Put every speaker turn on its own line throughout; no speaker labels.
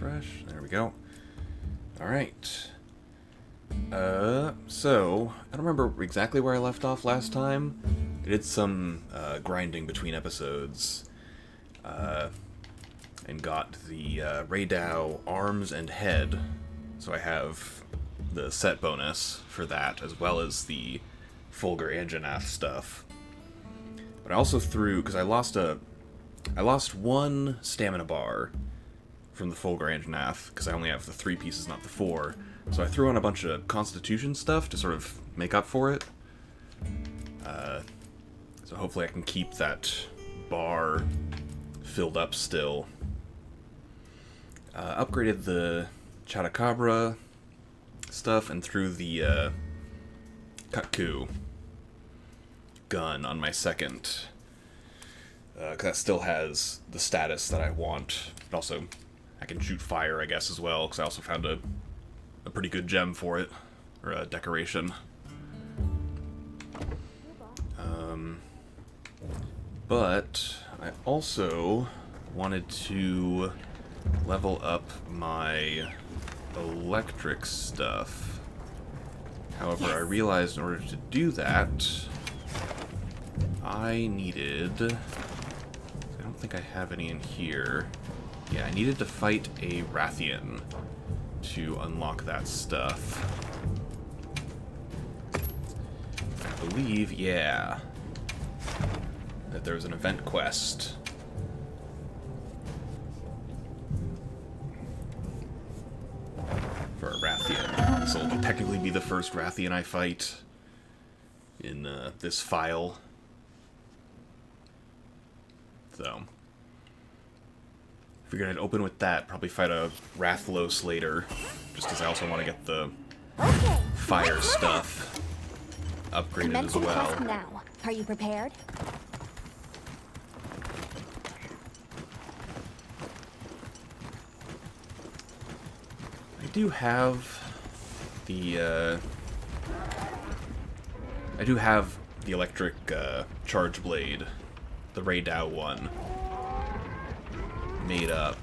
refresh. There we go. Alright. So, I don't remember exactly where I left off last time. I did some grinding between episodes. And got the Raydao arms and head. So I have the set bonus for that, as well as the Fulgur Anjanath stuff. But I also threw, because I lost one stamina bar from the Fulgur Anjanath, because I only have the 3 pieces, not the 4. So I threw on a bunch of Constitution stuff to sort of make up for it. So hopefully I can keep that bar filled up still. Upgraded the Chotacabra stuff and threw the Kutku gun on my second. Because that still has the status that I want. And also, I can shoot fire, I guess, as well, because I also found a pretty good gem for it, or a decoration. But I also wanted to level up my electric stuff. However, I realized in order to do that, I needed... I don't think I have any in here. Yeah, I needed to fight a Rathian to unlock that stuff. I believe, yeah, that there was an event quest. For a Rathian. This will technically be the first Rathian I fight in this file. So, figured I'd open with that, probably fight a Rathalos later, just because I also want to get the fire stuff upgraded as well.
Now. Are you prepared?
I do have the electric charge blade, the Raydao one, made up.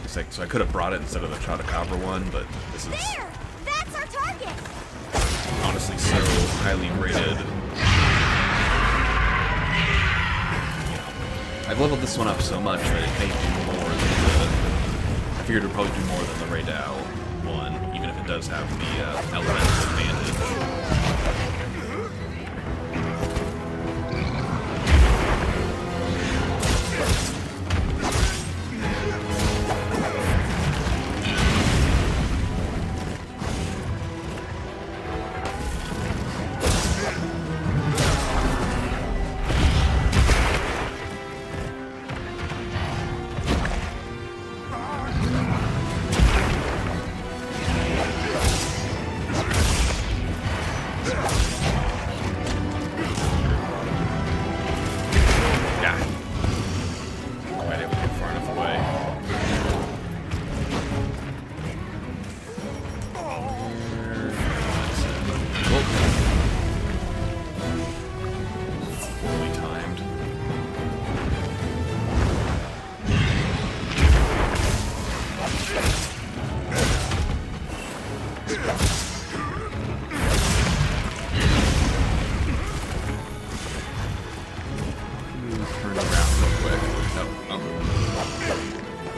It's like, so I could have brought it instead of the Chotacabra one, but this is
There! That's our target!
honestly so highly rated. I've leveled this one up so much that it may do more than the... I figured it would probably do more than the Raydao one, even if it does have the elemental advantage.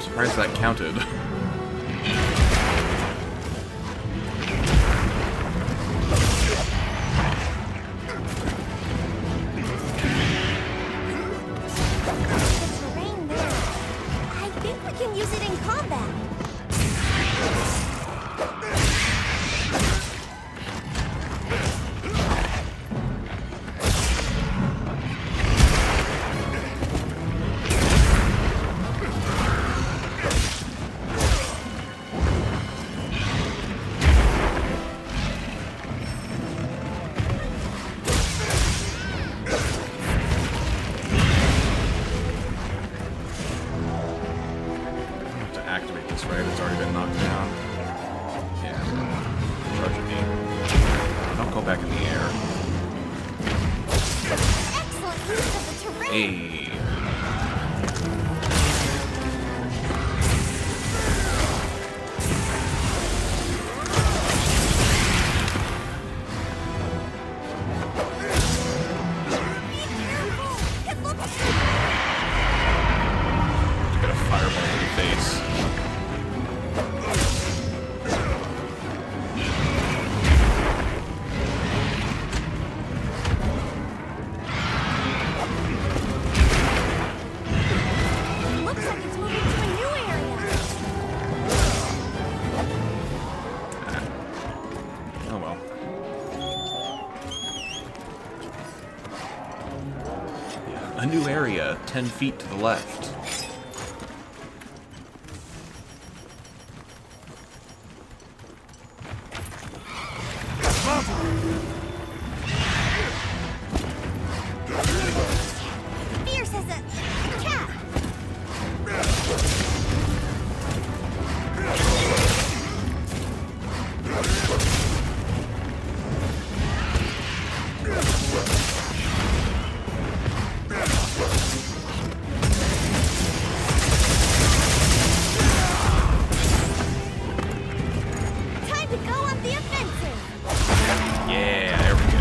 Surprised that counted.
Terrain there. I think we can use it in combat.
Activate this, right? It's already been knocked down. Yeah. Charge at me. Don't go back in the air.
Excellent use of the terrain.
Hey. A new area, 10 feet to the left.
Fierce as a cat. Time to go on the offensive.
Yeah, there we go.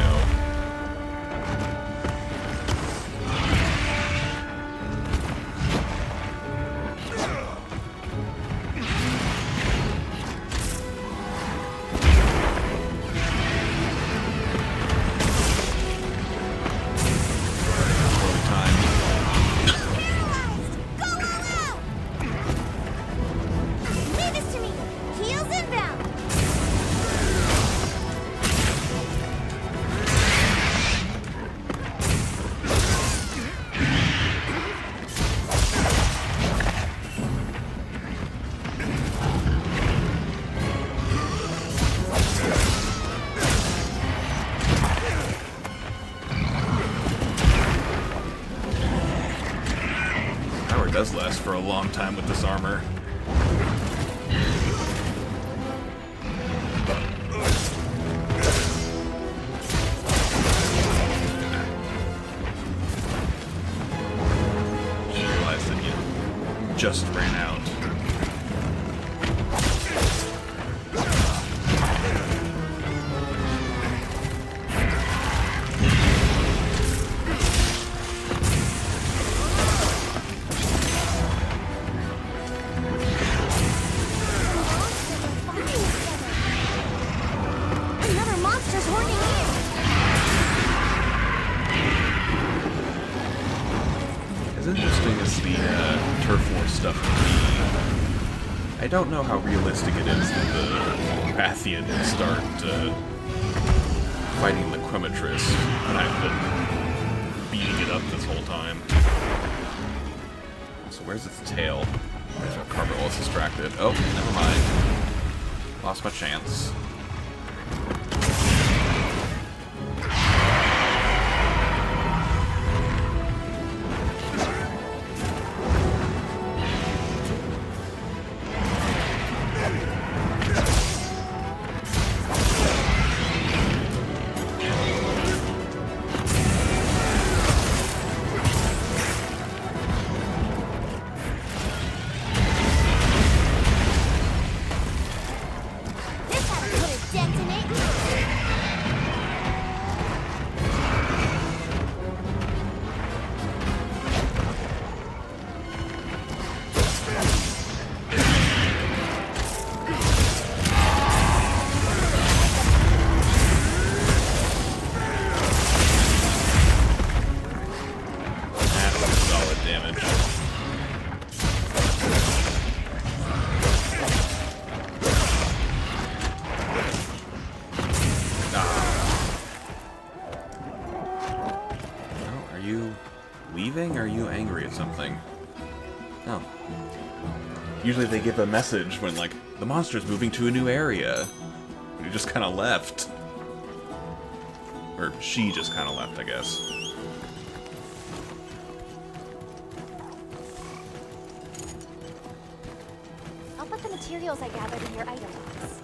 Poorly timed.
Paralyzed. Go all out. Leave this to me. Heels inbound.
Power does last for a long time with this armor. Just realized that you just ran out.
Another monster's horning in.
As interesting as the Turf War stuff can be, I don't know how realistic it is that the Rathians start fighting the Chromatris when I've been beating it up this whole time. So where's its tail? There's where Carvel is distracted. Oh, never mind. Lost my chance.
This ought to put a dent in it.
That's solid damage. Oh, are you leaving? Or are you angry at something? Oh. Usually they give a message when, like, the monster's moving to a new area. But he just kind of left. Or she just kind of left, I guess.
I'll put the materials I gathered in your item box.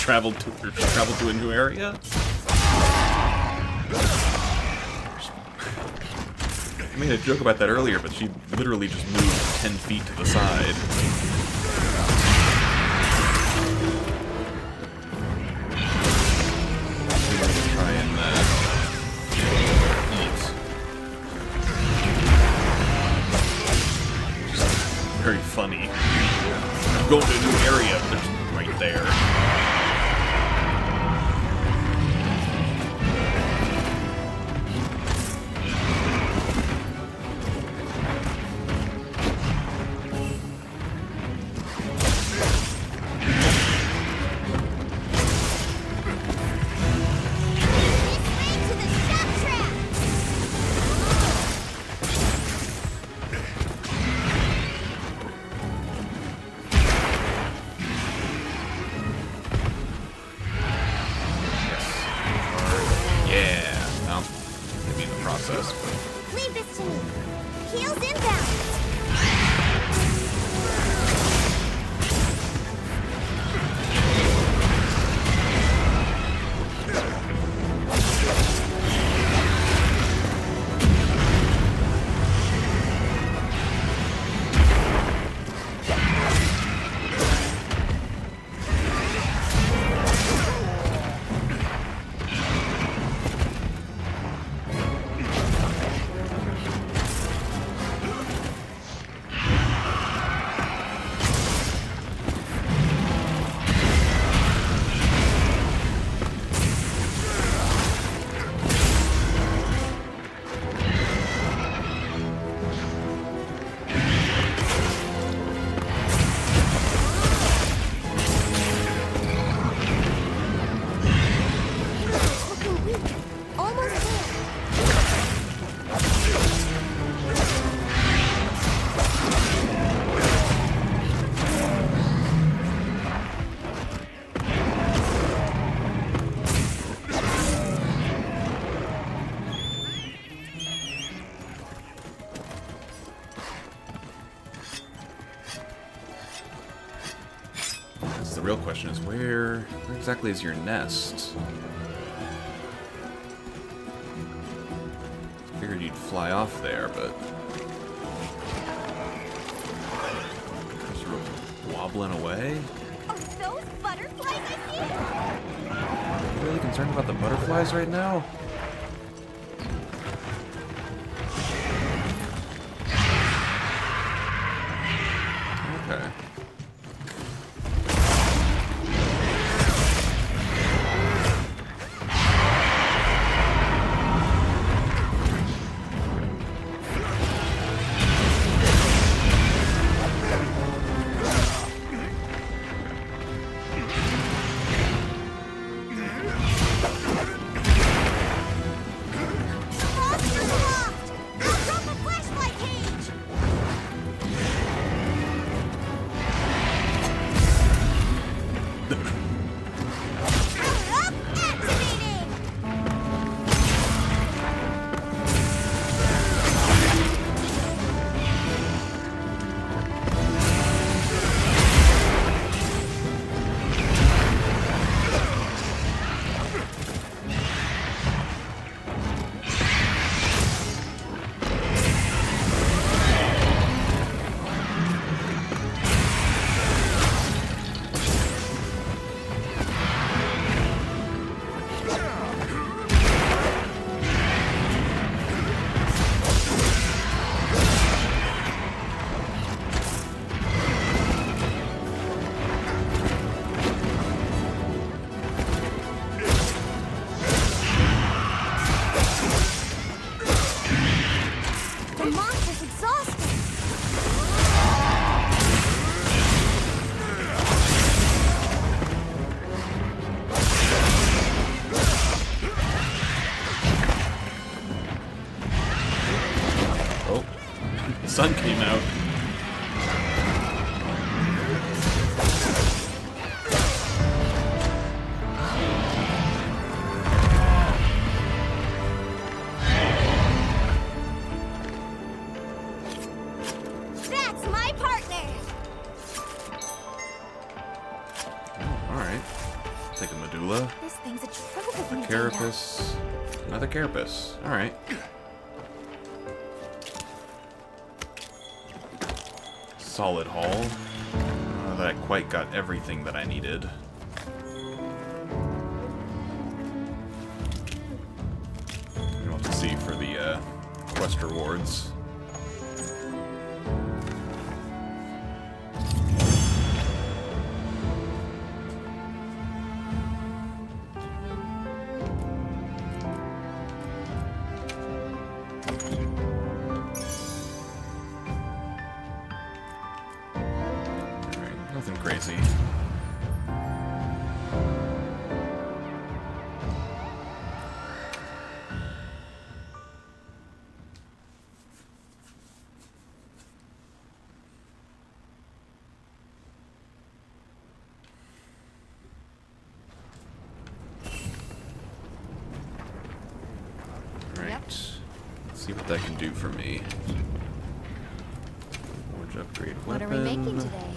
traveled to a new area. I made a joke about that earlier, but she literally just moved 10 feet to the side. Try and eat. Very funny. I'm going to a new area, but there's right there.
Leave this to me. Heels inbound.
The real question is, where exactly is your nest? Figured you'd fly off there, but just sort of wobbling away.
Are those butterflies I see?
Are you really concerned about the butterflies right now? Okay. Sun came out.
That's my partner.
All right. carapace. Another carapace. Alright. Solid haul. I don't know that I quite got everything that I needed. We'll have to see for the quest rewards. Nothing crazy. Right.
Yep.
Let's see what that can do for me. Forge upgrade weapon.
What are we making today?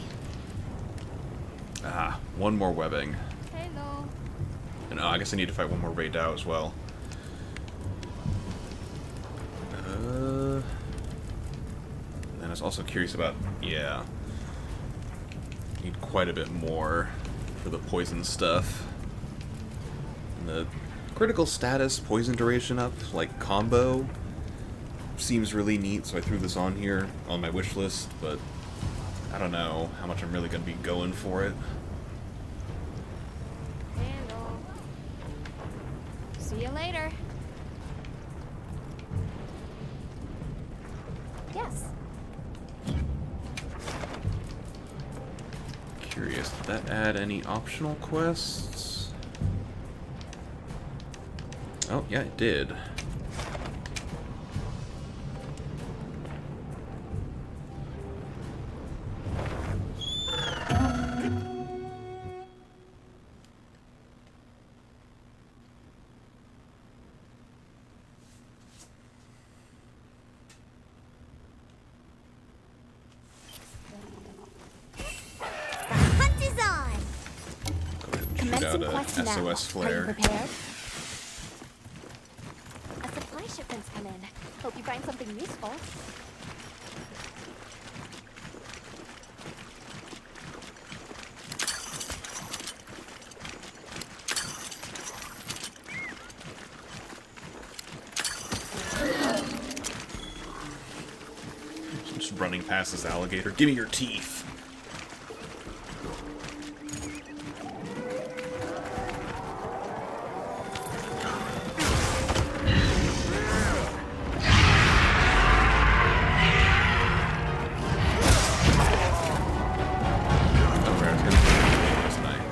Ah, one more webbing.
Hello.
And I guess I need to fight one more Raid Dao as well. And I was also curious about, yeah. Need quite a bit more for the poison stuff. And the critical status poison duration up, like combo, seems really neat, so I threw this on here on my wish list, but I don't know how much I'm really going to be going for it.
Hello. See you later. Yes.
Curious, did that add any optional quests? Oh, yeah, it did.
Hunt is on.
Go ahead and shoot
Commencing
out
quest
a
now.
SOS flare.
Are you prepared? A supply shipment's come in. Hope you find something useful.
Just running past this alligator. Give me your teeth. Okay, I was gonna do this tonight.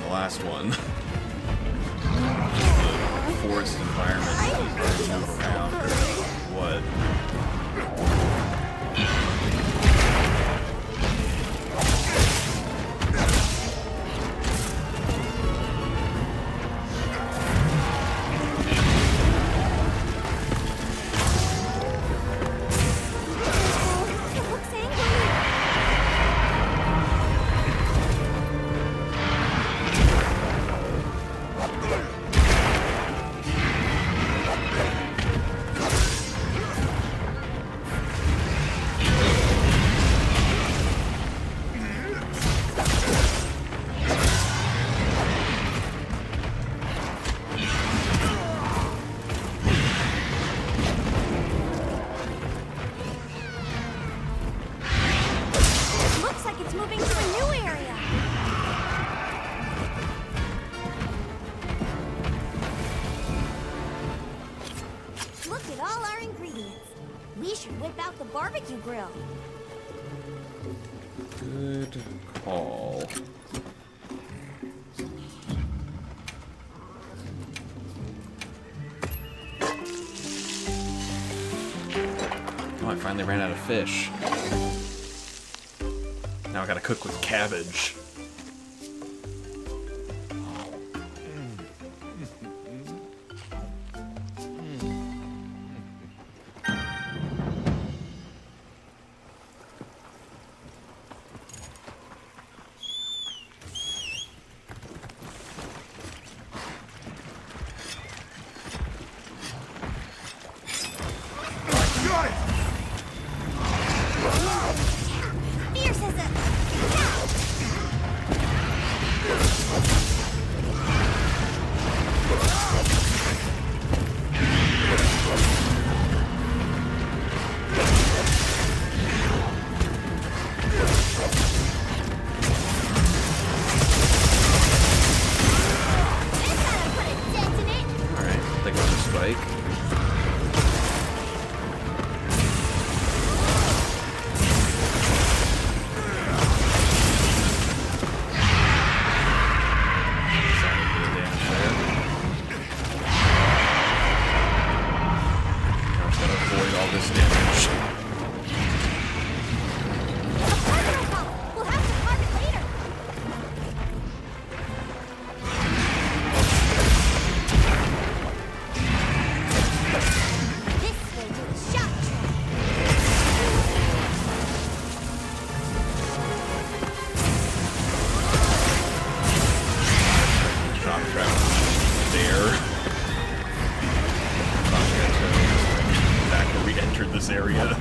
the last one. The forest environment is move around. What?
Barbecue grill.
Good call. Oh, I finally ran out of fish. Now I gotta cook with cabbage.
Fierce as a...
Alright, take on the spike. This area.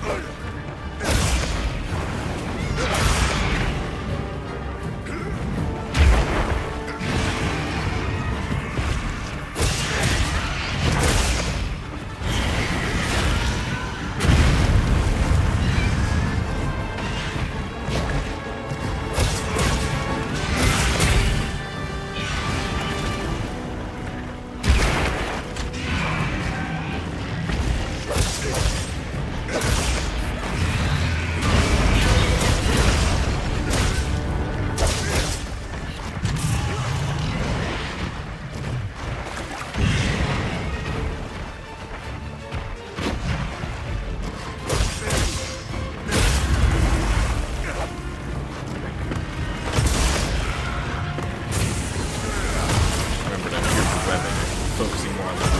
Focusing more on the range.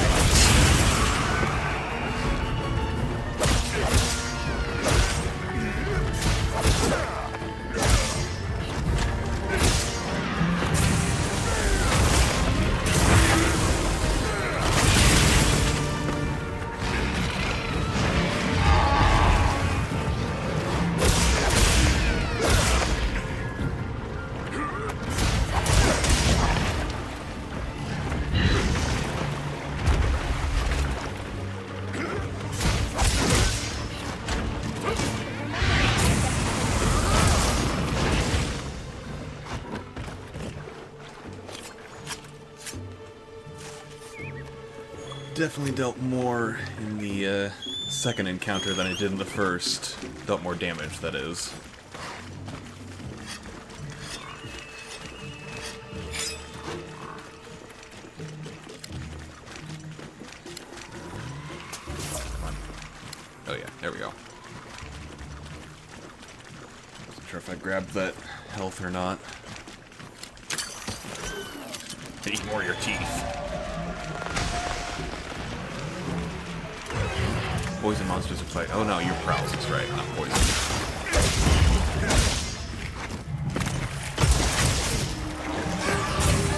Definitely dealt more in the second encounter than I did in the first. Dealt more damage, that is. There we go. Wasn't sure if I grabbed that health or not. To eat more of your teeth. Poison monsters are fight. Oh no, you're paralysis, right? Not poison.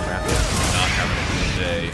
Crap, not having a good day.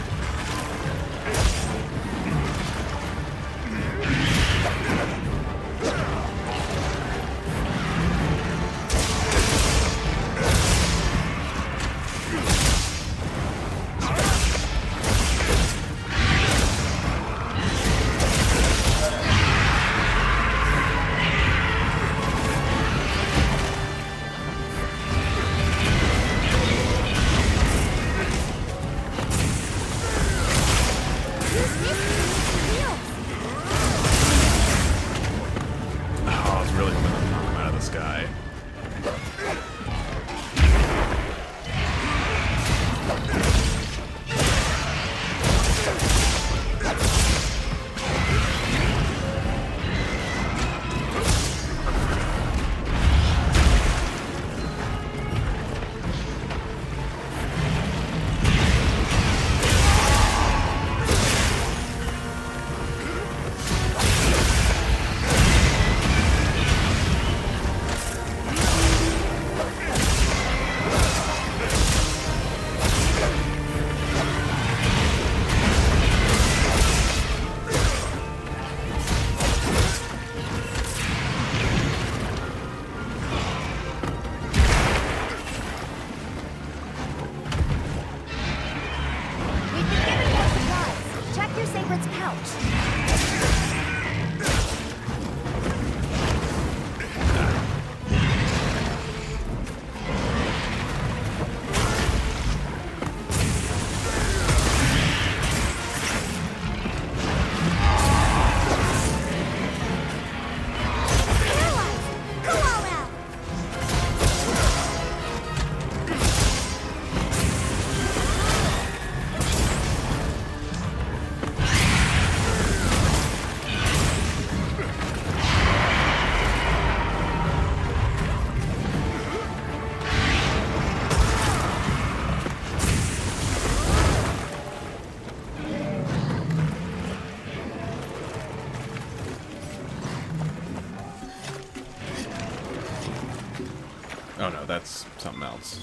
Oh no, that's something else.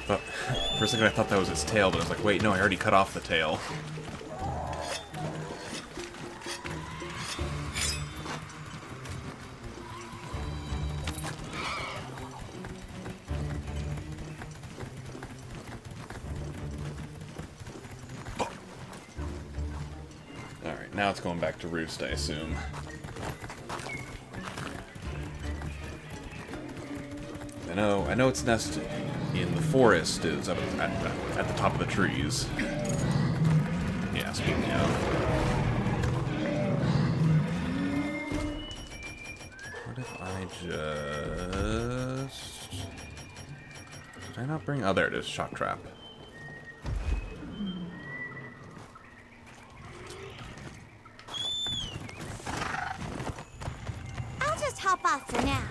But for a second I thought that was its tail, but I was like, wait, no, I already cut off the tail. Alright, now it's going back to roost, I assume. I know its nest in the forest is up at the top of the trees. Yeah, speaking of. What if I just... Did I not bring... Oh, there it is. Shock trap.
I'll just hop off for now.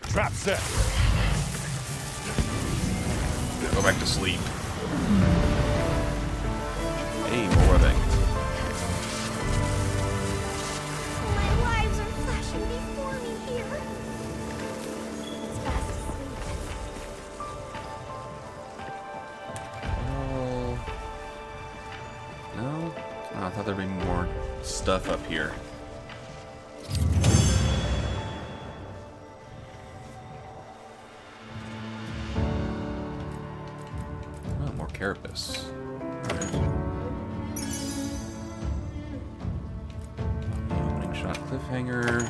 Trap set.
Go back to sleep. Hey, more things.
My lives are flashing before me here. It's fast asleep.
Oh. No? Oh, I thought there'd be more stuff up here. Carapace. Alright. Opening shot cliffhanger.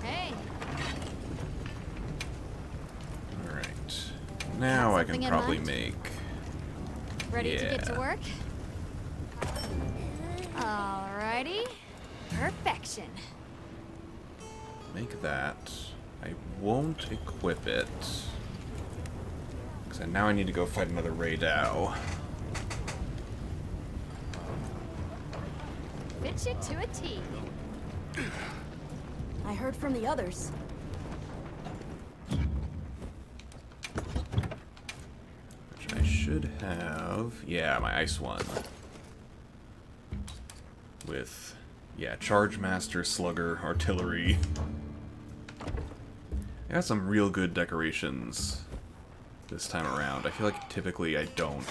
Hey,
Now I can
something in
probably
mind?
make...
Ready to get to
Yeah.
work? Alrighty. Perfection.
Make that. I won't equip it. Because now I need to go fight another Raydao.
Fits you to a T.
I heard from the others.
Which I should have... Yeah, my ice one. With... Yeah, Charge Master, Slugger, Artillery. I got some real good decorations this time around. I feel like typically I don't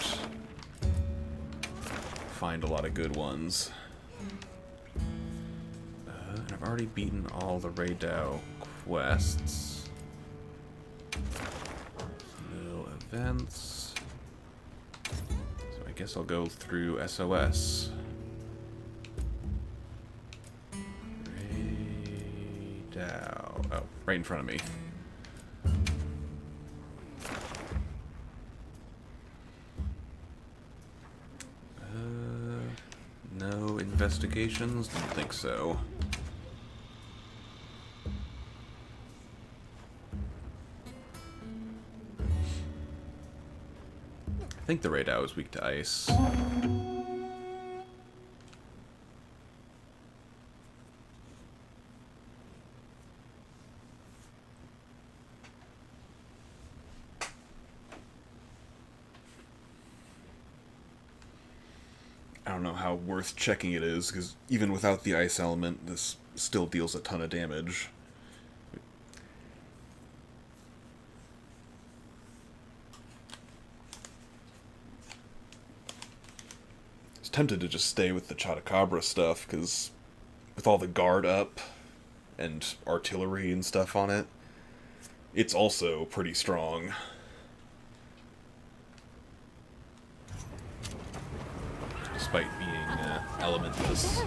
find a lot of good ones. And I've already beaten all the Raydao quests. No events. So I guess I'll go through SOS. Raydao. Oh, right in front of me. No investigations? Don't think so. I think the Raydao is weak to ice. I don't know how worth checking it is, because even without the ice element, this still deals a ton of damage. I was tempted to just stay with the Chatacabra stuff, because with all the guard up and artillery and stuff on it, it's also pretty strong. Despite being elementless.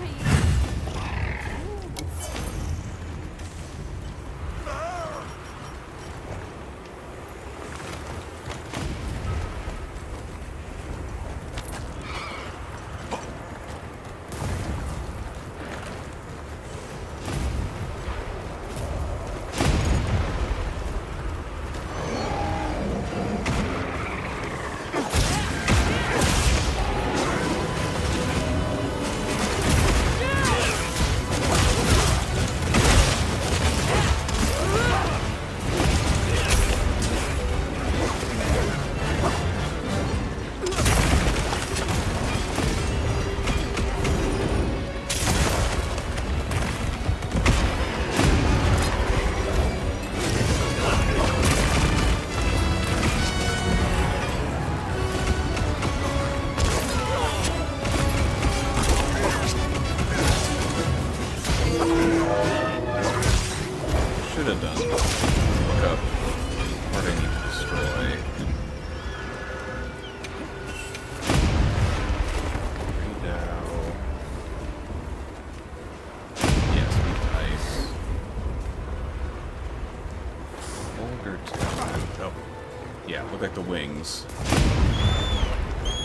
Wings.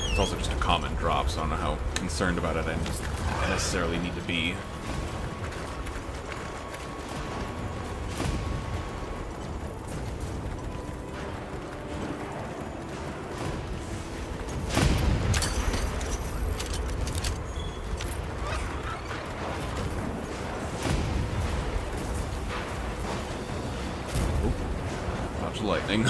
It's also just a common drop, so I don't know how concerned about it I necessarily need to be. Oh, dodge the lightning.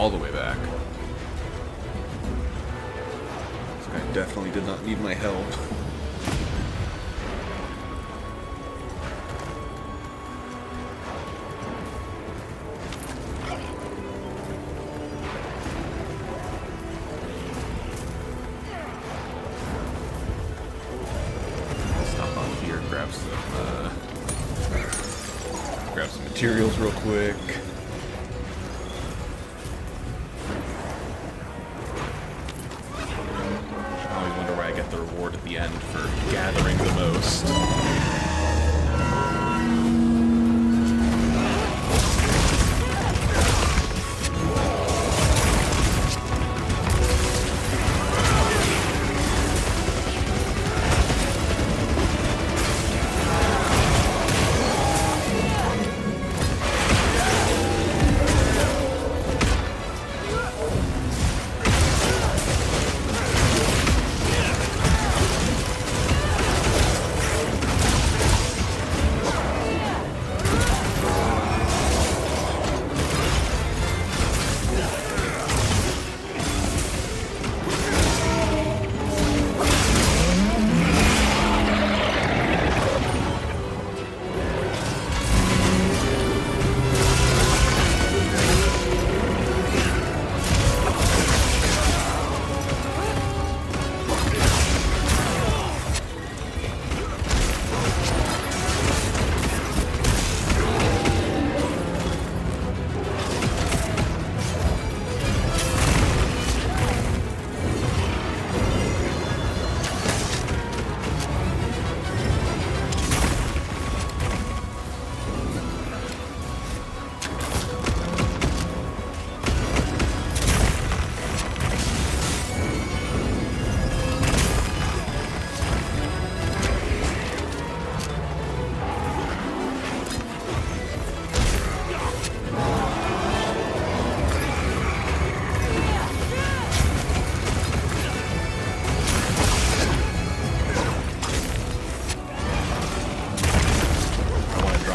all the way back. This guy definitely did not need my help. Stop on here, grab some materials real quick. I always wonder why I get the reward at the end for gathering the most.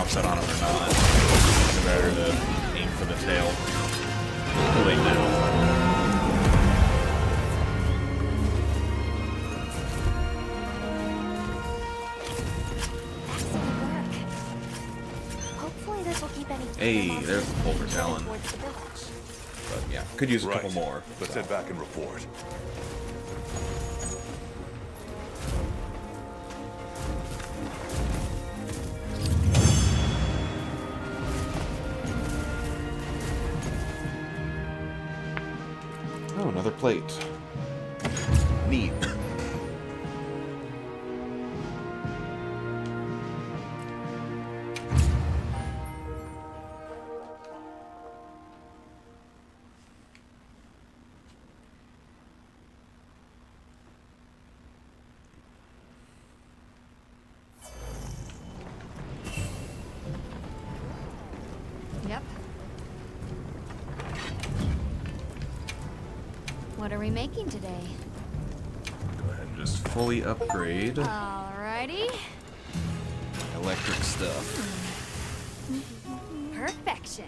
Set on him or not. It's better to aim for the tail. Too late now.
Excellent work. Hopefully this will keep any.
Hey, there's the Fulgur Talon.
Towards the village.
But yeah, could use a
Right.
couple more.
Let's head back and report.
Oh, another plate. Neat.
Yep. What are we making today?
Go ahead and just fully upgrade
Alrighty.
electric stuff.
Perfection.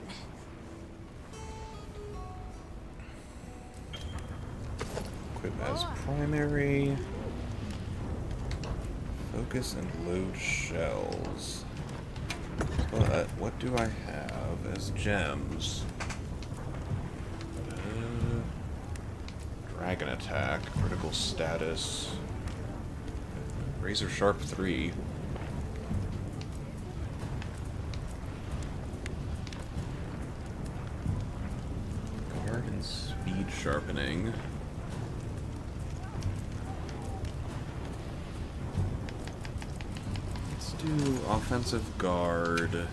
Equip as primary. Focus and load shells. But what do I have as gems? Dragon attack, critical status, razor sharp 3. Guard and speed sharpening. Let's do offensive guard.
Subar.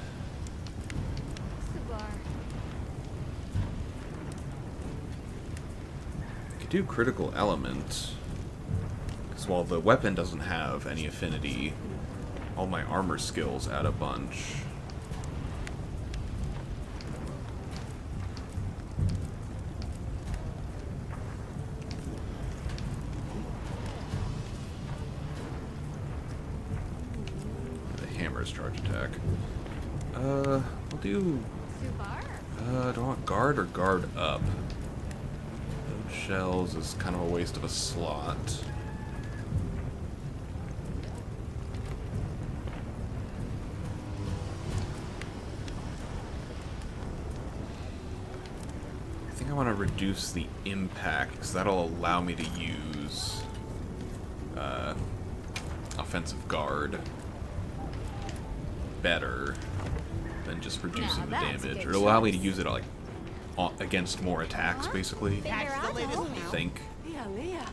I could do critical element. Because while the weapon doesn't have any affinity, all my armor skills add a bunch. The hammer's charge attack. We'll do
Subar.
Do I want guard or guard up? Load shells is kind of a waste of a slot. I think I want to reduce the impact, because that'll allow me to use offensive guard better than just reducing the damage. Or it'll allow me to use it like against more attacks, basically.
Figure out
I
now.
think.
Leah.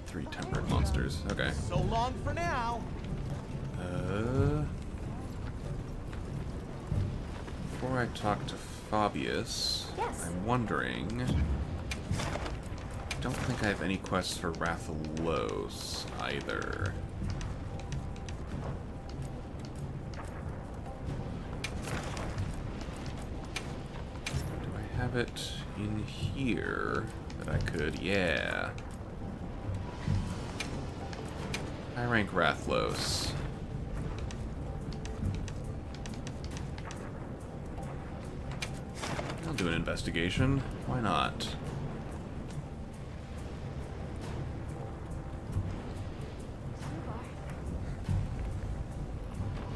3 tempered monsters. Okay.
So long for now.
Before I talk to Fabius,
Yes.
I'm wondering. I don't think I have any quests for Rathalos either. Do I have it in here that I could? Yeah. High rank Rathalos. I'll do an investigation. Why not?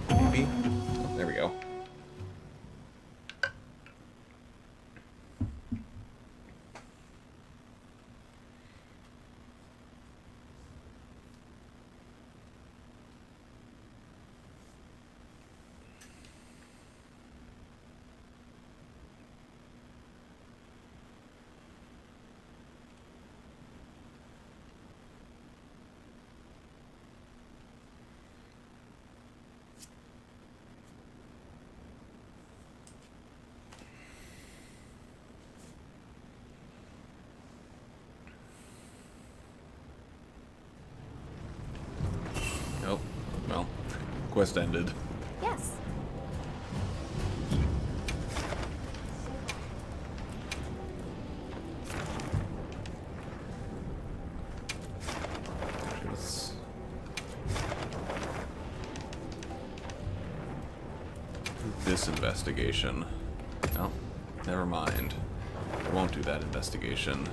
Maybe? Oh, there we go. Oh, well, quest ended.
Yes.
Let's do this investigation. No, never mind. I won't do that investigation.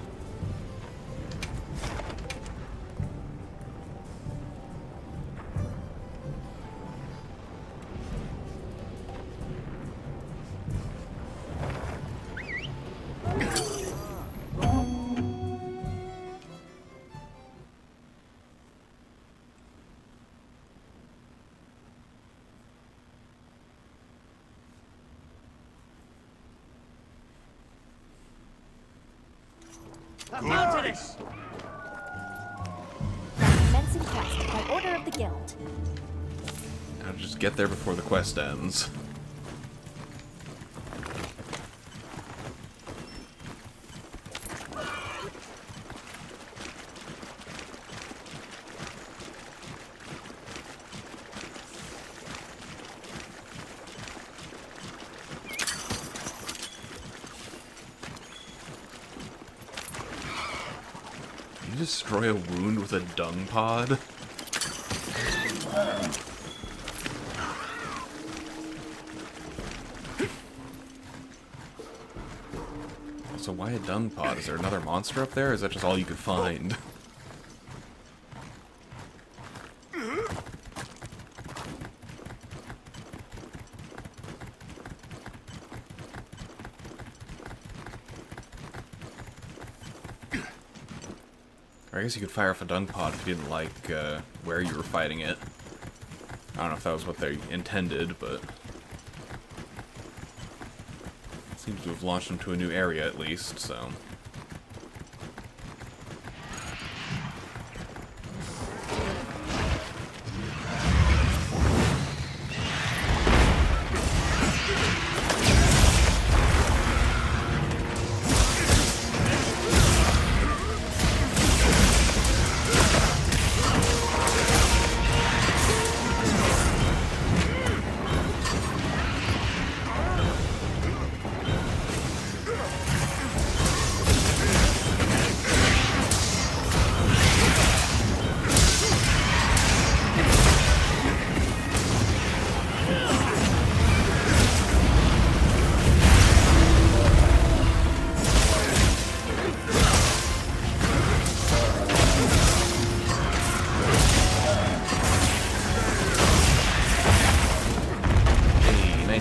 Nice.
Commencing quest by order of the guild.
I'll just get there before the quest ends. You destroy a wound with a dung pod? So why a dung pod? Is there another monster up there, or is that just all you could find? Or I guess you could fire off a dung pod if you didn't like where you were fighting it. I don't know if that was what they intended, but it seems to have launched them to a new area at least, so.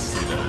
Yes, they did.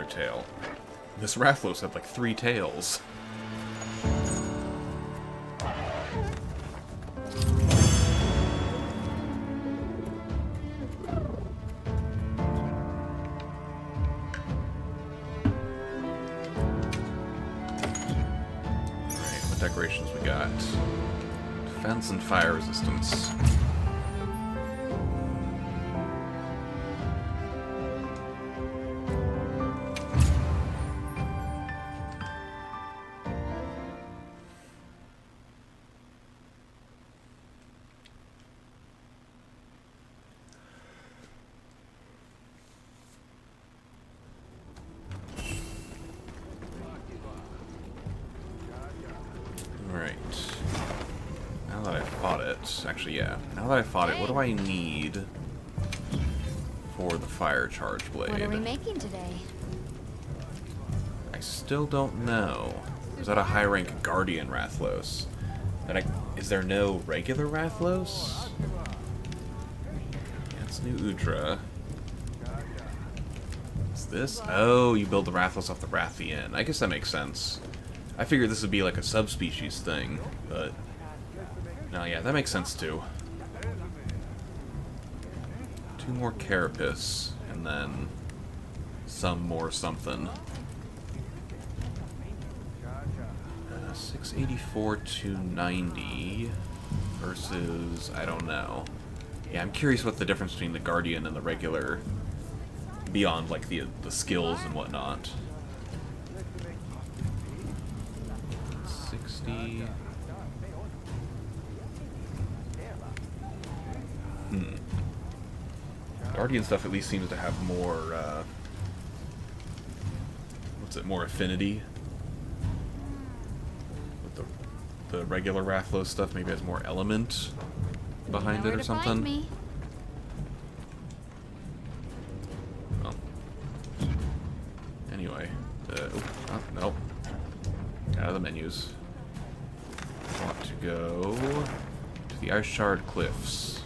Tail. This Rathlos had like 3 tails. Alright, what decorations we got? Defense and fire resistance. Actually, yeah. Now that I fought it, what do I need for the fire charge blade?
What are we making today?
I still don't know. Is that a high rank Guardian Rathlos? Is there no regular Rathlos? Yeah, it's new Udra. What's this? Oh, you build the Rathlos off the Rathian. I guess that makes sense. I figured this would be like a subspecies thing, but... No, yeah, that makes sense too. 2 more Carapace, and then some more something. 684 to 90 versus, I don't know. Yeah, I'm curious what the difference between the Guardian and the regular, beyond like the skills and whatnot. 60... Guardian stuff at least seems to have more, more affinity. With the regular Rathlos stuff maybe has more element behind it or something.
Me.
Well. Anyway. Oh, nope. Out of the menus. I want to go to the Iceshard Cliffs.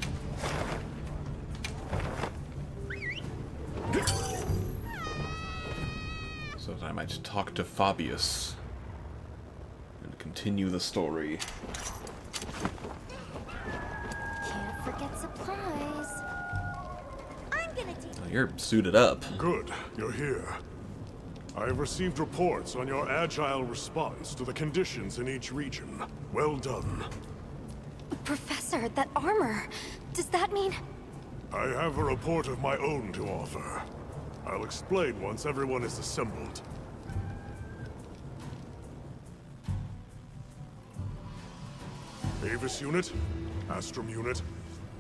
So that I might talk to Fabius and continue the story.
Can't forget supplies. I'm gonna do.
Oh, you're suited up.
Good, you're here. I have received reports on your agile response to the conditions in each region. Well done.
Professor, that armor. Does that mean...
I have a report of my own to offer. I'll explain once everyone is assembled. Avis Unit, Astrum Unit,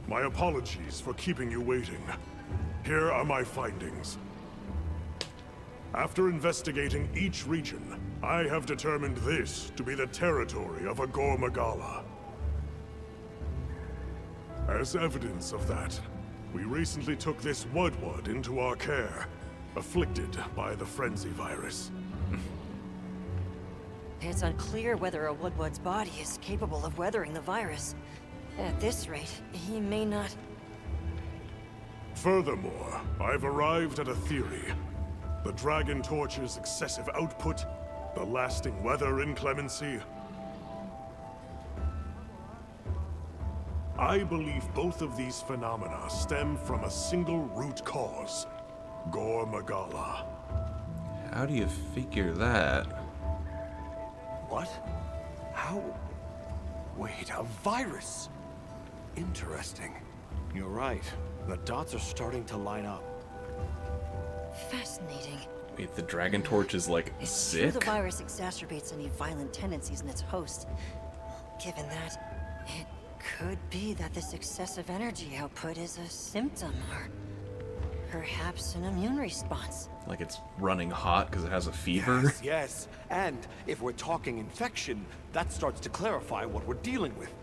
my apologies for keeping you waiting. Here are my findings. After investigating each region, I have determined this to be the territory of Agor Magala. As evidence of that, we recently took this Woodward into our care, afflicted by the Frenzy virus.
It's unclear whether a Woodward's body is capable of weathering the virus. At this rate, he may not...
Furthermore, I've arrived at a theory. The Dragon Torch's excessive output, the lasting weather inclemency. I believe both of these phenomena stem from a single root cause, Gor Magala.
How do you figure that?
What? How? Wait, a virus? Interesting. You're right. The dots are starting to line up.
Fascinating.
Wait, the Dragon Torch is like
It's true
sick?
the virus exacerbates any violent tendencies in its host. Given that, it could be that this excessive energy output is a symptom, or perhaps an immune response.
Like it's running hot because it has a fever?
Yes, yes. And if we're talking infection, that starts to clarify what we're dealing with.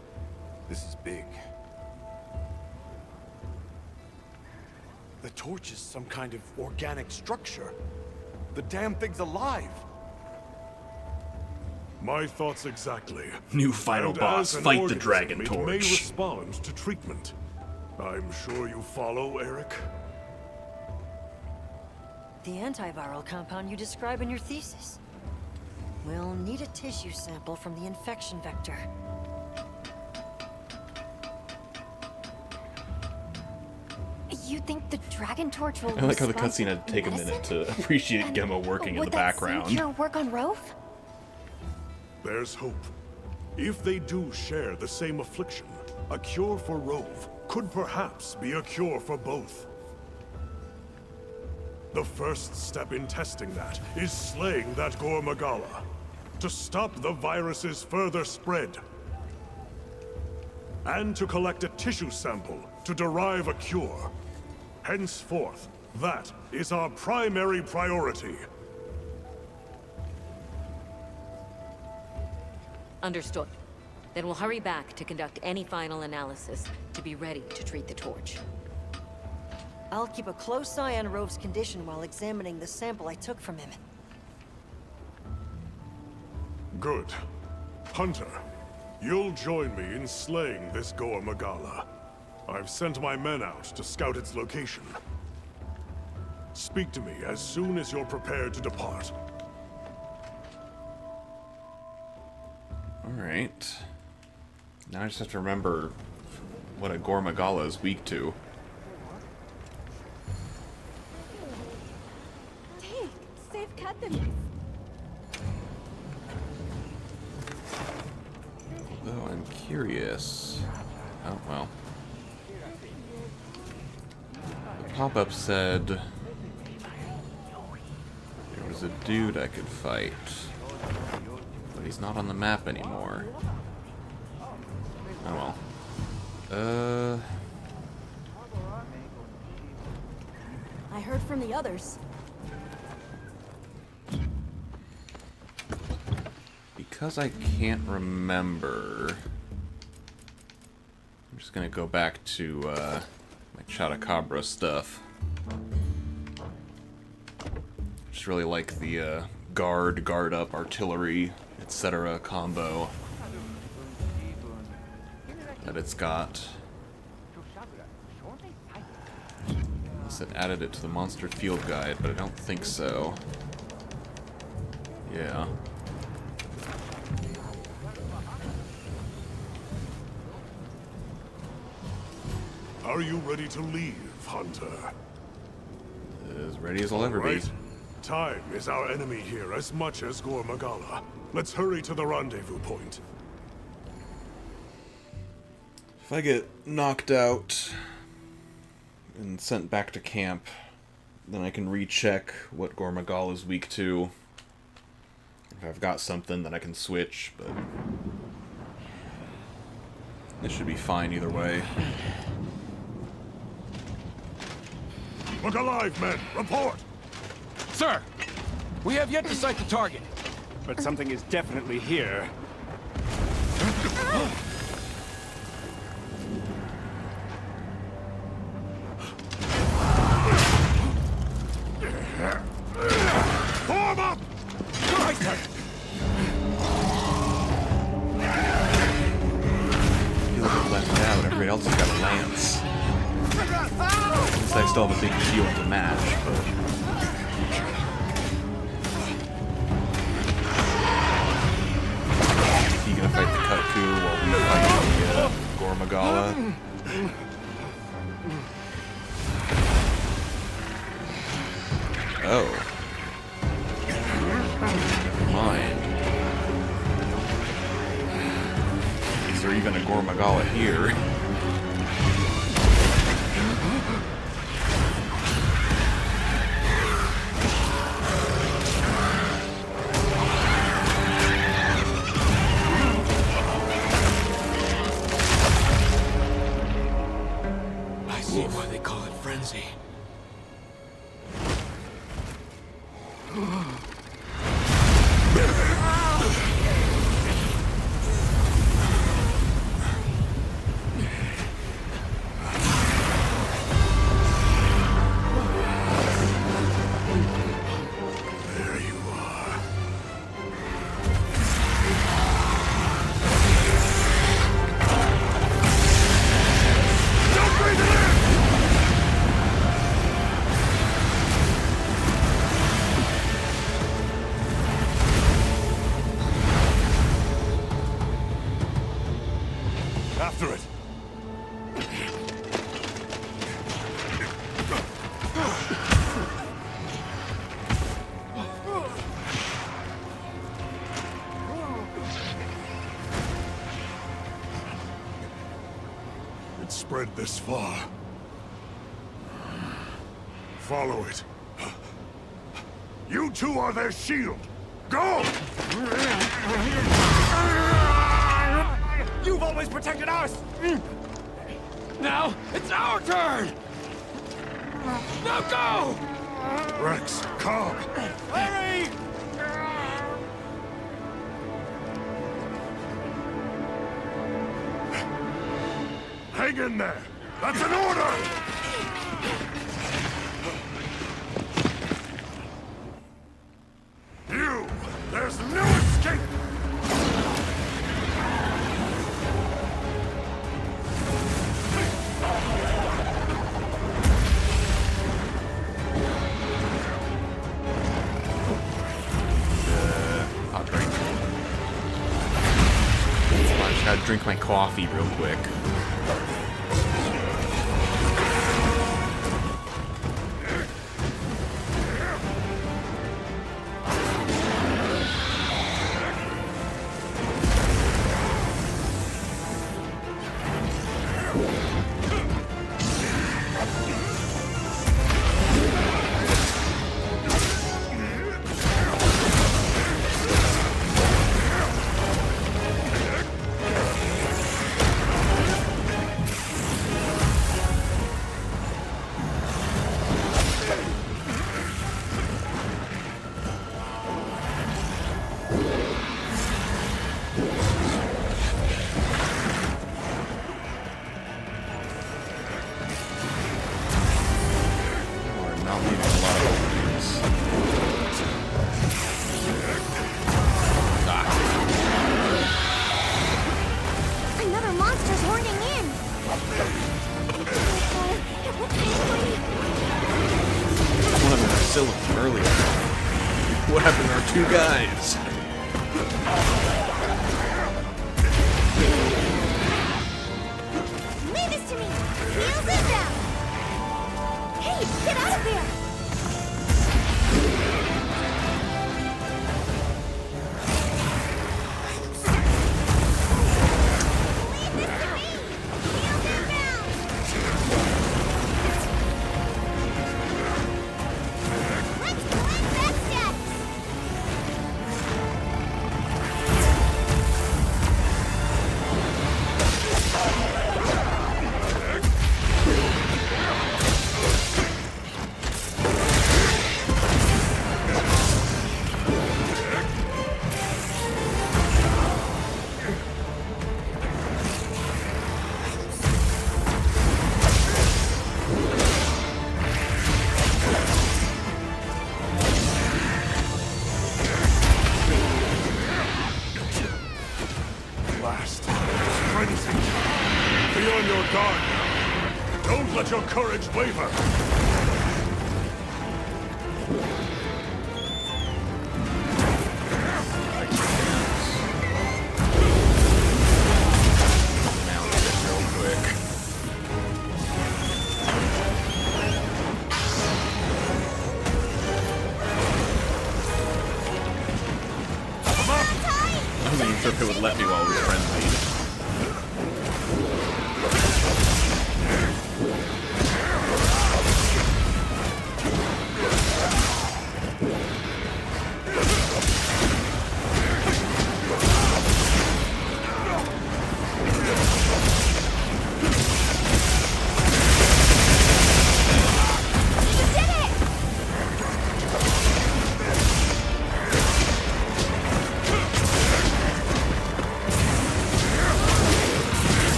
This is big. The torch is some kind of organic structure. The damn thing's alive.
My thoughts exactly.
New final
And
boss,
as an
fight the
organism,
Dragon
it may
Torch.
respond to treatment. I'm sure you follow, Eric.
The antiviral compound you describe in your thesis. We'll need a tissue sample from the infection vector.
You think the Dragon Torch will
I like how the
respond
cutscene had to take a minute
medicine?
to appreciate
And
Gemma working in
would
the
that same
background.
cure work on Rove?
There's hope. If they do share the same affliction, a cure for Rove could perhaps be a cure for both. The first step in testing that is slaying that Gor Magala, to stop the virus's further spread. And to collect a tissue sample to derive a cure. Henceforth, that is our primary priority.
Understood. Then we'll hurry back to conduct any final analysis to be ready to treat the torch.
I'll keep a close eye on Rove's condition while examining the sample I took from him.
Good. Hunter, you'll join me in slaying this Gor Magala. I've sent my men out to scout its location. Speak to me as soon as you're prepared to depart.
Alright. Now I just have to remember what a Gor Magala is weak to.
Dang, they've cut them.
Though I'm curious. Oh, well. The pop-up said there was a dude I could fight. But he's not on the map anymore. Oh well.
I heard from the others.
Because I can't remember, I'm just gonna go back to my Chotacabra stuff. Just really like the guard up, artillery, etc. combo that it's got. Unless it added it to the Monster Field Guide, but I don't think so. Yeah.
Are you ready to leave, Hunter?
As ready as I'll ever be.
Right. Time is our enemy here as much as Gor Magala. Let's hurry to the rendezvous point.
If I get knocked out and sent back to camp, then I can recheck what Gor Magala is weak to. If I've got something, then I can switch, but this should be fine either way.
Look alive, men! Report!
Sir, we have yet to sight the target. but something is definitely here.
Form up!
Feel a bit left out. Everybody else has got a lance. At least I still have a big shield to match, but... Is he gonna fight the Kut-Ku while we fight the Gore Magala? Oh. Never mind. Is there even a Gore Magala here?
I see why they call it frenzy.
There you are. Don't breathe it in! After it. It's spread this far. Follow it. You two are their shield. Go!
You've always protected us! Now, it's our turn! Now go!
Rex, calm.
Hurry!
Hang in there. That's an order! You! There's no escape!
I'll drink. I just gotta drink my coffee real quick. We're not leaving a lot of openings.
Another monster's horning in.
One of them was still with them earlier. What happened to our two guys?
Leave this to me. Heels is down. Hey, get out of there. Leave this to me. Heels is down. Let's collect that steps.
last. Frenzy. Be on your guard now. Don't let your courage waver.
Mount it real quick. I wasn't even sure if it would let me while it was frenzied.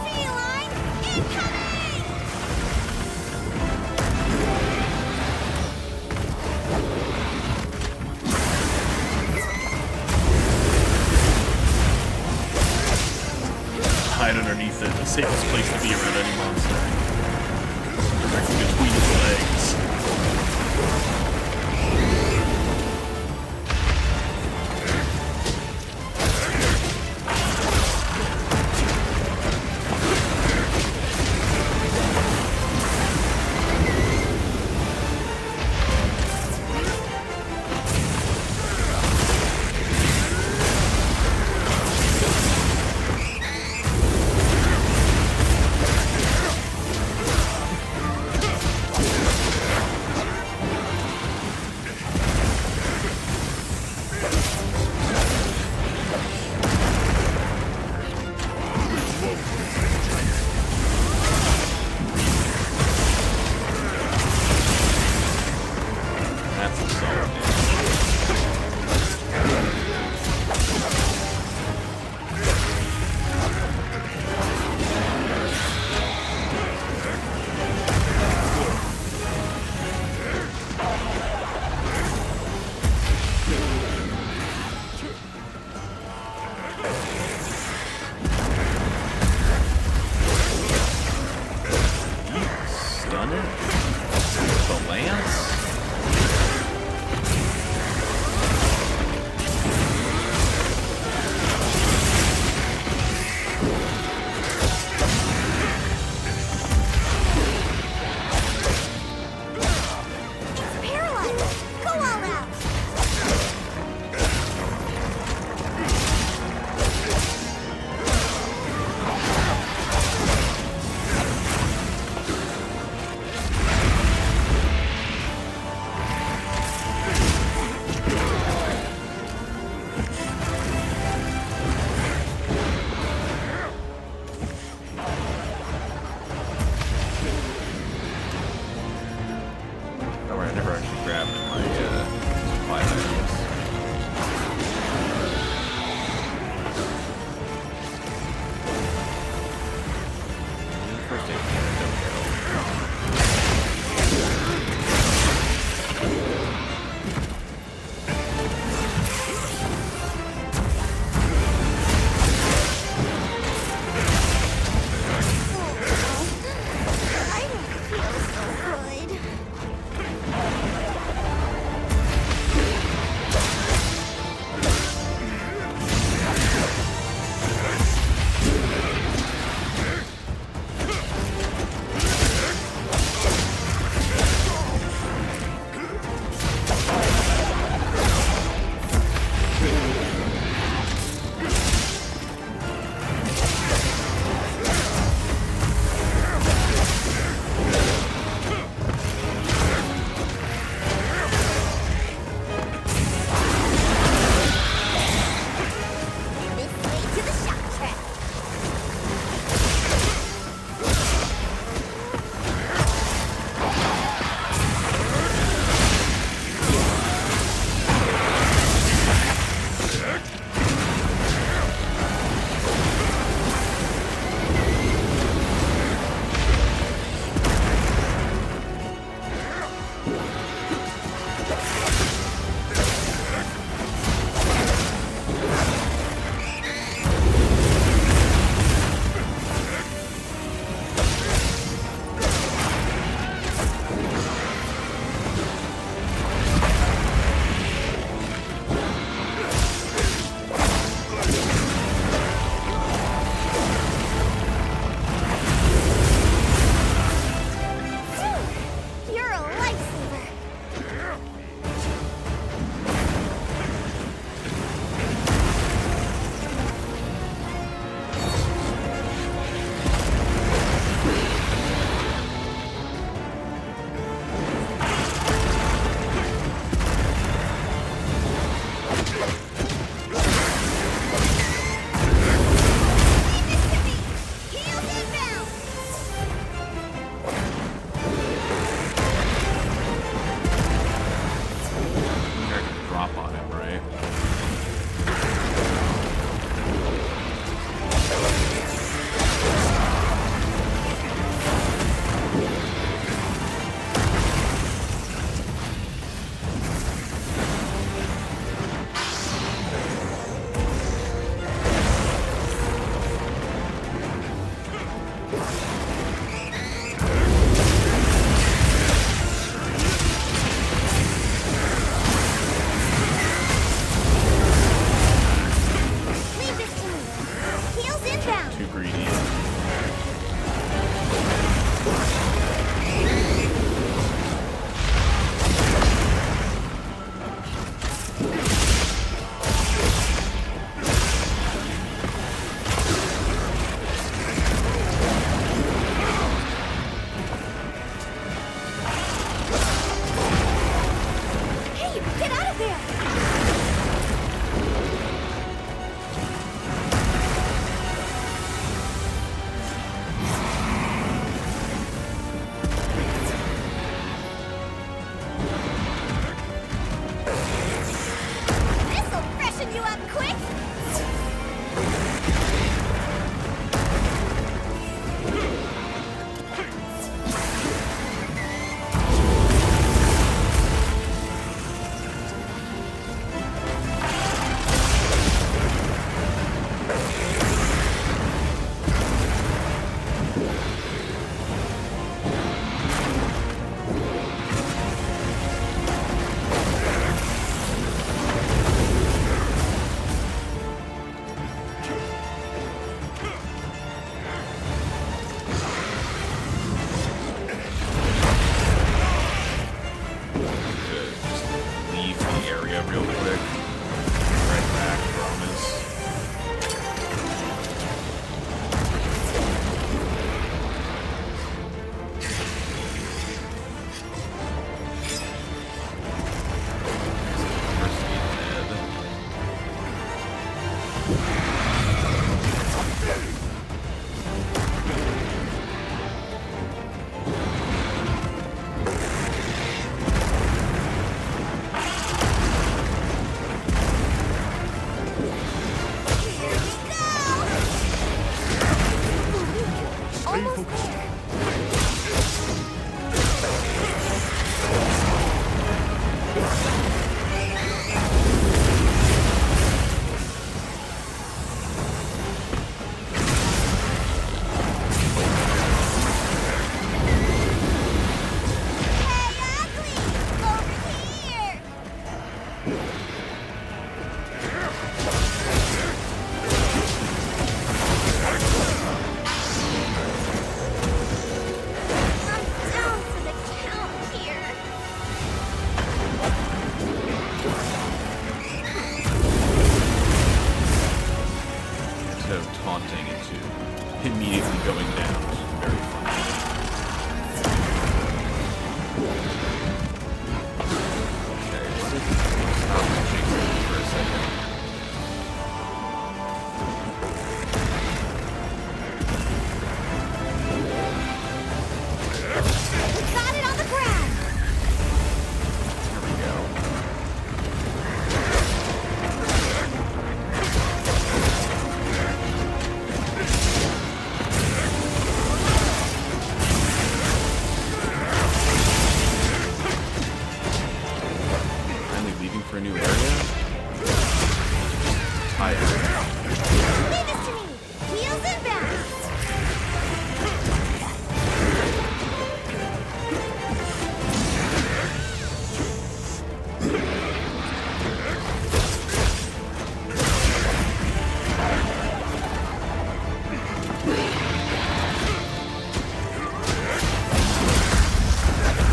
Feline incoming!
Hide underneath it, the safest place to be around any monster. Directly between its legs. That's a solid damage. Stun it? The lance?
Paralyzed! Go all out!
Oh, right, I never actually grabbed my supply items. First aid kit, don't go.
I don't feel so good.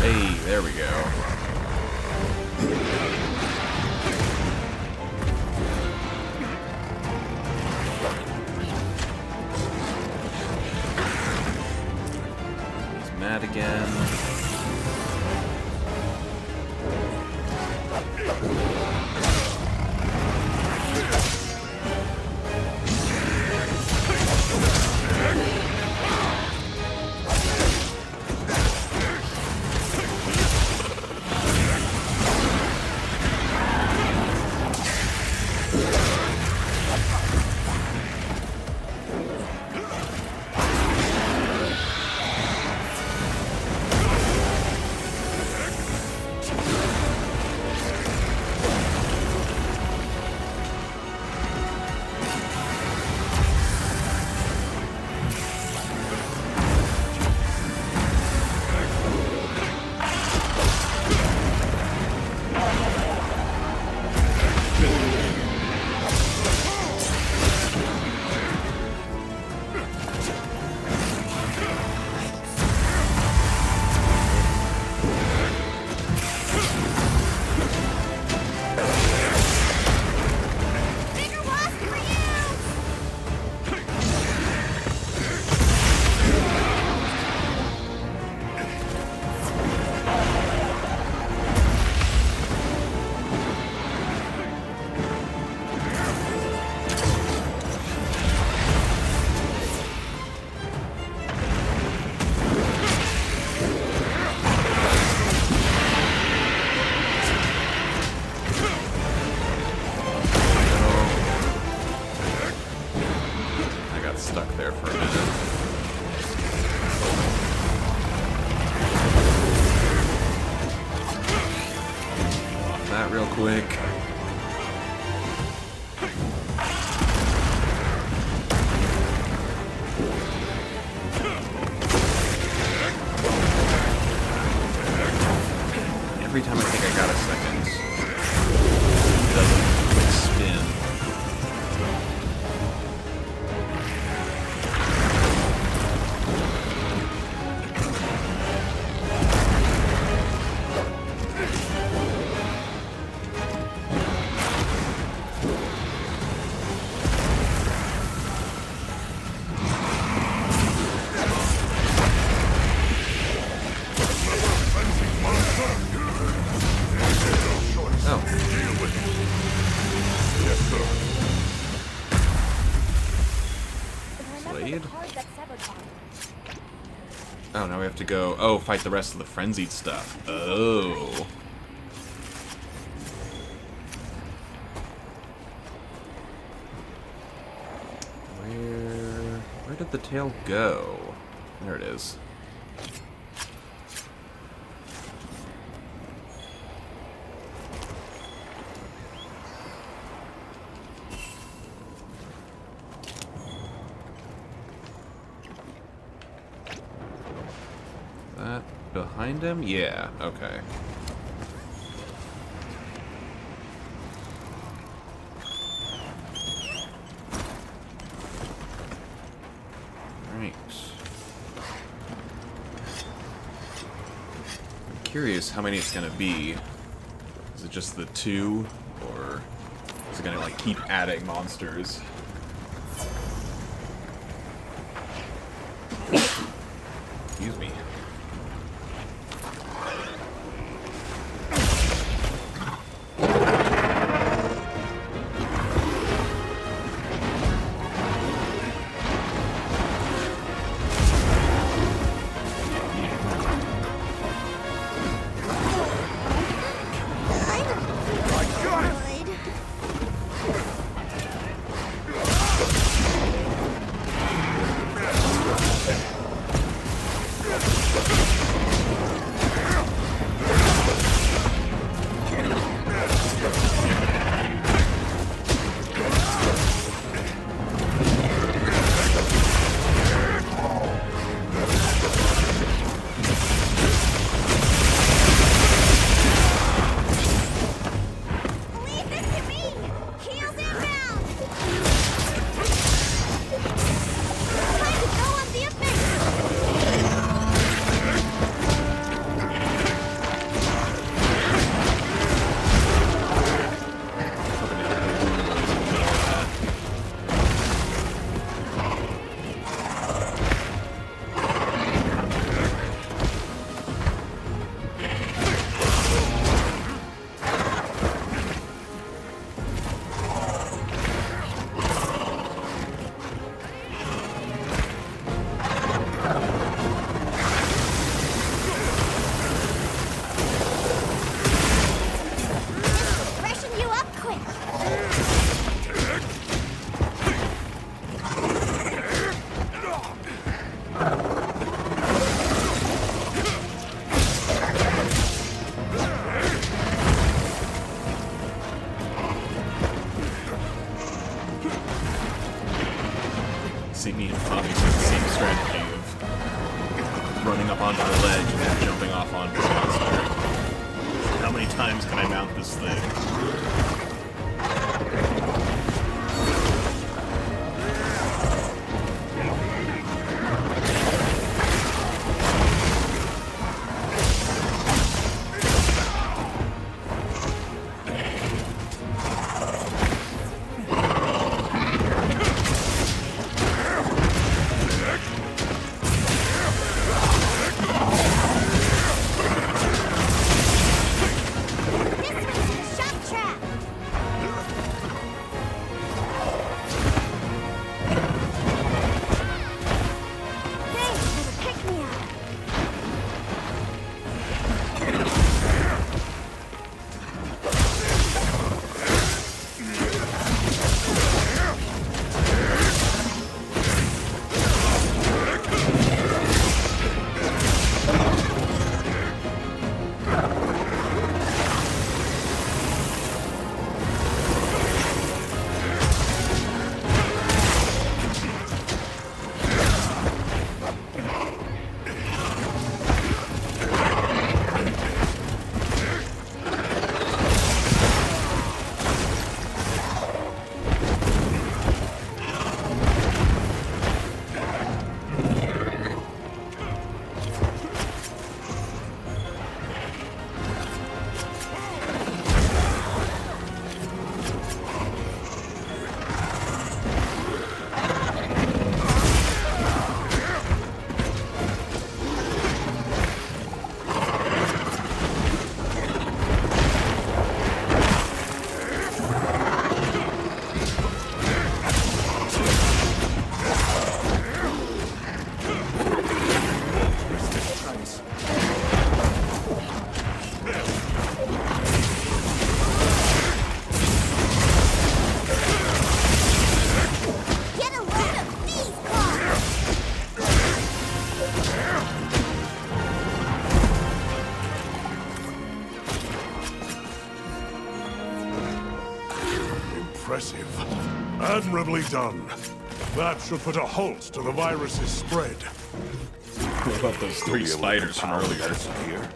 Hey, there we go. He's mad again.
Bigger wasp for you!
I got stuck there for a minute. Off that real quick. Every time I think I got a second, it doesn't quick spin. Oh. Slade? Oh, now we have to go. Oh, fight the rest of the frenzied stuff. Oh. Where did the tail go? There it is. That behind him? Yeah, okay. Right. I'm curious how many it's gonna be. Is it just the 2? Or is it gonna like keep adding monsters? Excuse me. off on this monster. How many times can I mount this thing?
Shock trap! Thanks for the pick-me-up. Get a load of these cars!
Impressive. Admirably done. That should put a halt to the virus's spread.
What about those three spiders from earlier?
Here?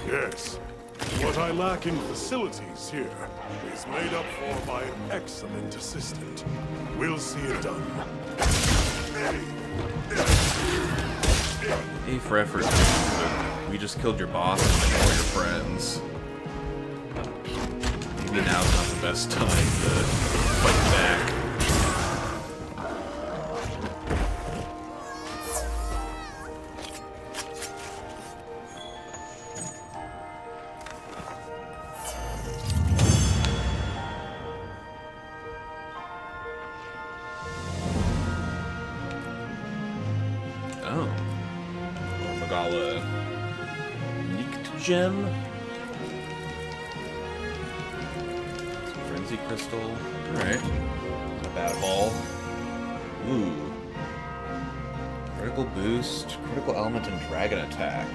Yes. What I lack in facilities here is made up for by an excellent assistant. We'll see it done.
A for effort. We just killed your boss and all your friends. Maybe now's not the best time to fight back. Oh. Magala leaked gem? Frenzy crystal. Alright. Not a bad haul. Ooh. Critical boost, critical element, and dragon attack.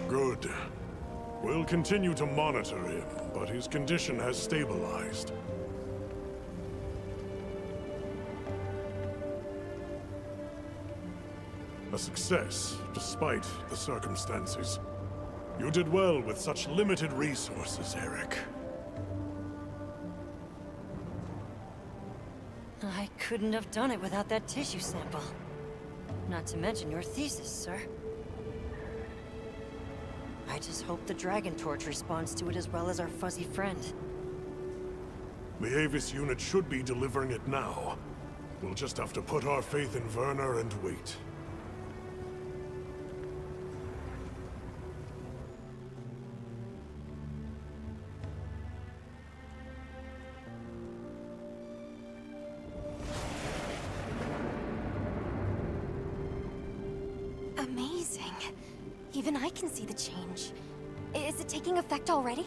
Good. We'll continue to monitor him, but his condition has stabilized. A success, despite the circumstances. You did well with such limited resources, Eric.
I couldn't have done it without that tissue sample. Not to mention your thesis, sir. I just hope the Dragon Torch responds to it as well as our fuzzy friend.
The Avis unit should be delivering it now. We'll just have to put our faith in Werner and wait.
Amazing. Even I can see the change. Is it taking effect already?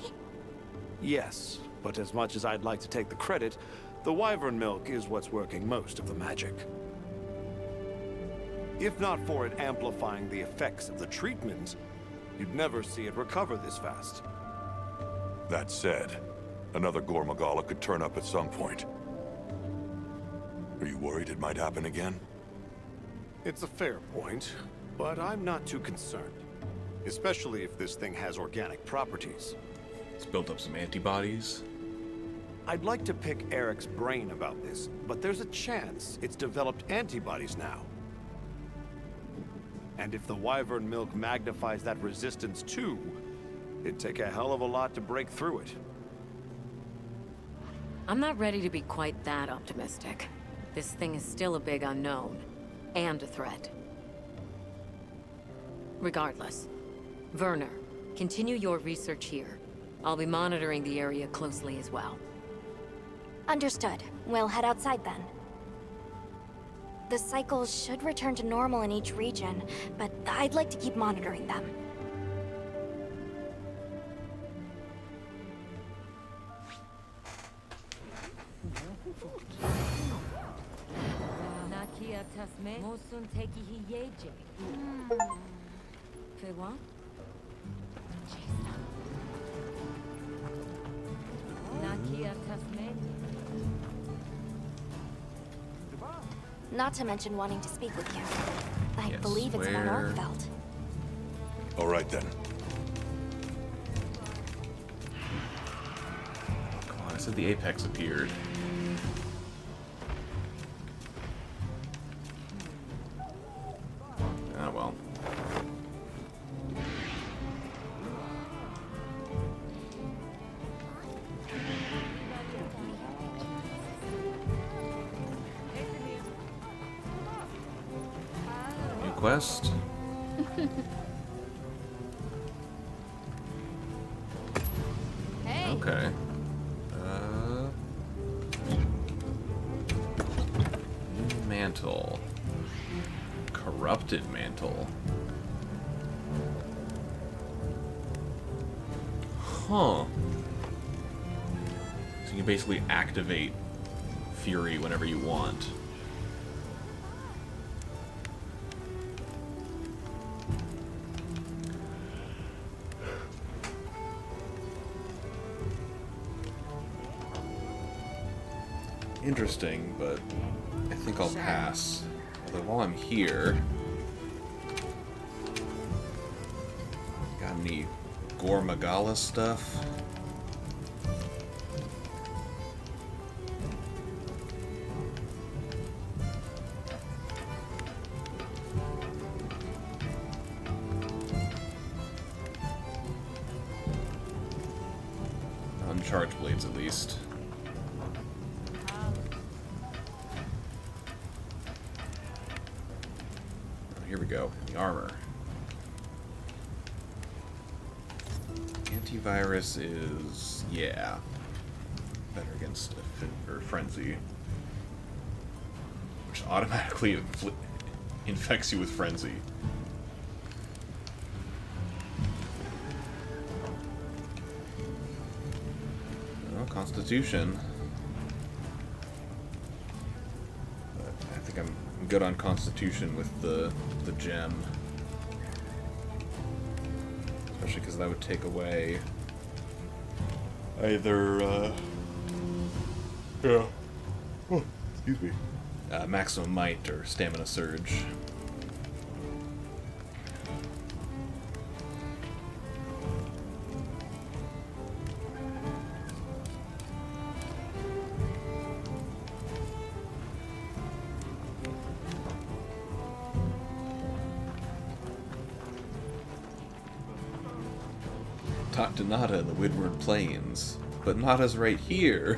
Yes, but as much as I'd like to take the credit, the wyvern milk is what's working most of the magic. If not for it amplifying the effects of the treatment, you'd never see it recover this fast.
That said, another Gore Magala could turn up at some point. Are you worried it might happen again?
It's a fair point, but I'm not too concerned. Especially if this thing has organic properties.
It's built up some antibodies.
I'd like to pick Eric's brain about this, but there's a chance it's developed antibodies now. And if the wyvern milk magnifies that resistance too, it'd take a hell of a lot to break through it.
I'm not ready to be quite that optimistic. This thing is still a big unknown, and a threat. Regardless, Werner, continue your research here. I'll be monitoring the area closely as well.
Understood. We'll head outside then. The cycles should return to normal in each region, but I'd like to keep monitoring them. Not to mention wanting to speak with you. I
Yes,
believe it's about
where?
Arkfeld.
All right then.
Come on, I said the apex appeared. Ah, well. New quest.
Hey!
Okay. New mantle. Corrupted mantle. Huh. So you can basically activate Fury whenever you want. Interesting, but I think I'll pass. Although while I'm here, got any Gore Magala stuff? Uncharged blades, at least. Here we go. The armor. Antivirus is, yeah, better against frenzy, which automatically infects you with frenzy. Oh, Constitution. But I think I'm good on Constitution with the gem. Especially because that would take away either, excuse me, maximum might or stamina surge. Talk to Nada in the Windward Plains, but Nada's right here.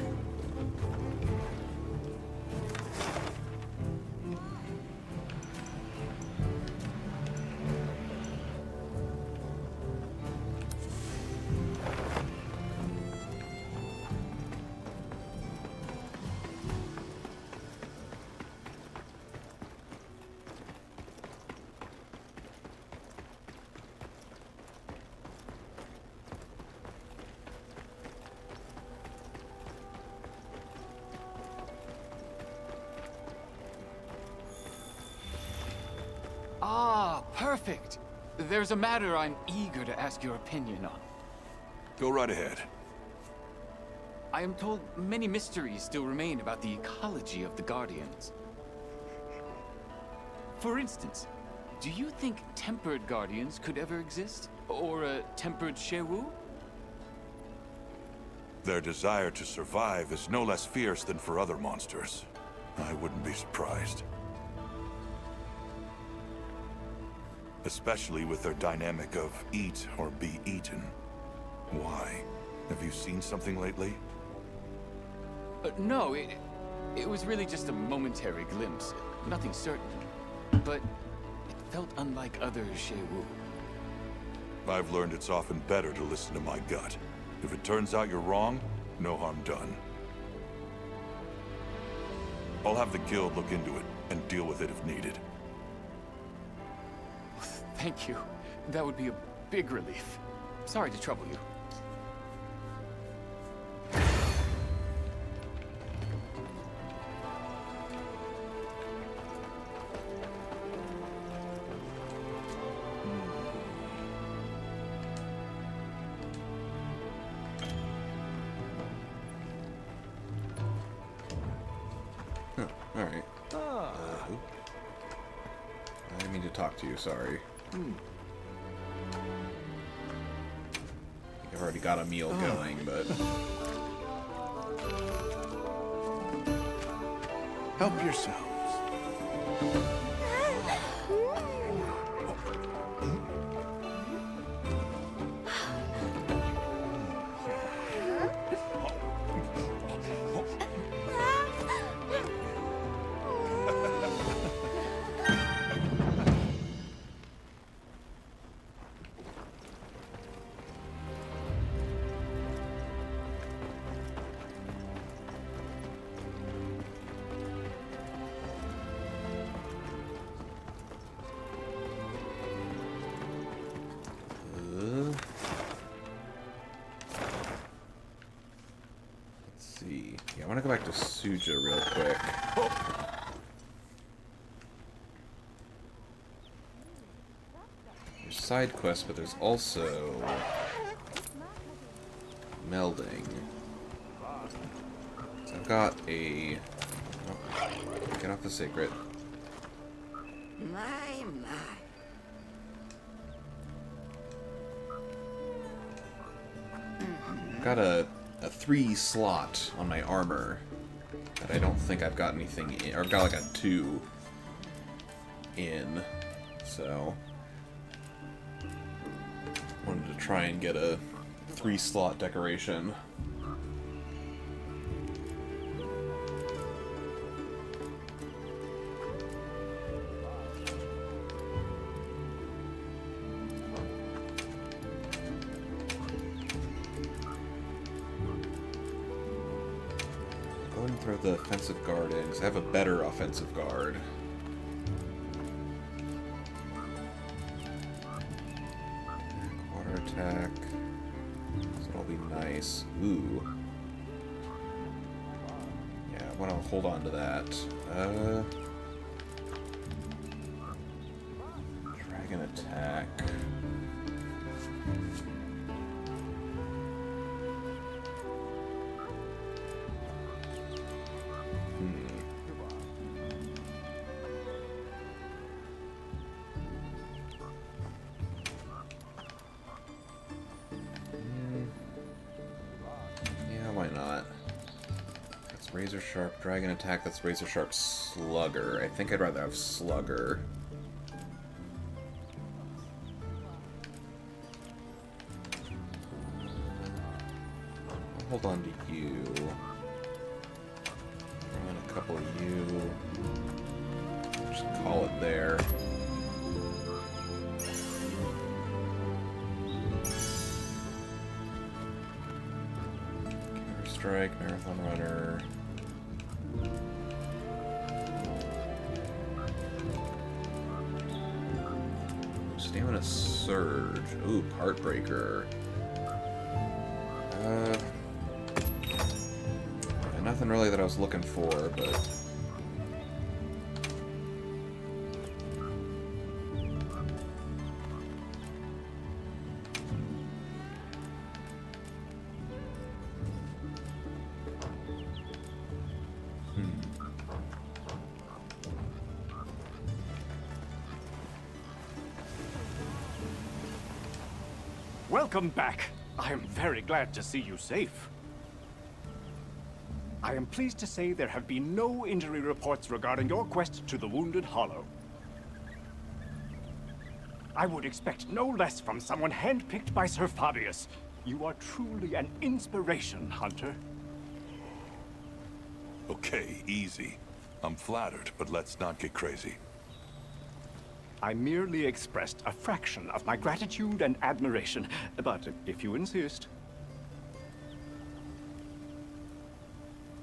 Ah, perfect. There's a matter I'm eager to ask your opinion on.
Go right ahead.
I am told many mysteries still remain about the ecology of the Guardians. For instance, do you think tempered Guardians could ever exist? Or a tempered Shewu?
Their desire to survive is no less fierce than for other monsters. I wouldn't be surprised. Especially with their dynamic of eat or be eaten. Why? Have you seen something lately?
No, it was really just a momentary glimpse. Nothing certain. But it felt unlike other Shewu.
I've learned it's often better to listen to my gut. If it turns out you're wrong, no harm done. I'll have the guild look into it and deal with it if needed.
Thank you. That would be a big relief. Sorry to trouble you.
Alright. I didn't mean to talk to you, sorry. I think I've already got a meal going, but...
Help yourselves.
Let's see. Yeah, I want to go back to Suja real quick. There's side quests, but there's also melding. So I've got a... Oh, get off the secret.
My.
I've got a 3 slot on my armor that I don't think I've got anything in, or I've got like a 2 in, so wanted to try and get a 3 slot decoration. Go ahead and throw the offensive guard in, because I have a better offensive guard. Water attack. So that'll be nice. Ooh. Yeah, I want to hold on to that. Dragon attack. Why not? That's Razor Sharp Dragon Attack, that's Razor Sharp Slugger. I think I'd rather have Slugger. I'll hold on to you. Throw in a couple of you. Just call it there. Strike, Marathon Runner. Stamina Surge. Ooh, Heartbreaker. Nothing really that I was looking for, but...
welcome back. I am very glad to see you safe. I am pleased to say there have been no injury reports regarding your quest to the Wounded Hollow. I would expect no less from someone handpicked by Sir Fabius. You are truly an inspiration, Hunter.
Okay, easy. I'm flattered, but let's not get crazy.
I merely expressed a fraction of my gratitude and admiration, but if you insist.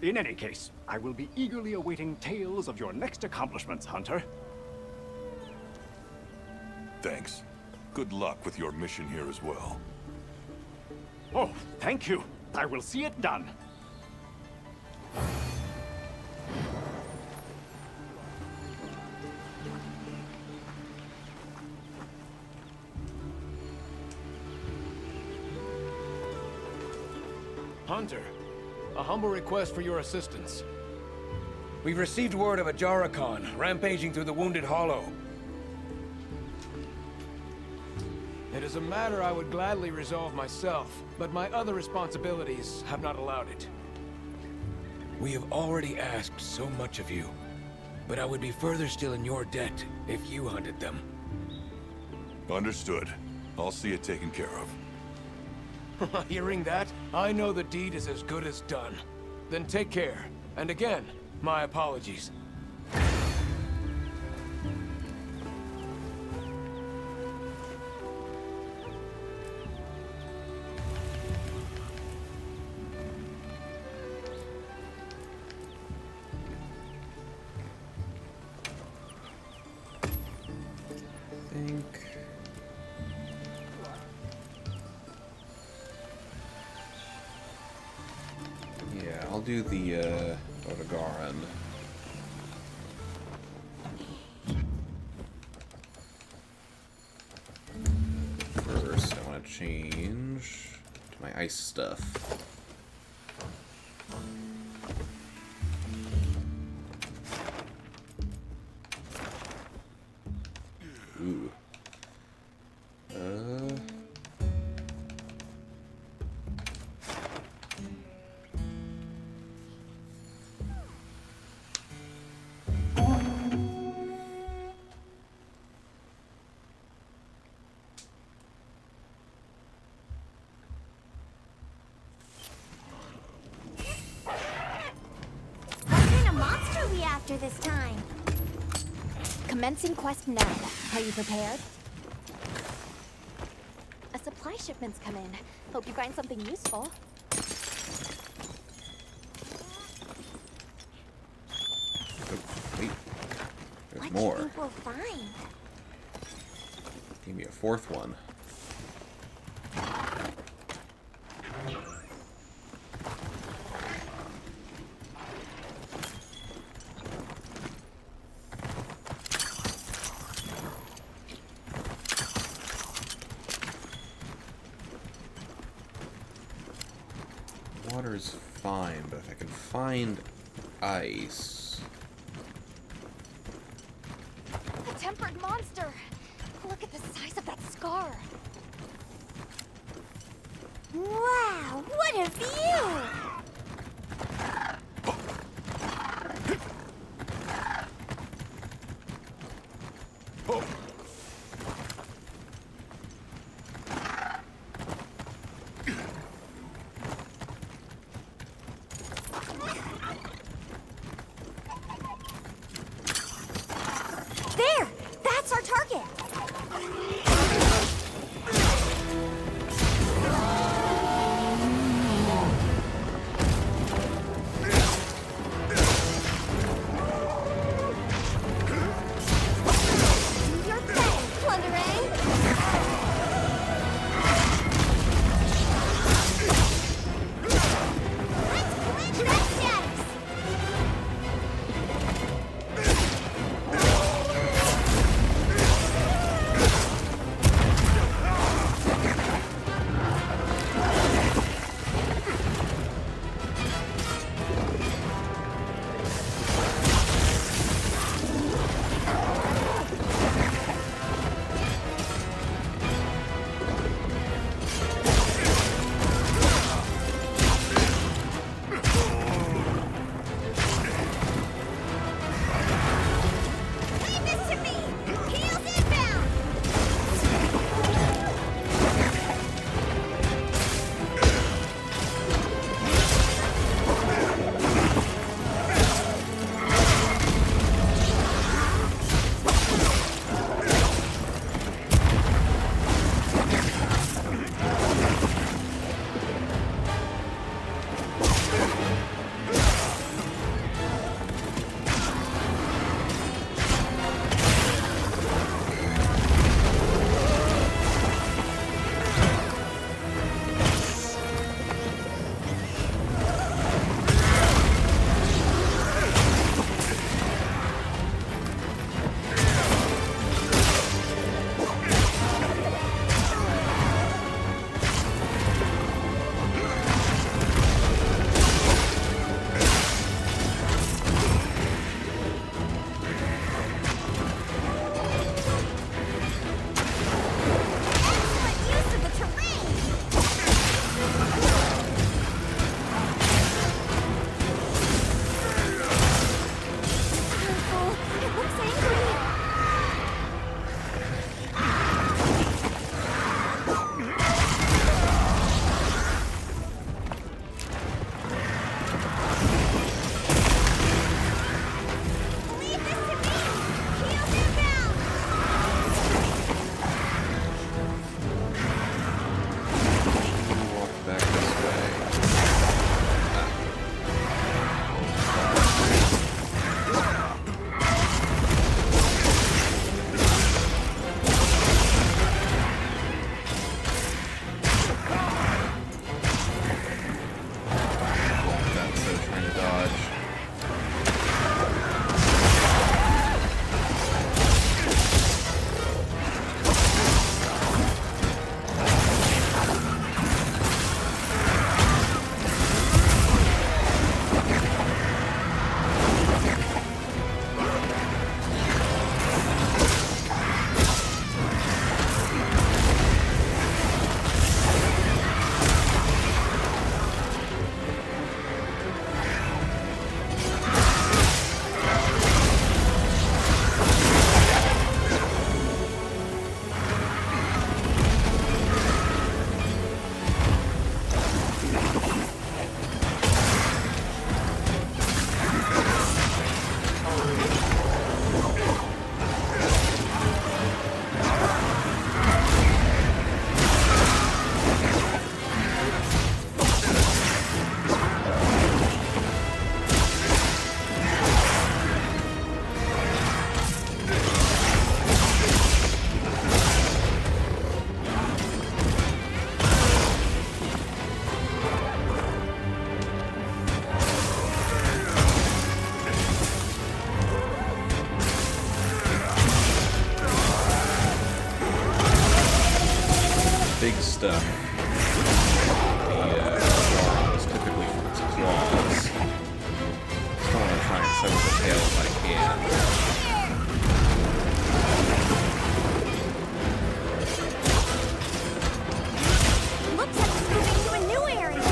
In any case, I will be eagerly awaiting tales of your next accomplishments, Hunter.
Thanks. Good luck with your mission here as well.
Oh, thank you. I will see it done.
Hunter, a humble request for your assistance.
We've received word of a Jarakan rampaging through the Wounded Hollow.
It is a matter I would gladly resolve myself, but my other responsibilities have not allowed it.
We have already asked so much of you, but I would be further still in your debt if you hunted them.
Understood. I'll see it taken care of.
Hearing that, I know the deed is as good as done. Then take care. And again, my apologies.
I'll do the Odegaran. First, I want to change to my ice stuff. Ooh.
After this time. Commencing quest 9. Are you prepared? A supply shipment's come in. Hope you find something useful.
Oh, wait. There's
what
more.
What do you think we'll find?
Give me a fourth one. Water's fine, but if I can find ice...
A tempered monster! Look at the size of that scar! Wow, what a view! There! That's our target!
stuff. The claw is typically from its claws. Still want to try and sever the tail if I can.
Looks like it's moving to a new area.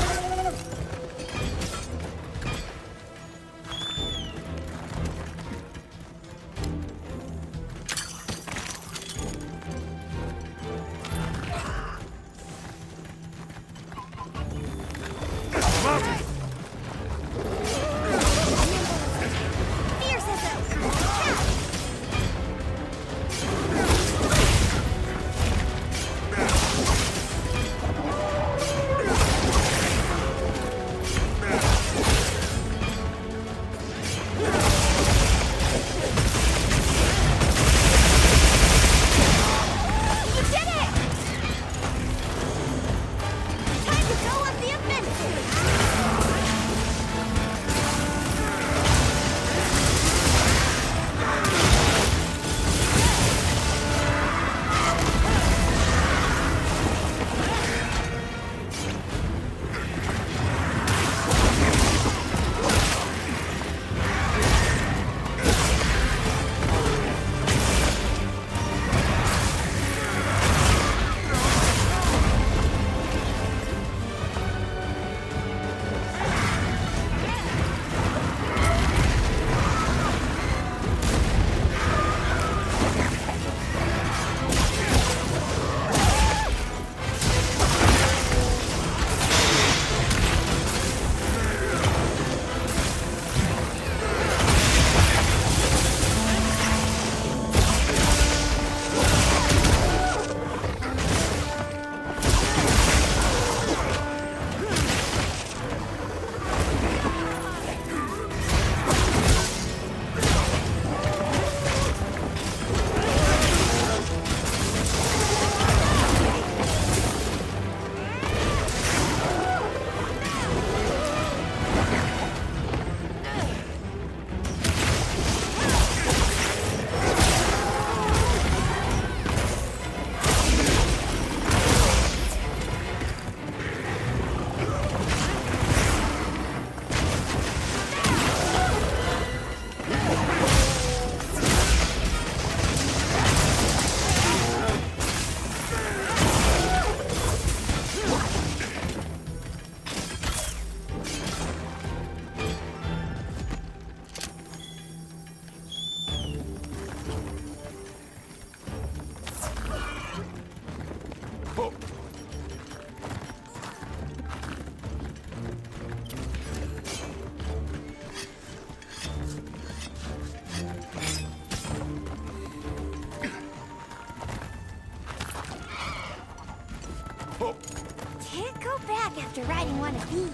Can't go back after riding one of these.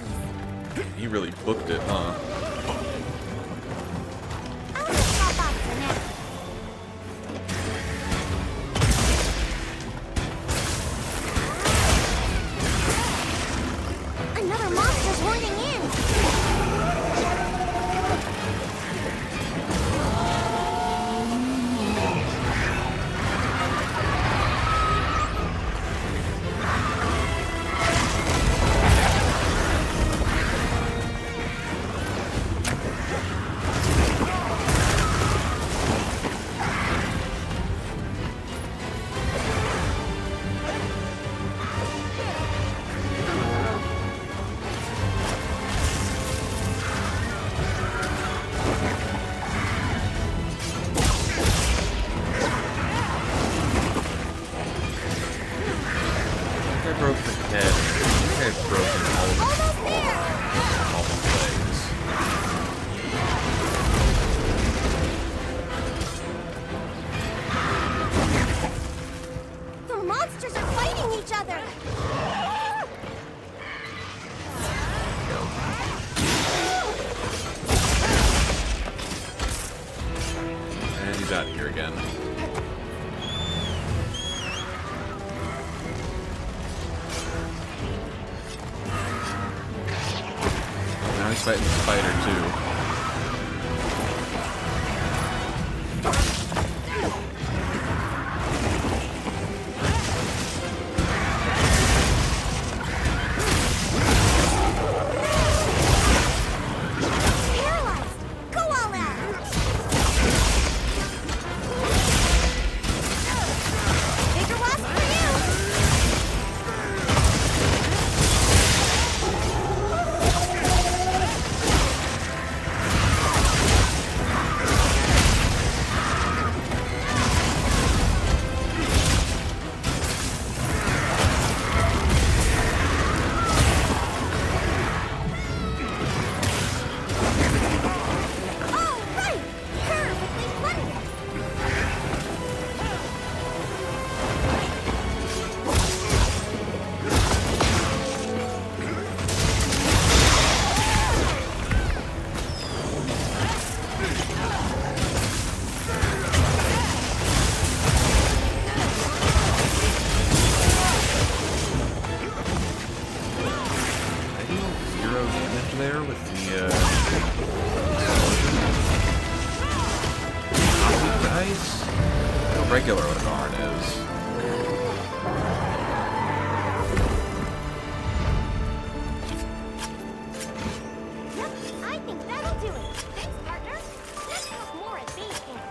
He really booked it, huh?
I'll just hop off for now. Another monster's horning in.
I broke the head. I think I've broken all the legs.
The monsters are fighting each other.
And he's out here again. Now he's fighting the spider too. regular Odegaard is.
Yep, I think that'll do it. Thanks, partner. Let's talk more at base camp.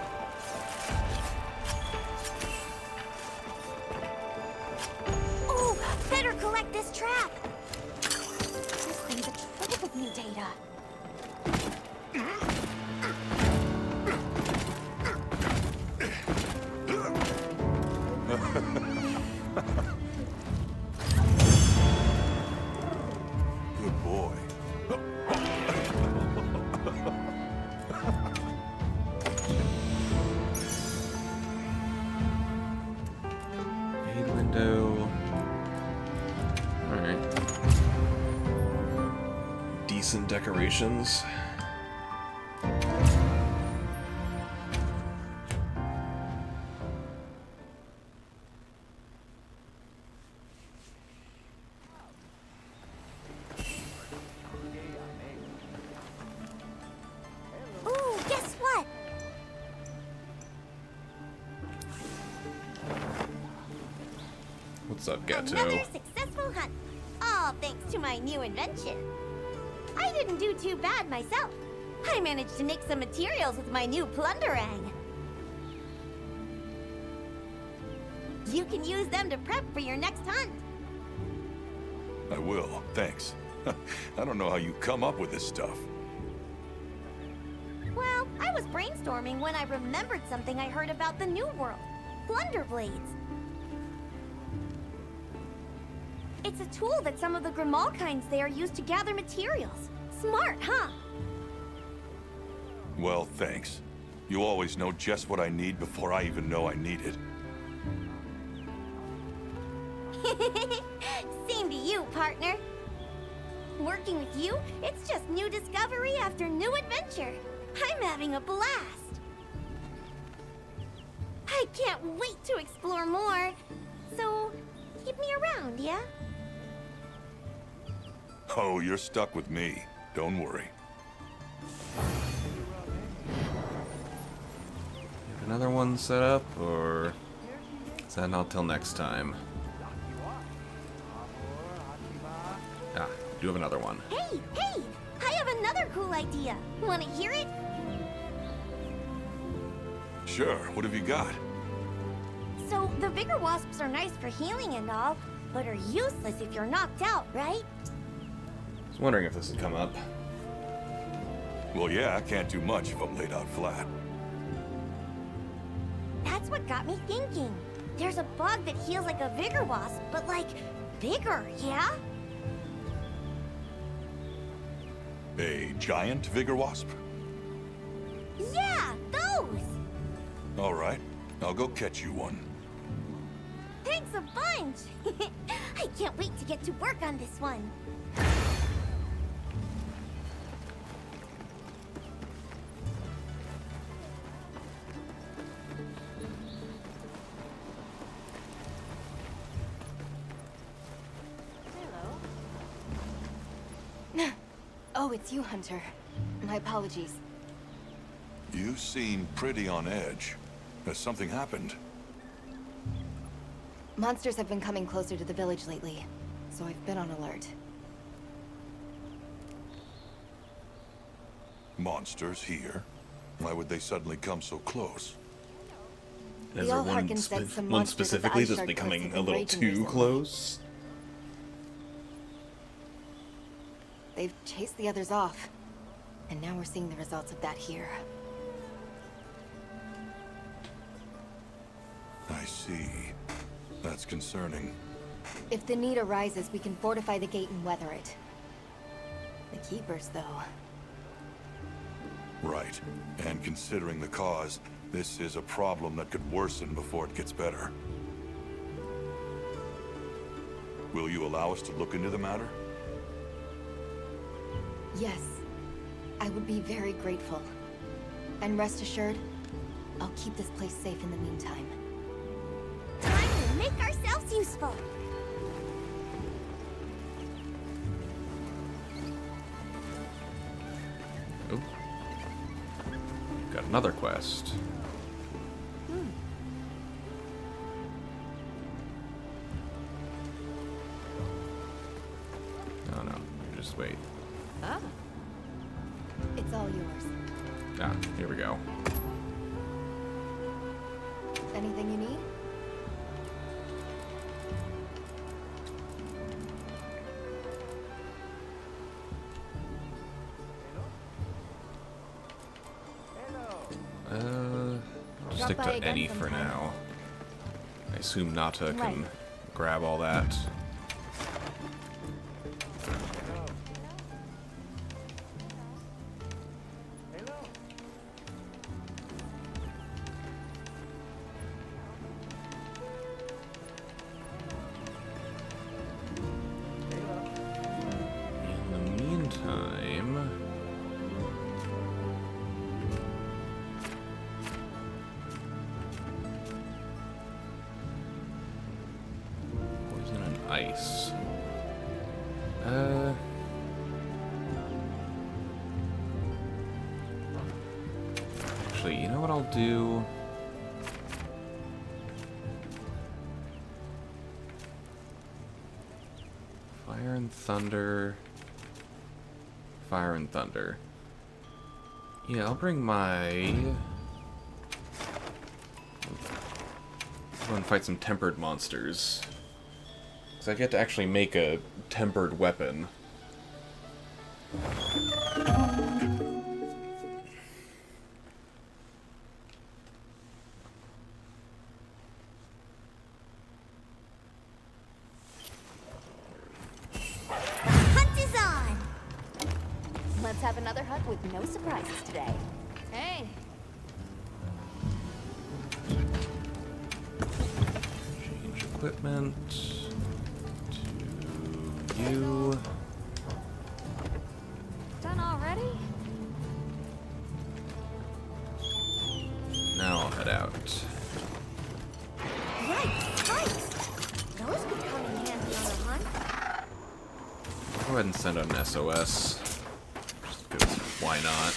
Oh, better collect this trap. This thing's a trove of new data.
Good boy.
Aid window. Alright. Decent decorations.
Ooh, guess what?
What's up, Gato?
Another successful hunt. All thanks to my new invention. I didn't do too bad myself. I managed to make some materials with my new plunderang. You can use them to prep for your next hunt.
I will, thanks. I don't know how you come up with this stuff.
Well, I was brainstorming when I remembered something I heard about the New World. Plunder blades. It's a tool that some of the Grimalkines there use to gather materials. Smart, huh?
Well, thanks. You always know just what I need before I even know I need it.
Same to you, partner. Working with you, it's just new discovery after new adventure. I'm having a blast. I can't wait to explore more. So, keep me around, yeah?
Oh, you're stuck with me. Don't worry.
Another one set up, or is that not till next time? Ah, do have another one.
Hey, hey! I have another cool idea. Want to hear it?
Sure, what have you got?
So, the Vigor Wasps are nice for healing and all, but are useless if you're knocked out, right?
I was wondering if this had come up.
Well, yeah, I can't do much if I'm laid out flat.
That's what got me thinking. There's a bug that heals like a Vigor Wasp, but like, bigger, yeah?
A giant Vigor Wasp?
Yeah, those!
All right, I'll go catch you one.
Thanks a bunch! I can't wait to get to work on this one.
Oh, it's you, Hunter. My apologies.
You seem pretty on edge. Has something happened?
Monsters have been coming closer to the village lately, so I've been on alert.
Monsters here? Why would they suddenly come so close?
Is
The
there
Allharkin said some
one
monsters of the
specifically
Ice
that's
Shard
becoming
cliffs
a
have been
little
raging
too
recently.
close?
They've chased the others off, and now we're seeing the results of that here.
I see. That's concerning.
If the need arises, we can fortify the gate and weather it. The Keepers, though.
Right. And considering the cause, this is a problem that could worsen before it gets better. Will you allow us to look into the matter?
Yes. I would be very grateful. And rest assured, I'll keep this place safe in the meantime.
Time to make ourselves useful.
Oh. Got another quest. Just wait.
Ah.
It's all yours.
Ah, here we go.
Anything you need?
I'll
Drop
stick
by
to
again
any for
sometime.
now. I assume Nata can
Right.
grab all that. In the meantime, poison and ice. Actually, you know what I'll do? Fire and thunder. Fire and thunder. Yeah, I'll bring my... Go and fight some tempered monsters. Because I get to actually make a tempered weapon.
Hunt is on!
Let's have another hunt with no surprises today. Hey.
Change equipment to you.
Done already?
Now I'll head out.
Right, right! Those could come in handy on a hunt.
Go ahead and send out an SOS. Just because why not?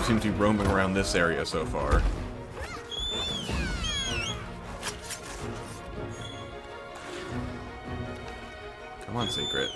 seem to be roaming around this area so far. Come on, Secret.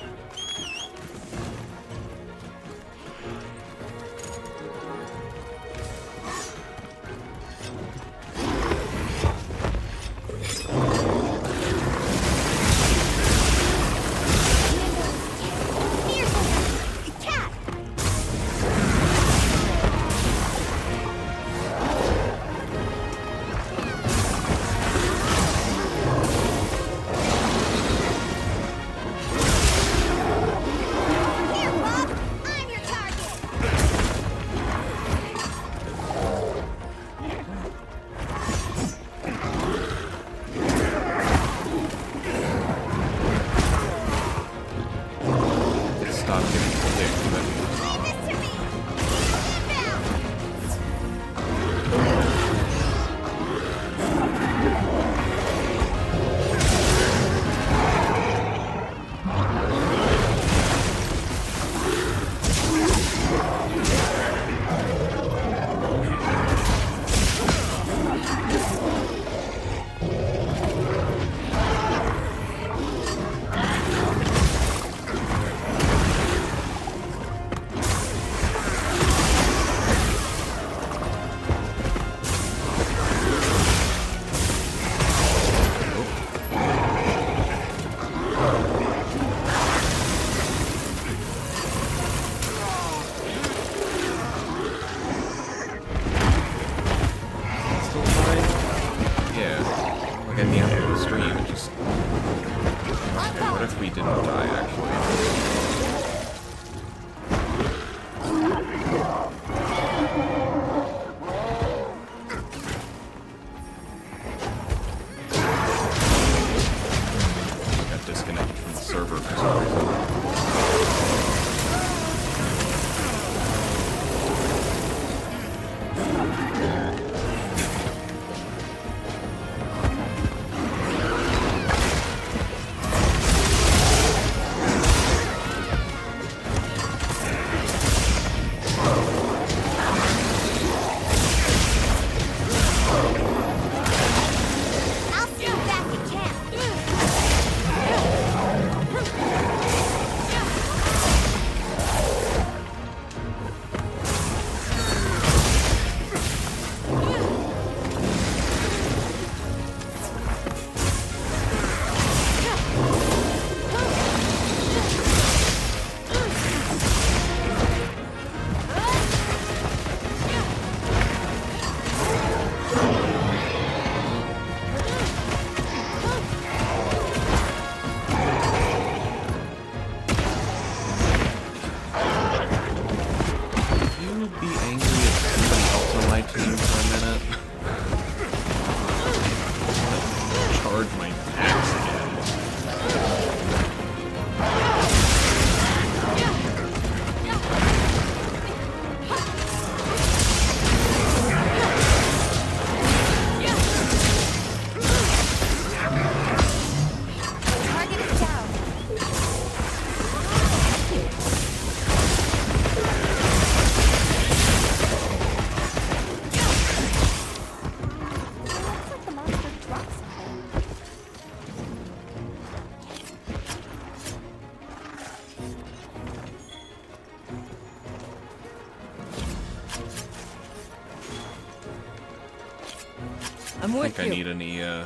I'm
I
with
think I
you.
need any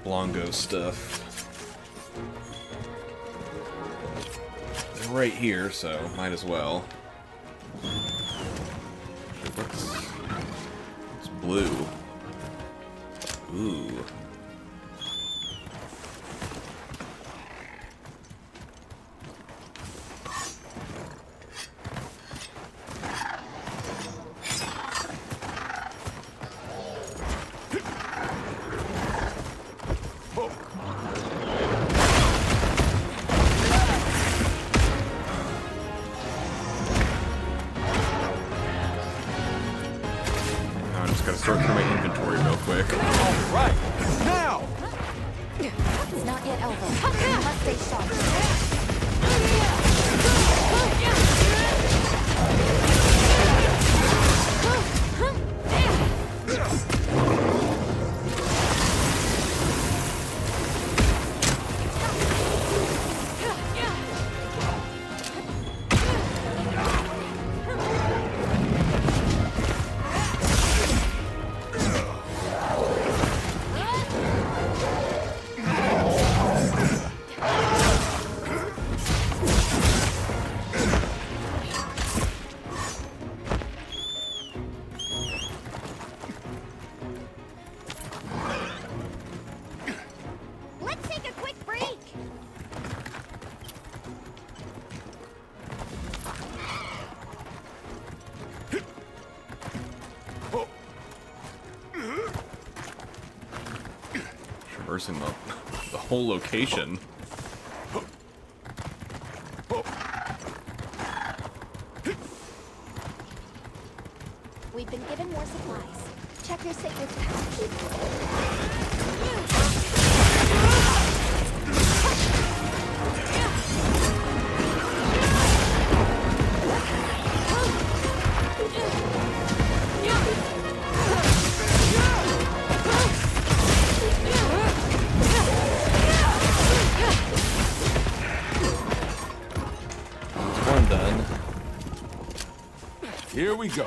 Blongo stuff. They're right here, so might as well. What's blue? Ooh. Gotta sort through my inventory real quick.
All right, now!
It's not yet over. You must stay sharp.
traversing the whole location.
We've been given more supplies. Check your sacred pouch.
One done.
Here we go.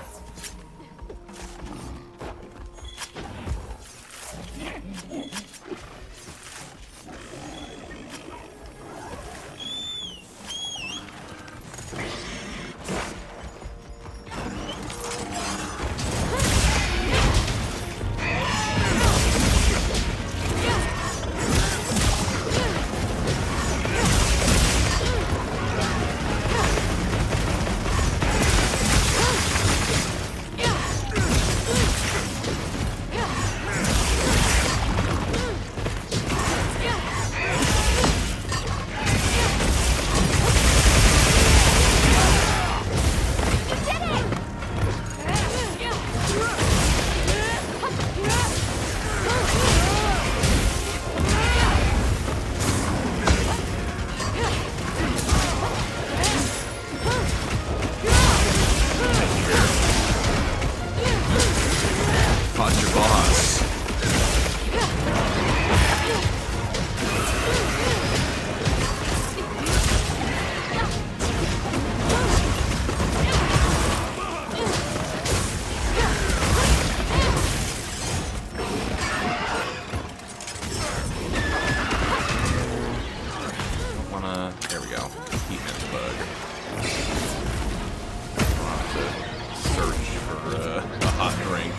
Caught your boss. There we go. Heat and bug. I'll have to search for a hot drink.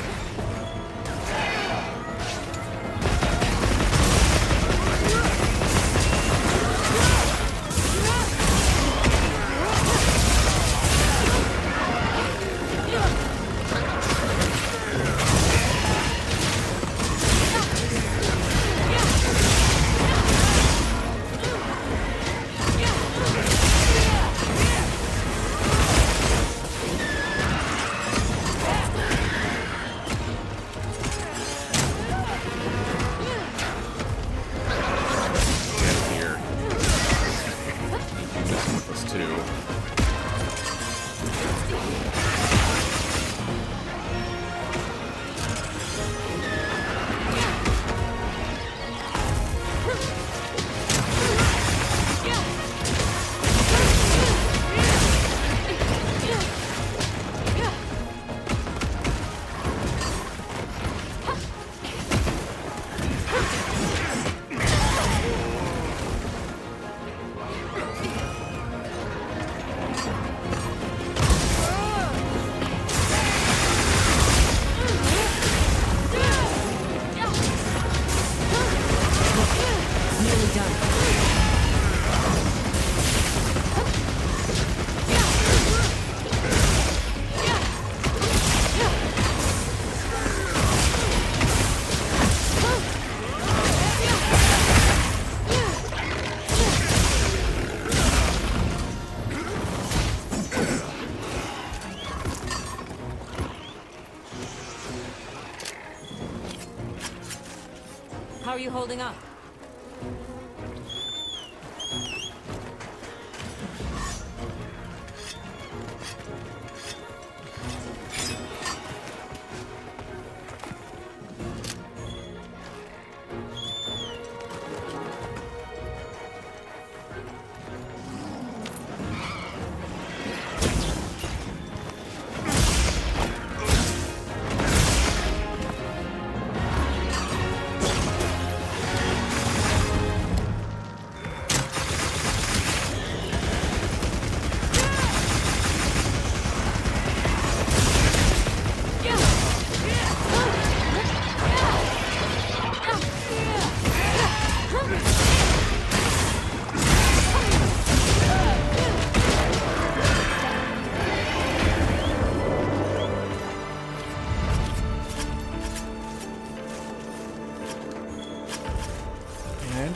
How are you holding up?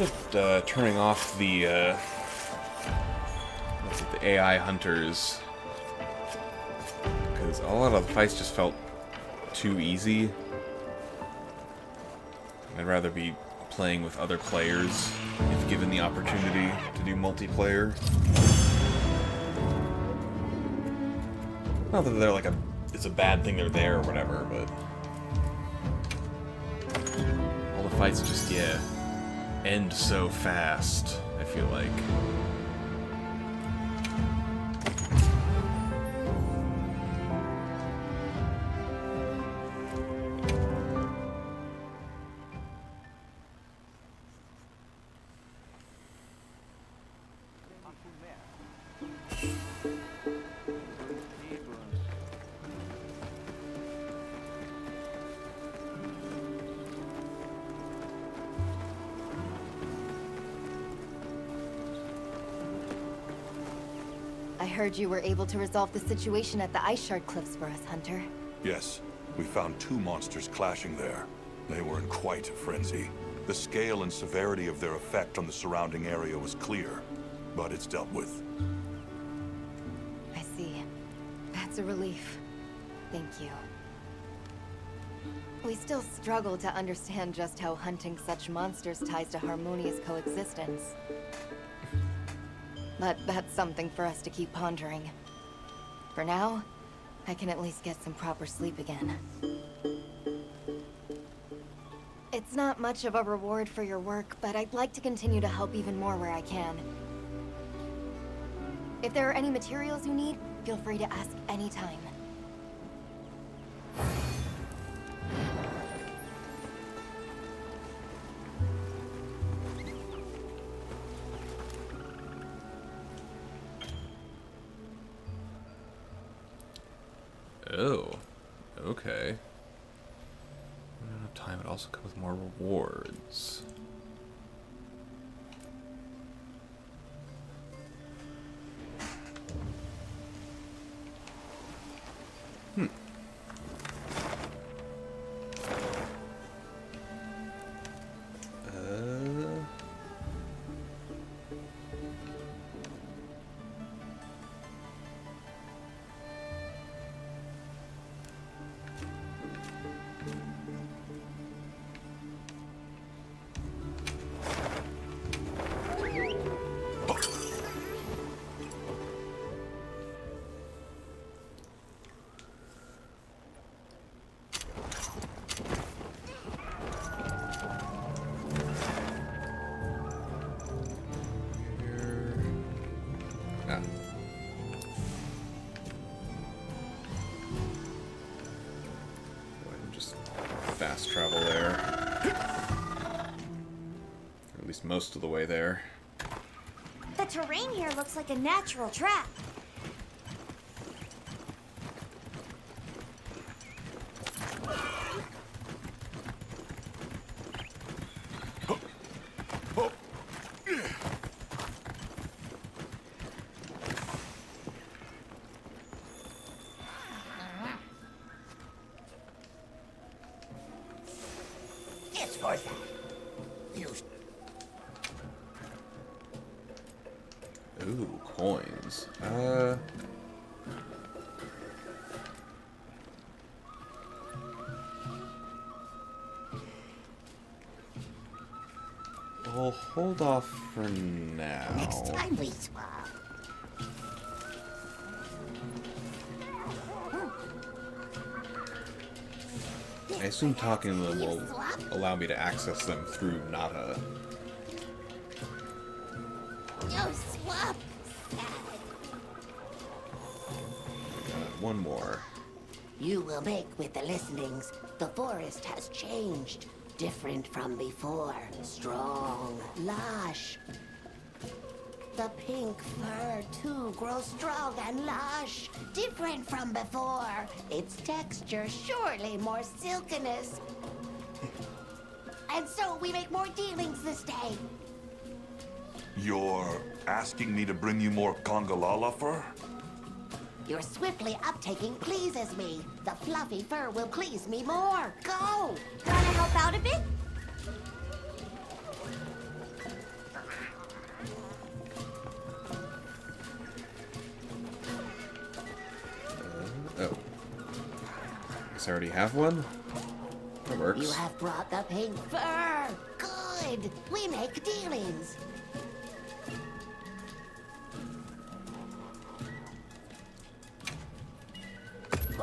up turning off the the AI hunters, because a lot of the fights just felt too easy. I'd rather be playing with other players if given the opportunity to do multiplayer. Not that they're like it's a bad thing they're there or whatever, but all the fights just, yeah, end so fast, I feel like.
I heard you were able to resolve the situation at the Ice Shard Cliffs for us, Hunter.
Yes, we found 2 monsters clashing there. They were in quite a frenzy. The scale and severity of their effect on the surrounding area was clear, but it's dealt with.
I see. That's a relief. Thank you. We still struggle to understand just how hunting such monsters ties to harmonious coexistence. But that's something for us to keep pondering. For now, I can at least get some proper sleep again. It's not much of a reward for your work, but I'd like to continue to help even more where I can. If there are any materials you need, feel free to ask anytime.
Oh, okay. Enough time, it also comes with more rewards. Fast travel there. Or at least most of the way there.
The terrain here looks like a natural trap.
Ooh, coins. We'll hold off for now.
Next time we swap.
I assume talking to them will allow me to access them through Nata.
No swap.
One more.
You will make with the listenings. The forest has changed. Different from before. Strong, lush. The pink fur, too, grows strong and lush. Different from before. Its texture surely more silkiness. And so we make more dealings this day.
You're asking me to bring you more Congalala fur?
Your swiftly uptaking pleases me. The fluffy fur will please me more. Go!
Wanna help out a bit?
guess I already have one. That works.
You have brought the pink fur. Good. We make dealings.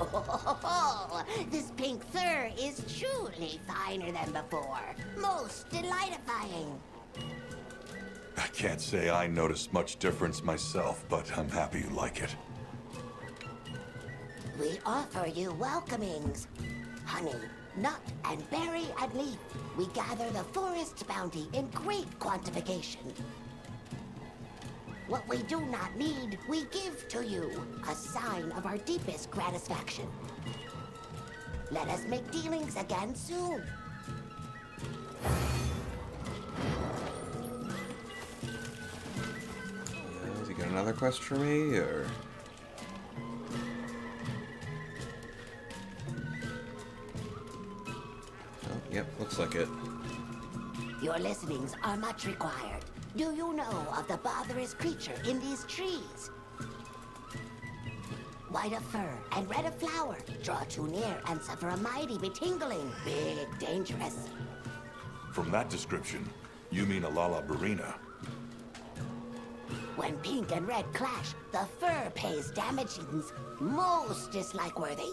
Oh, this pink fur is truly finer than before. Most delightfying.
I can't say I noticed much difference myself, but I'm happy you like it.
We offer you welcomings. Honey, nut, and berry and leaf. We gather the forest's bounty in great quantification. What we do not need, we give to you, a sign of our deepest gratification. Let us make dealings again soon.
Has he got another quest for me, or...? Oh, yep, looks like it.
Your listenings are much required. Do you know of the botherous creature in these trees? White of fur and red of flower. Draw too near and suffer a mighty betingling. Big, dangerous.
From that description, you mean a Lalabarina.
When pink and red clash, the fur pays damagings. Most dislike-worthy.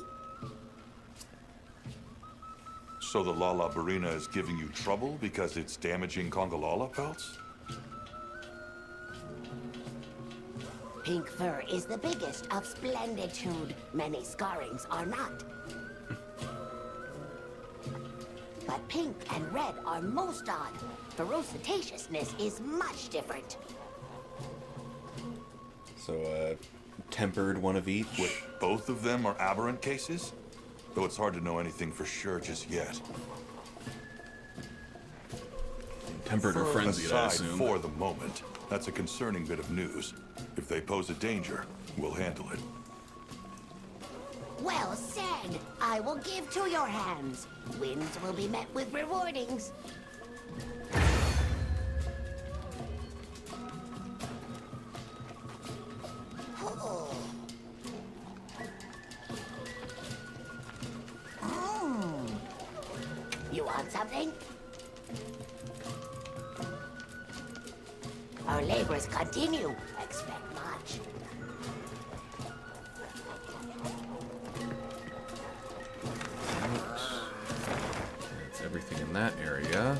So the Lalabarina is giving you trouble because it's damaging Congalala pelts?
Pink fur is the biggest of splenditude. Many scarrings are not. But pink and red are most odd. Ferocitousness is much different.
So, tempered one of each?
Wait, both of them are aberrant cases? Though it's hard to know anything for sure just yet.
Tempered or frenzied, I
Aside
assume.
for the moment, that's a concerning bit of news. If they pose a danger, we'll handle it.
Well said. I will give to your hands. Wins will be met with rewardings. Oh. You want something? Our labors continue. Expect much.
That's everything in that area.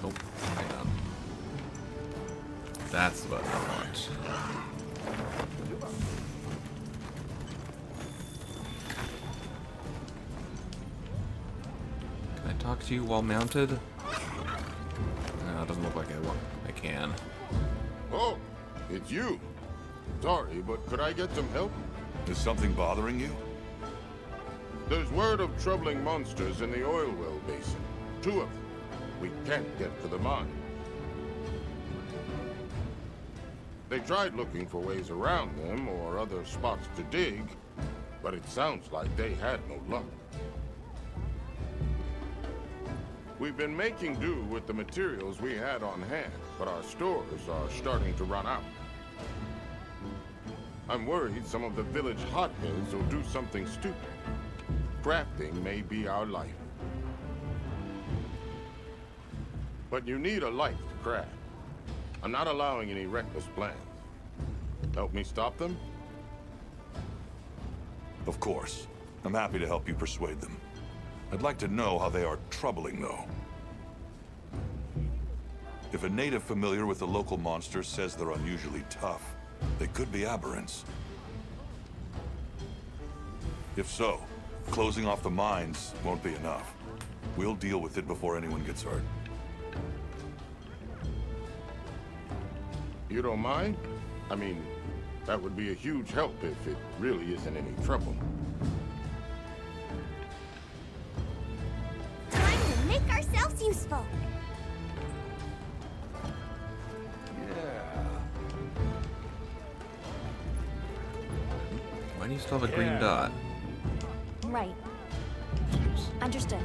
Nope. Hang on. That's the button I want. Can I talk to you while mounted? No, it doesn't look like I can.
Oh, it's you. Sorry, but could I get some help?
Is something bothering you?
There's word of troubling monsters in the oil well basin. 2 of them. We can't get to the mine. They tried looking for ways around them or other spots to dig, but it sounds like they had no luck. We've been making do with the materials we had on hand, but our stores are starting to run out. I'm worried some of the village hotheads will do something stupid. Crafting may be our life. But you need a life to craft. I'm not allowing any reckless plans. Help me stop them?
Of course. I'm happy to help you persuade them. I'd like to know how they are troubling, though. If a native familiar with the local monsters says they're unusually tough, they could be aberrants. If so, closing off the mines won't be enough. We'll deal with it before anyone gets hurt.
You don't mind? I mean, that would be a huge help if it really isn't any trouble.
Time to make ourselves useful.
do you still have a green dot?
Right. Understood.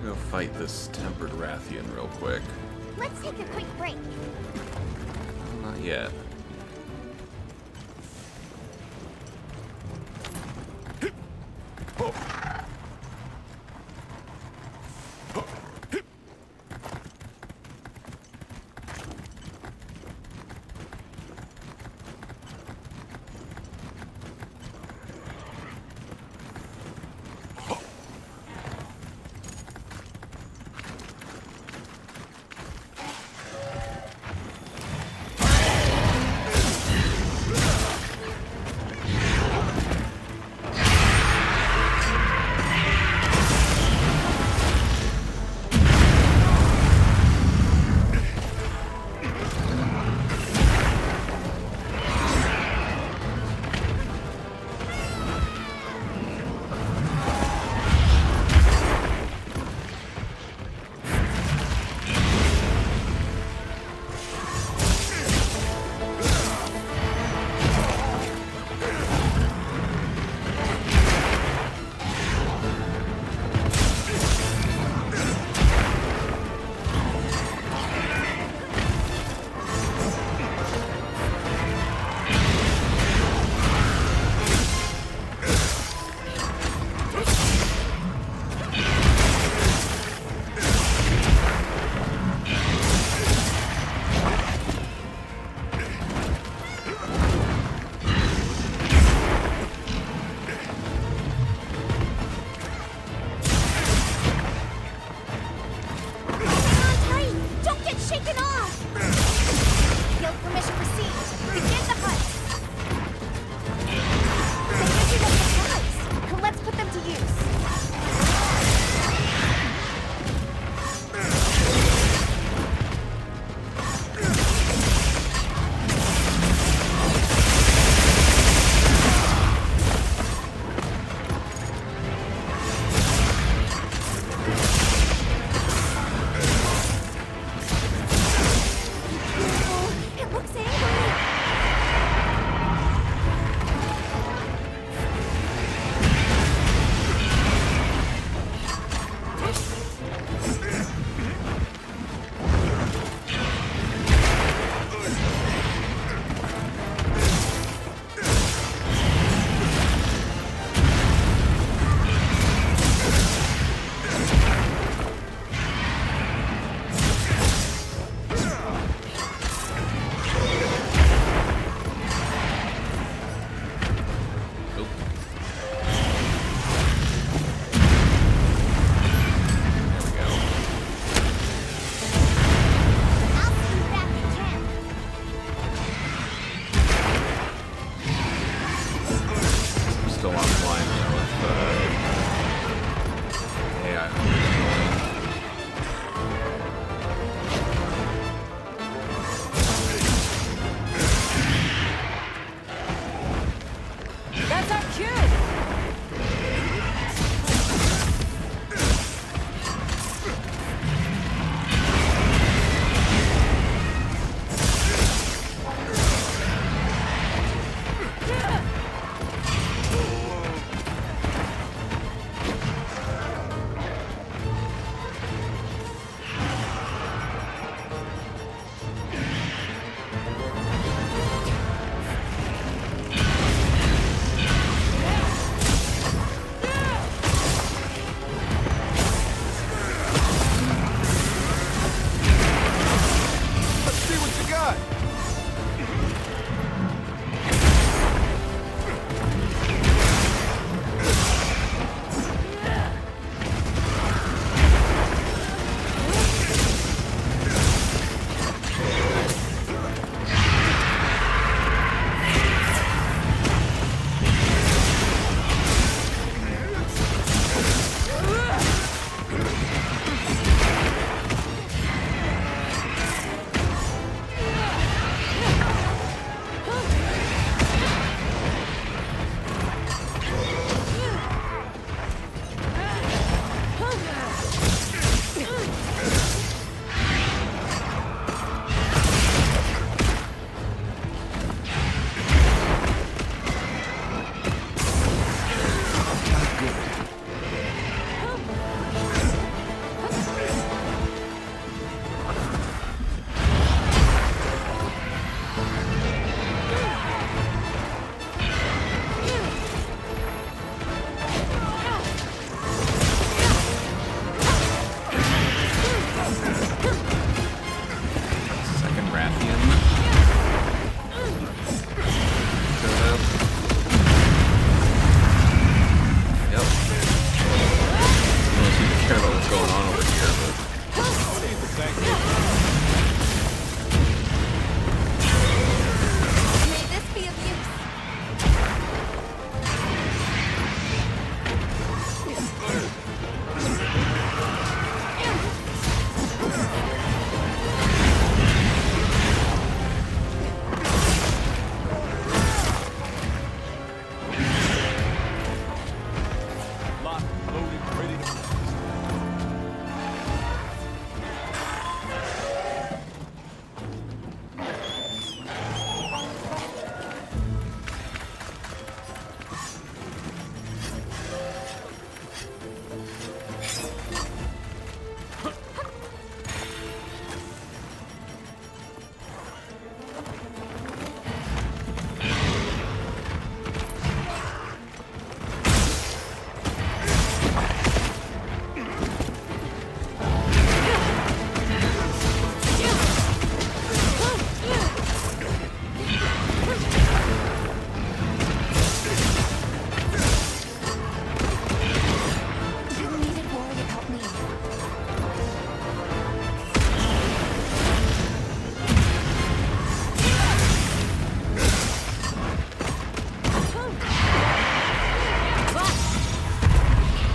Go fight this tempered Rathian real quick.
Let's take a quick break.
Not yet.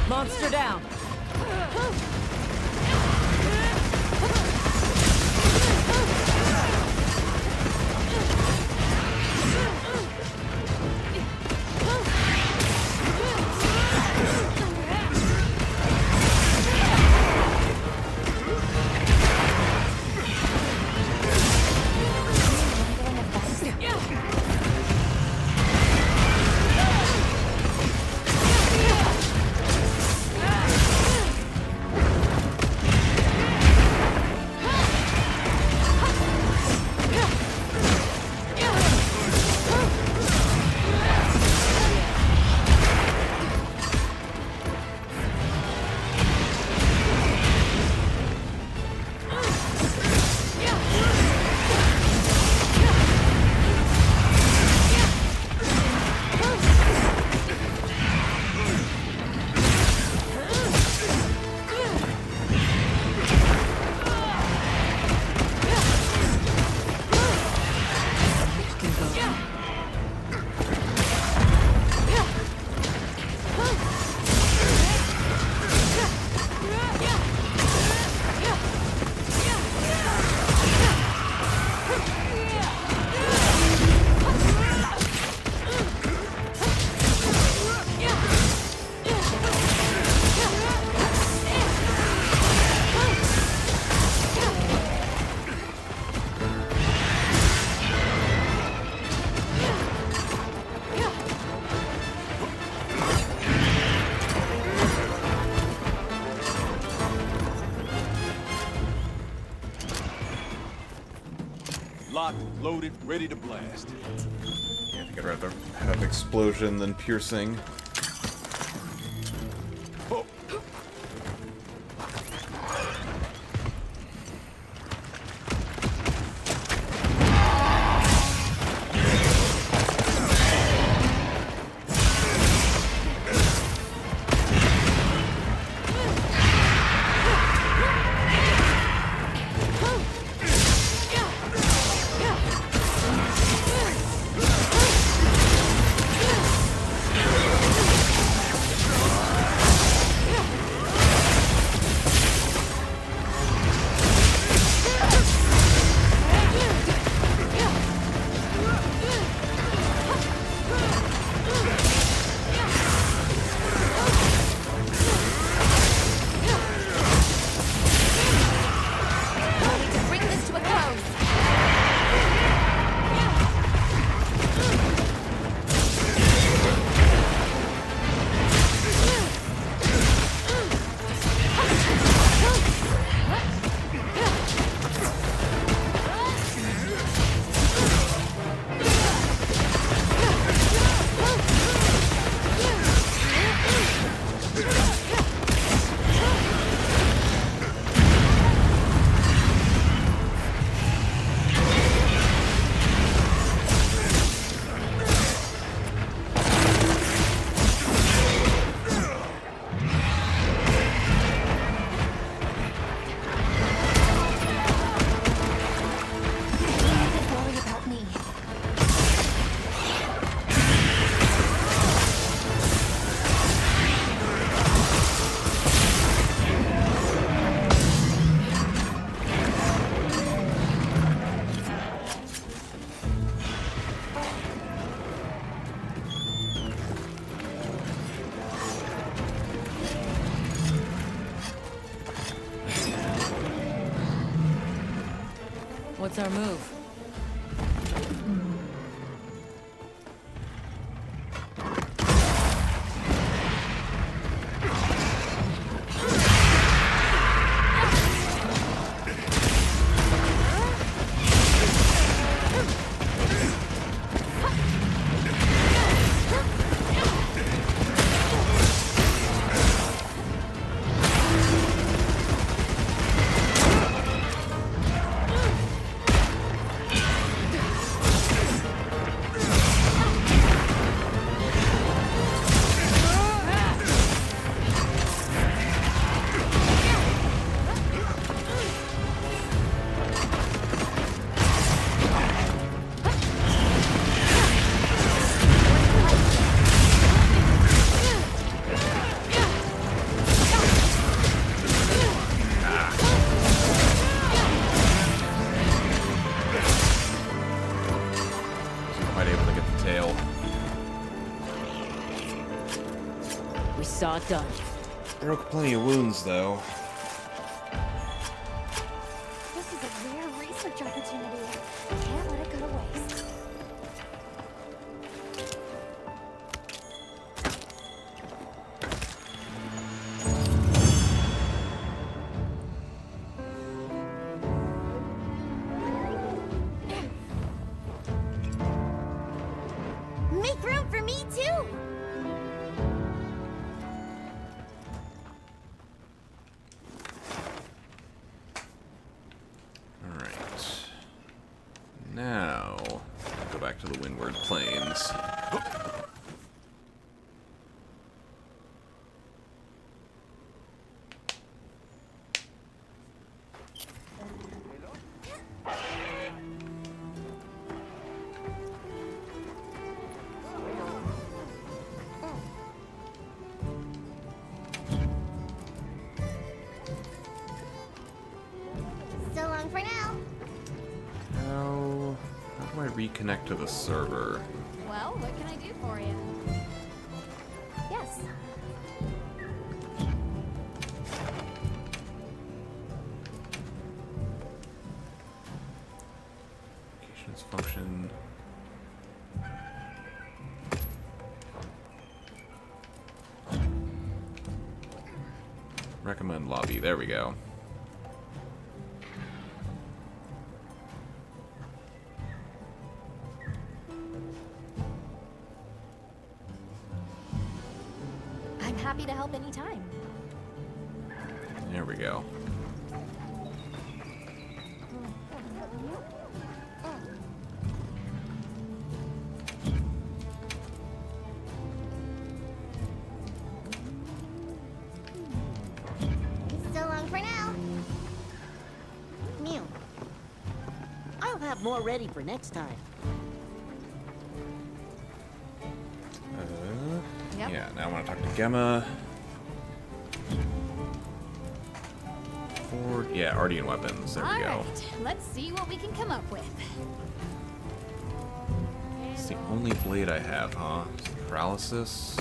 Monster down.
Locked, loaded, ready to blast.
Yeah, I think I'd rather have explosion than piercing.
What's our move? done.
Broke plenty of wounds, though.
This is a rare research opportunity. Can't let it go to waste.
Make room for me too!
Alright. Now, go back to the Windward Plains.
So long for now.
How do I reconnect to the server?
Well, what can I do for you?
Yes.
Applications function. Recommend lobby. There we go.
I'm happy to help anytime.
There we go.
So long for now.
Mew. I'll have more ready for next time.
Yep.
Yeah, now I want to talk to Gemma. Ford, yeah, Ardian weapons. There we go.
Alright, let's see what we can come up with.
It's the only blade I have, huh? Paralysis.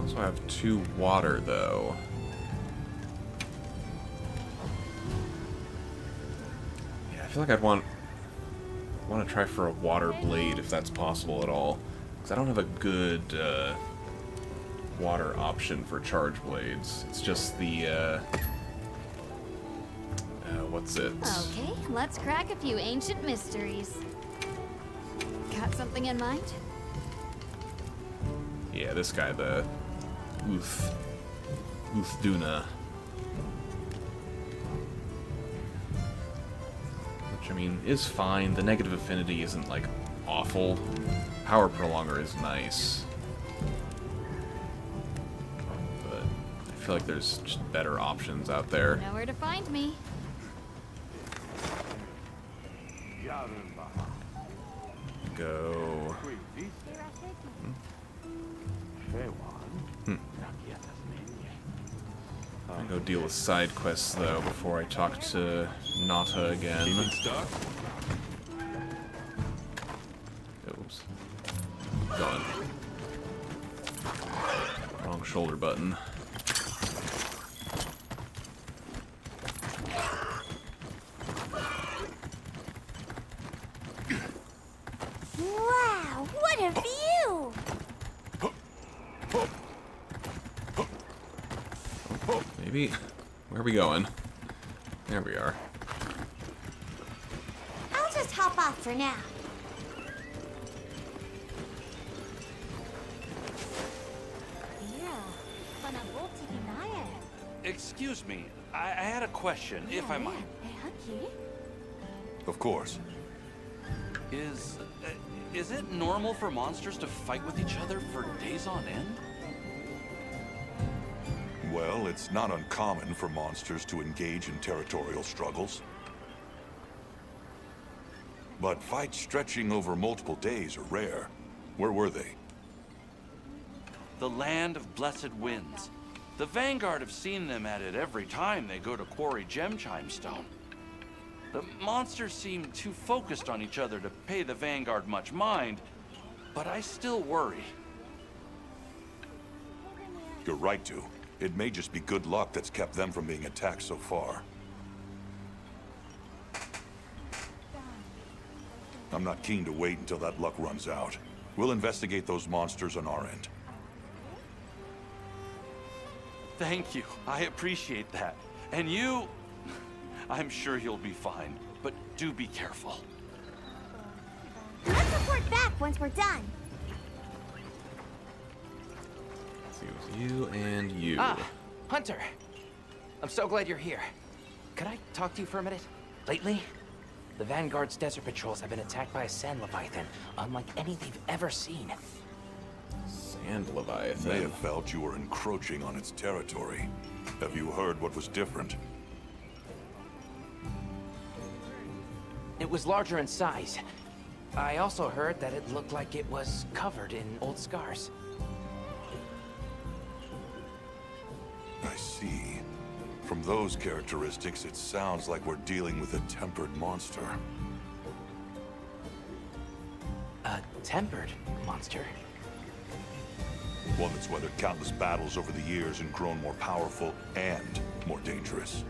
Also have 2 water though. Yeah, I feel like I'd want to try for a water blade if that's possible at all, because I don't have a good water option for charge blades. It's just the what's it?
Okay, let's crack a few ancient mysteries. Got something in mind?
Yeah, this guy, the Uthduna. Which, I mean, is fine. The negative affinity isn't, like, awful. Power Prolonger is nice. But I feel like there's just better options out there.
Know where to find me.
Go. I'm gonna go deal with side quests though before I talk to Nata again. Oops. Gone. Wrong shoulder button.
Wow, what a view!
Maybe. Where are we going? There we are.
I'll just hop off for now.
Excuse me, I had a question, if I might.
Of course.
Is it normal for monsters to fight with each other for days on end?
Well, it's not uncommon for monsters to engage in territorial struggles. But fights stretching over multiple days are rare. Where were they?
the Land of Blessed Winds. The Vanguard have seen them at it every time they go to quarry Gem Chimestone. The monsters seem too focused on each other to pay the Vanguard much mind, but I still worry.
You're right to. It may just be good luck that's kept them from being attacked so far. I'm not keen to wait until that luck runs out. We'll investigate those monsters on our end.
Thank you. I appreciate that. And you... I'm sure you'll be fine, but do be careful.
Let's report back once we're done.
Let's see, it was you and you.
Ah, Hunter. I'm so glad you're here. Could I talk to you for a minute? Lately, the Vanguard's desert patrols have been attacked by a sand leviathan, unlike any they've ever seen.
Sand leviathan?
May have felt you were encroaching on its territory. Have you heard what was different?
It was larger in size. I also heard that it looked like it was covered in old scars.
I see. From those characteristics, it sounds like we're dealing with a tempered monster.
A tempered monster?
One that's weathered countless battles over the years and grown more powerful and more dangerous.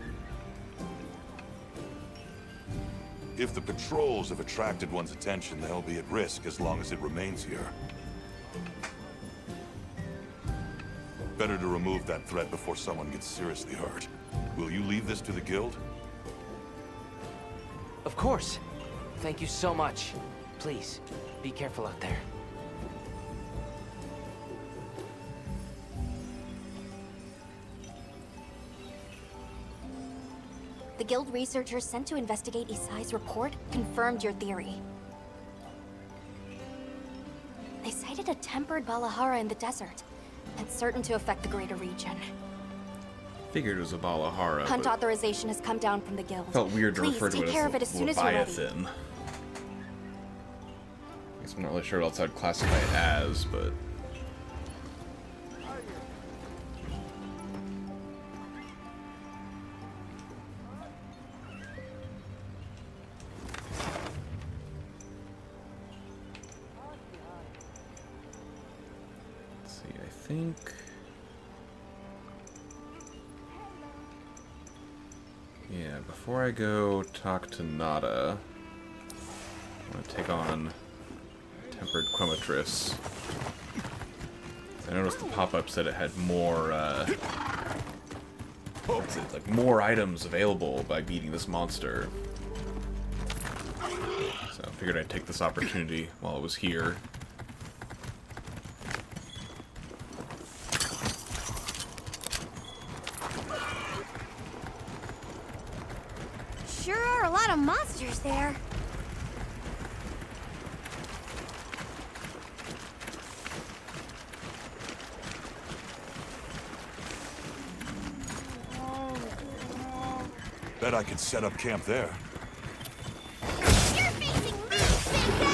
If the patrols have attracted one's attention, they'll be at risk as long as it remains here. Better to remove that threat before someone gets seriously hurt. Will you leave this to the Guild?
Of course. Thank you so much. Please, be careful out there.
The Guild researchers sent to investigate Isai's report confirmed your theory. They cited a tempered Balahara in the desert, and certain to affect the greater region.
Figured it was a Balahara.
Hunt authorization has come down from the Guild.
Felt weird to
Please
refer to
take
it
care
as
of it as soon as you're ready.
Leviathan. I guess I'm not really sure what else I'd classify it as, but... Let's see, I think... Yeah, before I go talk to Nada, I want to take on Tempered Quematrice. I noticed the pop-up said it had more, what's it, like more items available by beating this monster. So I figured I'd take this opportunity while it was here.
Sure are a lot of monsters there.
Bet I could set up camp there.
You're facing me, big guy!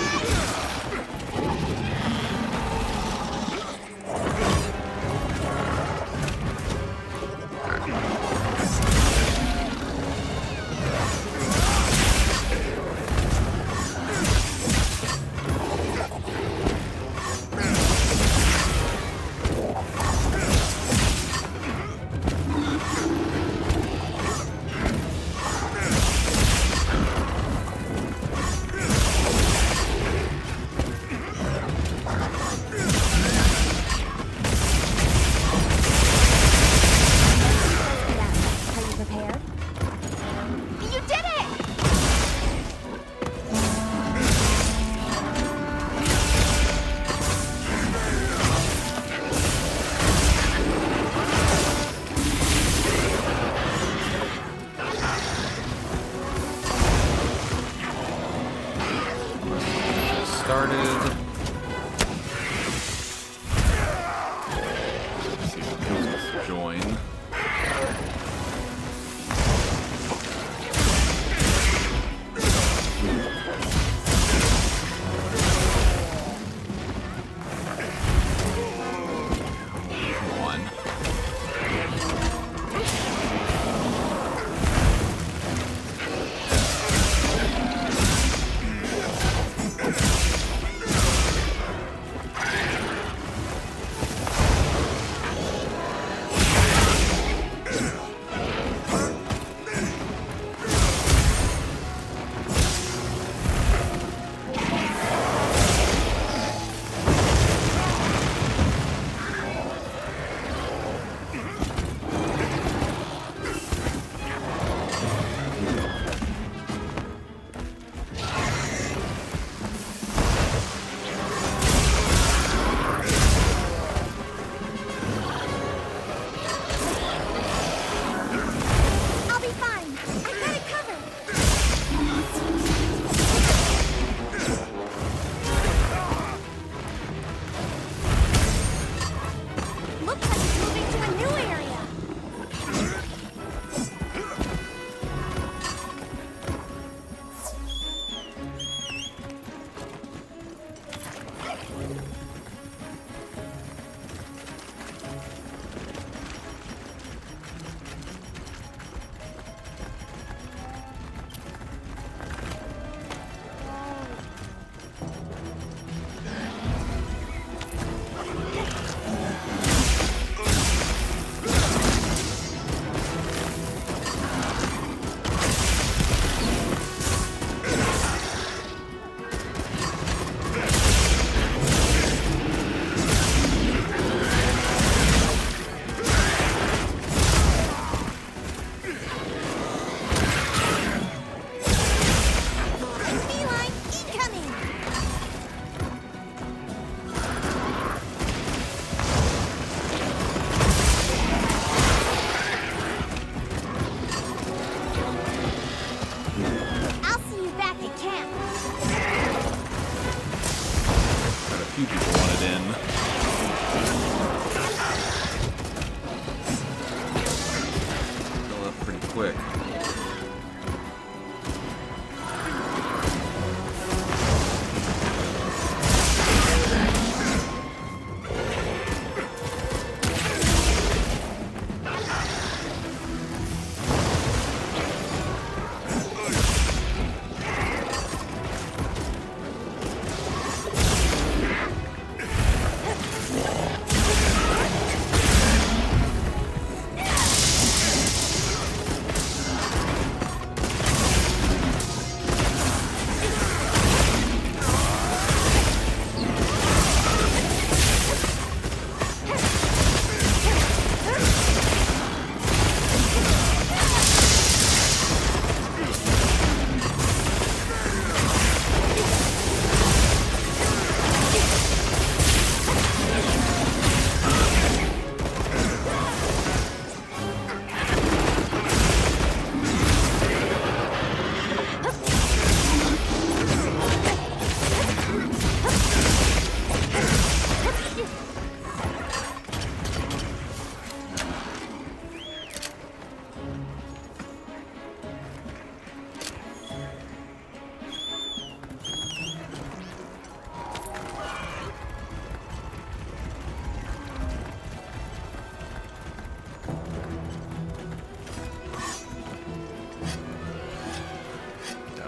quick.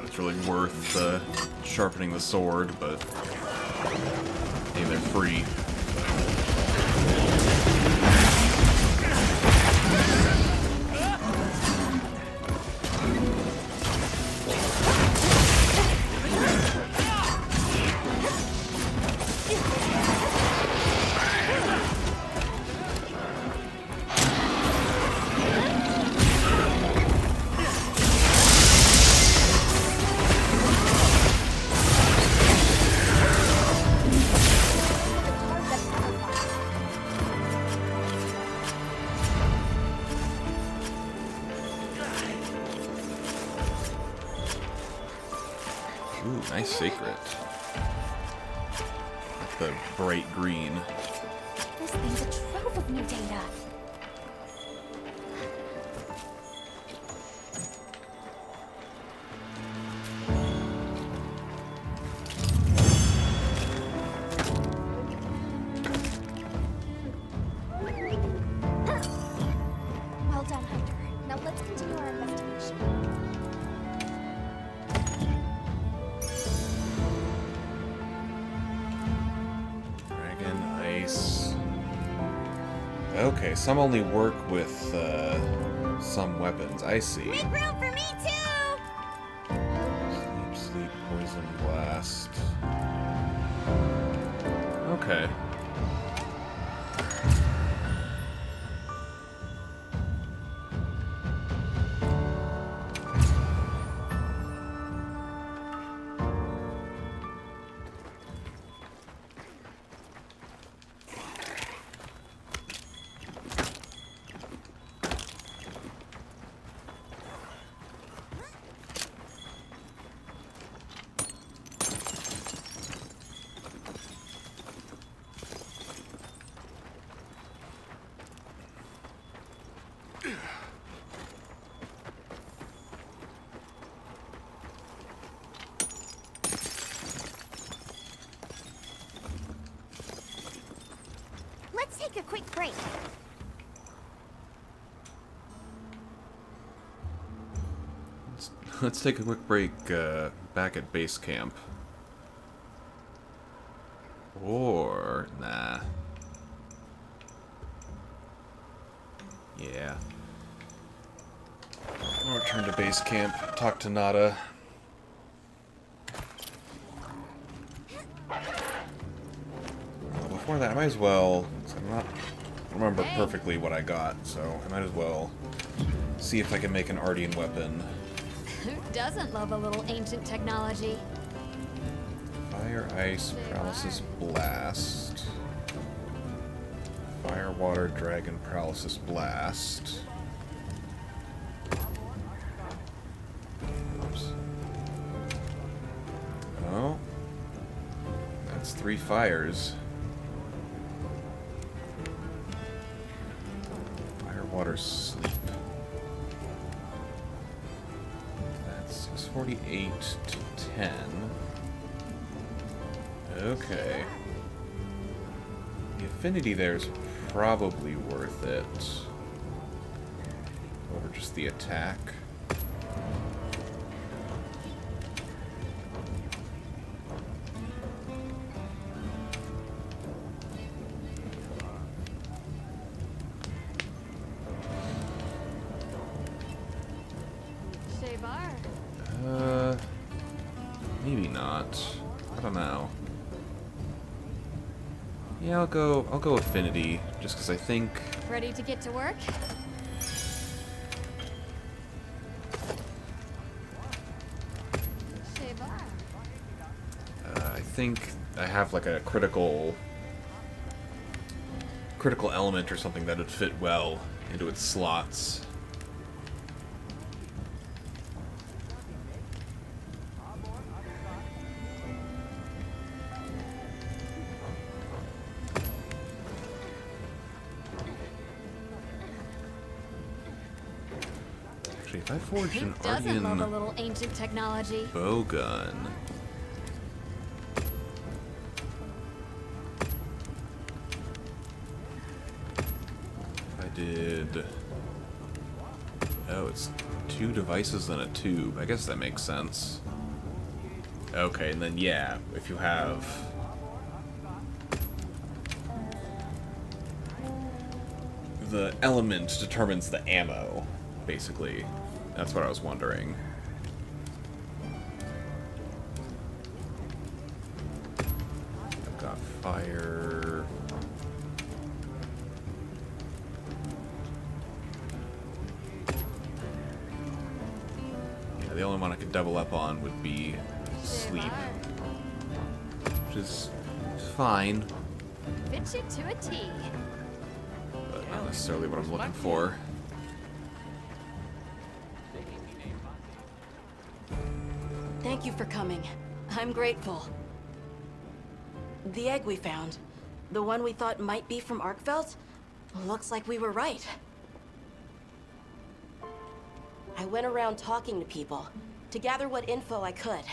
It's really worth sharpening the sword, but hey, they're free. Ooh, nice secret. Like the bright green.
This thing's a trove of new data. Well done, Hunter. Now let's continue our investigation.
Okay, some only work with some weapons. I see.
Make room for me too!
Sleep, poison, blast. Okay.
Let's take a quick break.
Let's take a quick break back at base camp. Or, nah. Yeah. I'll return to base camp, talk to Nada. Before that, I might as well, I don't remember perfectly what I got, so I might as well see if I can make an Ardian weapon.
Who doesn't love a little ancient technology?
Fire, ice, paralysis, blast. Fire, water, dragon, paralysis, blast. Oops. Oh. That's 3 fires. Fire, water, sleep. 48 to 10. Okay. The affinity there is probably worth it. Over just the attack. Maybe not. I don't know. Yeah, I'll go affinity, just because I think...
Ready to get to work?
I think I have like a critical element or something that would fit well into its slots. Actually, if I forged an
Who doesn't love a
Ardian
little ancient technology?
bowgun. Did... Oh, it's 2 devices and a tube. I guess that makes sense. Okay, and then yeah, if you have... The element determines the ammo, basically. That's what I was wondering. I've got fire... The only one I could double up on would be sleep, which is fine,
Fit you to a T.
but not necessarily what I'm looking for.
Thank you for coming. I'm grateful. The egg we found, the one we thought might be from Arkfeld, looks like we were right. I went around talking to people to gather what info I could.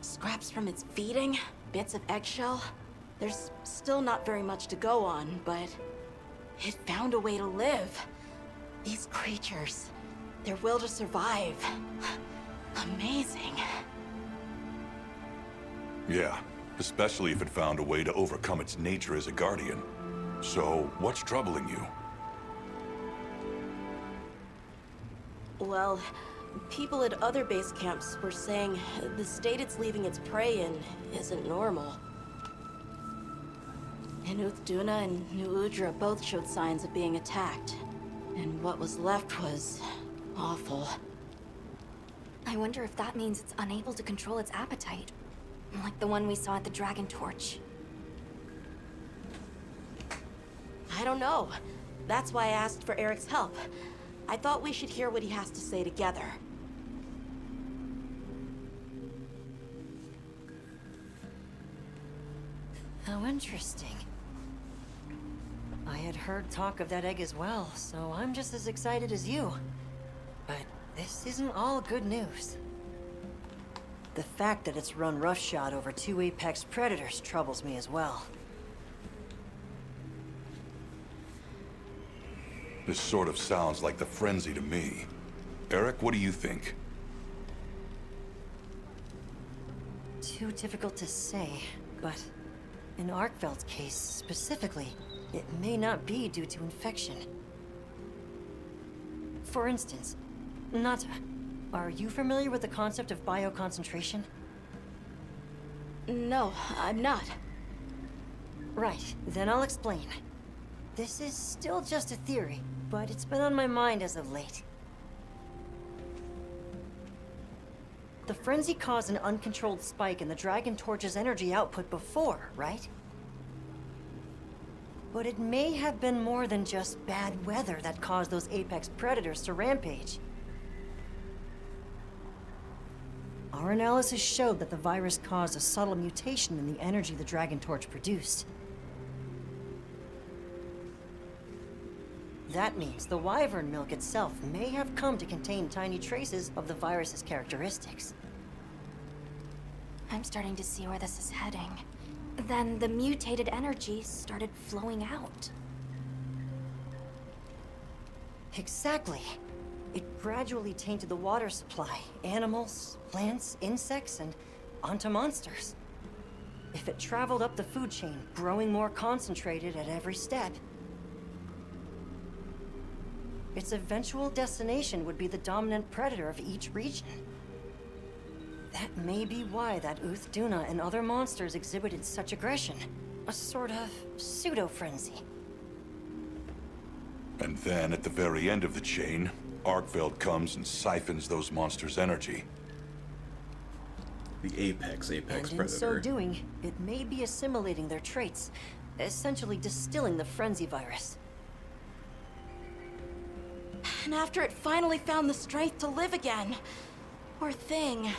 Scraps from its feeding, bits of eggshell. There's still not very much to go on, but it found a way to live. These creatures, their will to survive. Amazing.
Yeah, especially if it found a way to overcome its nature as a guardian. So, what's troubling you?
Well, people at other base camps were saying the state it's leaving its prey in isn't normal. Inuth Duna and New Udra both showed signs of being attacked. And what was left was awful.
I wonder if that means it's unable to control its appetite. Like the one we saw at the Dragon Torch.
I don't know. That's why I asked for Eric's help. I thought we should hear what he has to say together.
How interesting. I had heard talk of that egg as well, so I'm just as excited as you. But this isn't all good news. The fact that it's run roughshod over 2 apex predators troubles me as well.
This sort of sounds like the frenzy to me. Eric, what do you think?
Too difficult to say, but in Arkfeld's case specifically, it may not be due to infection. For instance, Nata, are you familiar with the concept of bioconcentration?
No, I'm not.
Right, then I'll explain. This is still just a theory, but it's been on my mind as of late. The frenzy caused an uncontrolled spike in the Dragon Torch's energy output before, right? But it may have been more than just bad weather that caused those apex predators to rampage. Our analysis showed that the virus caused a subtle mutation in the energy the Dragon Torch produced. That means the wyvern milk itself may have come to contain tiny traces of the virus's characteristics.
I'm starting to see where this is heading. Then the mutated energy started flowing out.
Exactly. It gradually tainted the water supply, animals, plants, insects, and onto monsters. If it traveled up the food chain, growing more concentrated at every step, its eventual destination would be the dominant predator of each region. That may be why that Uthduna and other monsters exhibited such aggression. A sort of pseudo-frenzy.
And then, at the very end of the chain, Arkveld comes and siphons those monsters' energy.
The apex
And
predator.
in so doing, it may be assimilating their traits, essentially distilling the frenzy virus.
And after it finally found the strength to live again, poor thing.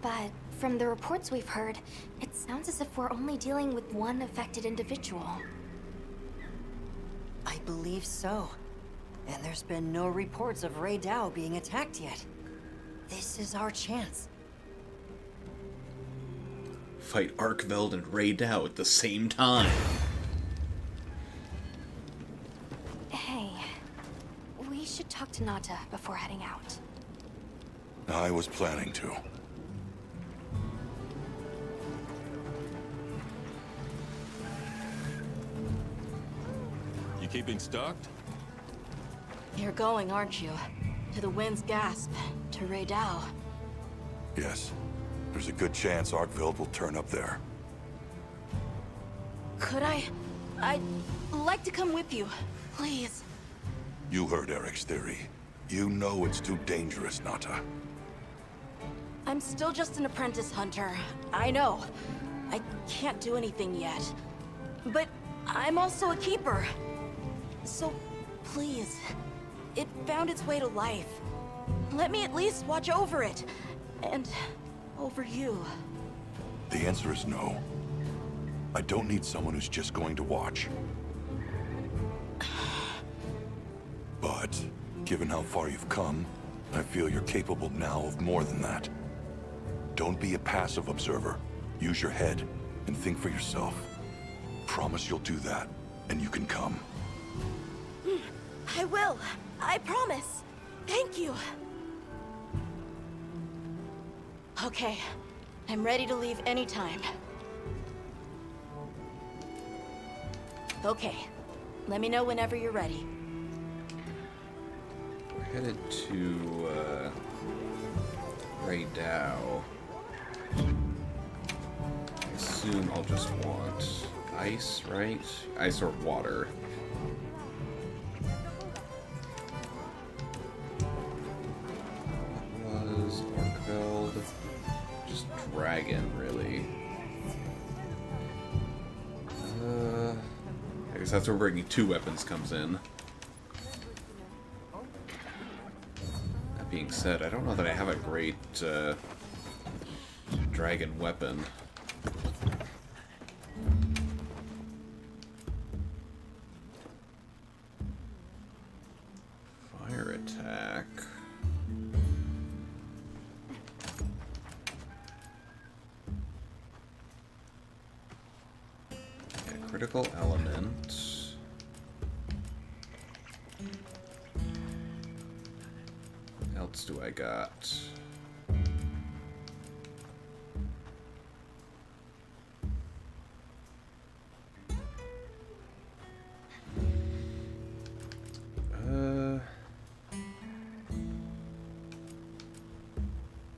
But from the reports we've heard, it sounds as if we're only dealing with one affected individual.
I believe so. And there's been no reports of Ray Dow being attacked yet. This is our chance.
Fight Arkveld and Ray Dow at the same time.
Hey, we should talk to Nata before heading out.
I was planning to.
You keeping stocked?
You're going, aren't you? To the Wind's Gasp, to Ray Dow.
Yes. There's a good chance Arkveld will turn up there.
Could I? I'd like to come with you, please.
You heard Eric's theory. You know it's too dangerous, Nata.
I'm still just an apprentice hunter. I know. I can't do anything yet. But I'm also a keeper. So, please. It found its way to life. Let me at least watch over it. And over you.
The answer is no. I don't need someone who's just going to watch. But, given how far you've come, I feel you're capable now of more than that. Don't be a passive observer. Use your head and think for yourself. Promise you'll do that, and you can come.
I will. I promise. Thank you. Okay. I'm ready to leave anytime. Okay. Let me know whenever you're ready.
We're headed to, Ray Dow. I assume I'll just want ice, right? Ice or water. That was Arkveld. Just dragon, really. I guess that's where bringing two weapons comes in. That being said, I don't know that I have a great dragon weapon. Fire attack. Yeah, critical element. What else do I got?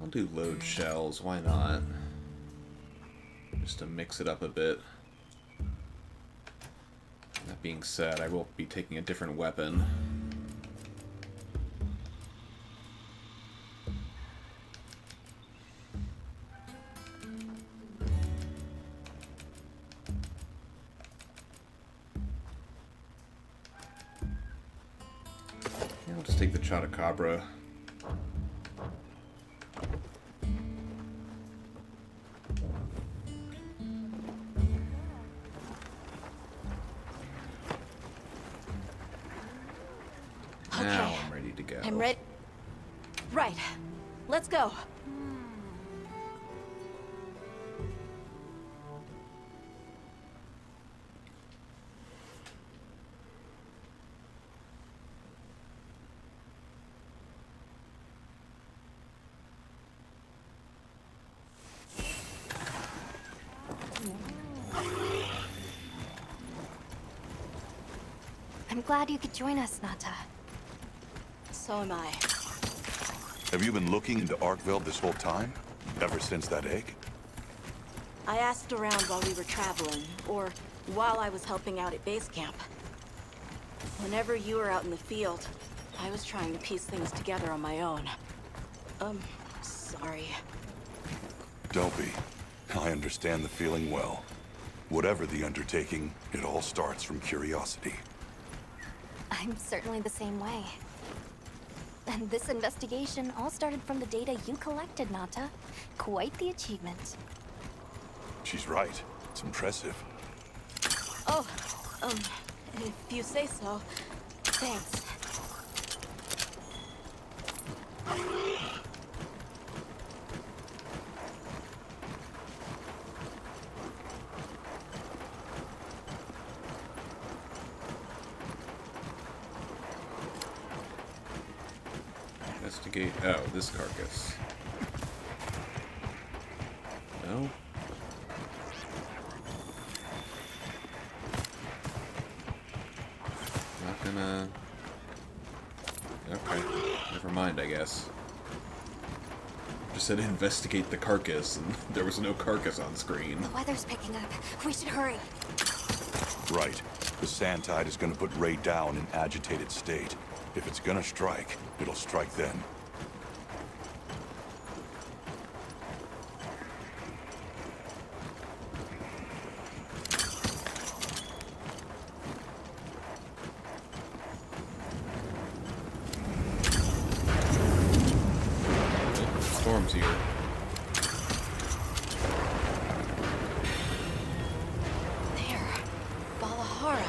I'll do load shells, why not? Just to mix it up a bit. That being said, I will be taking a different weapon. Yeah, I'll just take the Chotacabra. go.
I'm ready. Right. Let's go.
I'm glad you could join us, Nata.
So am I.
Have you been looking into Arkveld this whole time? Ever since that egg?
I asked around while we were traveling, or while I was helping out at base camp. Whenever you were out in the field, I was trying to piece things together on my own. Sorry.
Don't be. I understand the feeling well. Whatever the undertaking, it all starts from curiosity.
I'm certainly the same way. And this investigation all started from the data you collected, Nata. Quite the achievement.
She's right. It's impressive.
Oh, if you say so. Thanks.
Investigate. Oh, this carcass. No? Not gonna... Okay. Never mind, I guess. Just said investigate the carcass, and there was no carcass on screen.
The weather's picking up. We should hurry.
Right. The sand tide is gonna put Ray down in agitated state. If it's gonna strike, it'll strike then.
Storm's here.
There. Valahara.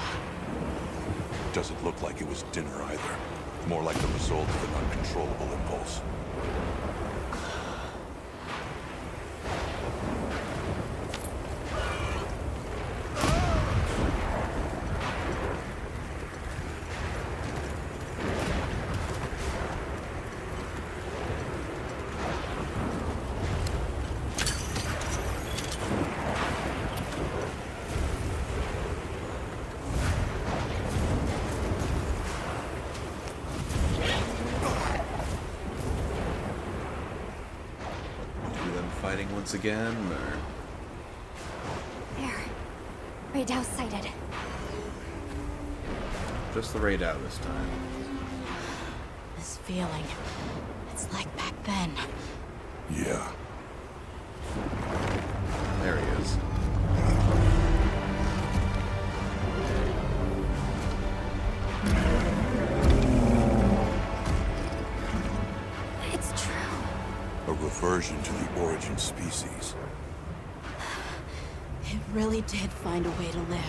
Doesn't look like it was dinner either. More like the result of an uncontrollable impulse.
Fighting once again, or...
There. Radau sighted.
Just the radar this time.
This feeling. It's like back then.
Yeah.
There he is.
It's true.
A reversion to the origin species.
It really did find a way to live.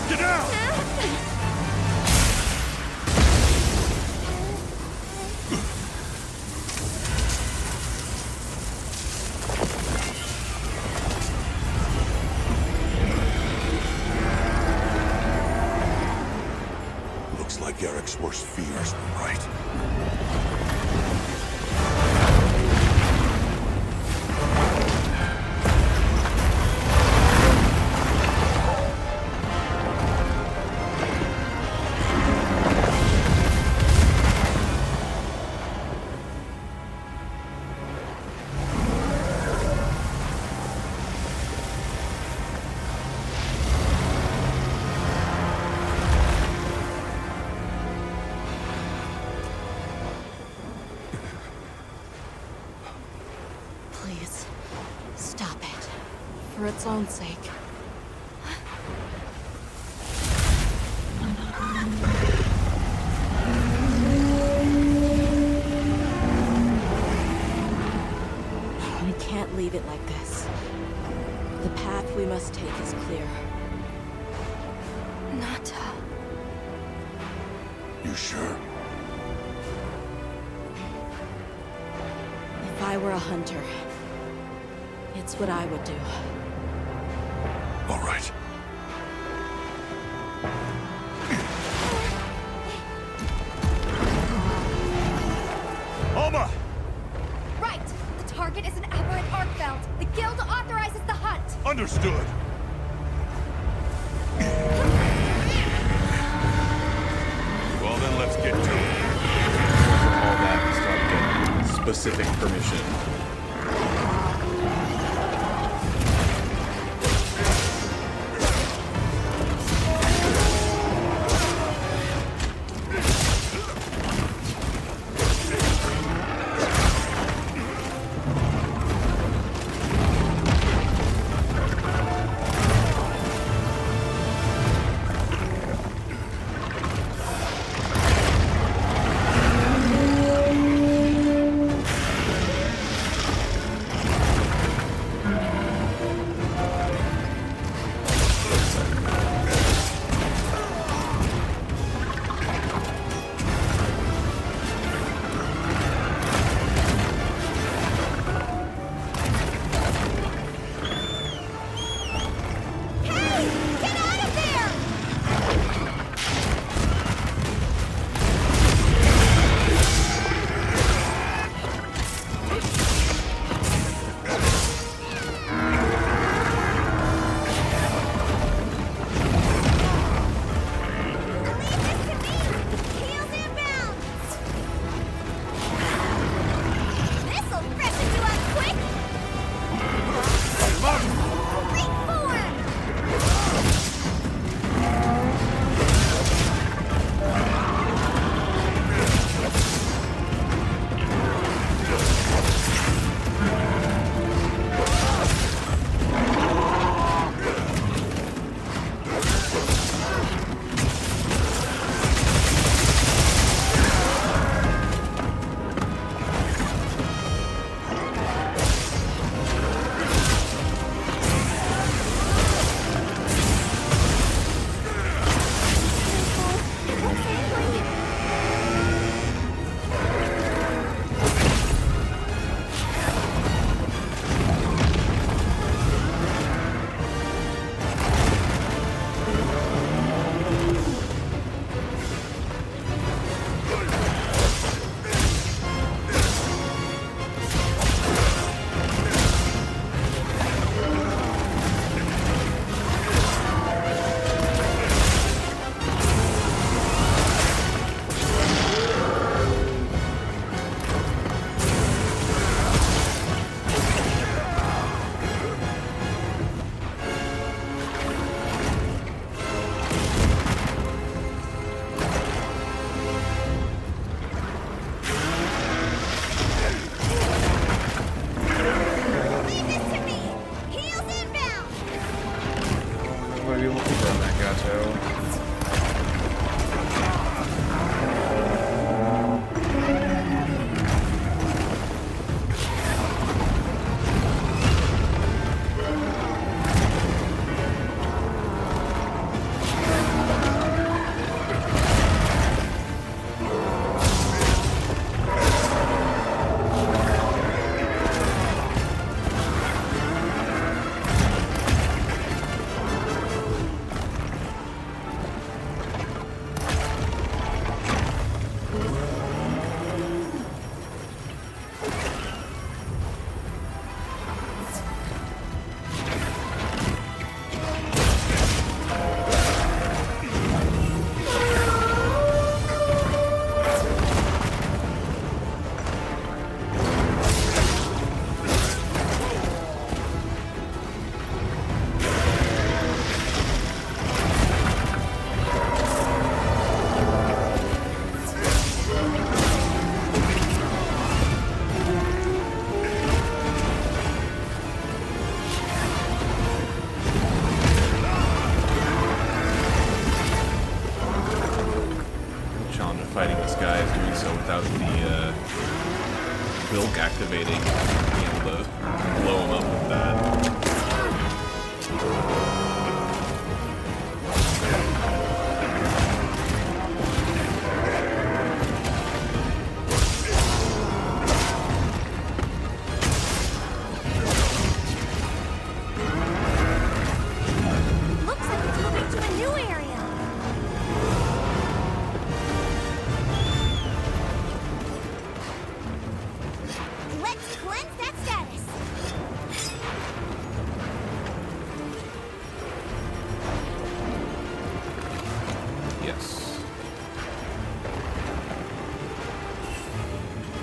Get out!
Looks like Eric's worst fears were right.
Please, stop it. for its own sake. We can't leave it like this. The path we must take is clear.
Nata.
You sure?
If I were a hunter, it's what I would do.
All right. Alma!
Right! The target is an aberrant Arkfeld. The guild authorizes the hunt.
Understood. Well then, let's get to it.
All that and start getting specific permission. Wilk activating, being able to blow him up with that.
Looks like it's moving to a new area. Let's cleanse that status.
Yes.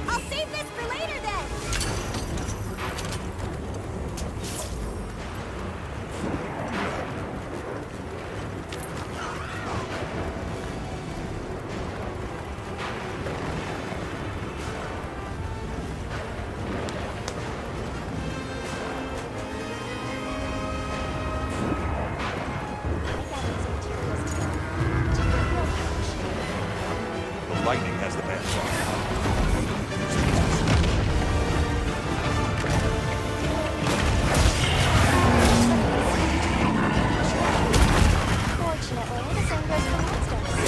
I'll save this for later then.
The lightning has the Vanguard.
Fortunately, the same goes for monsters.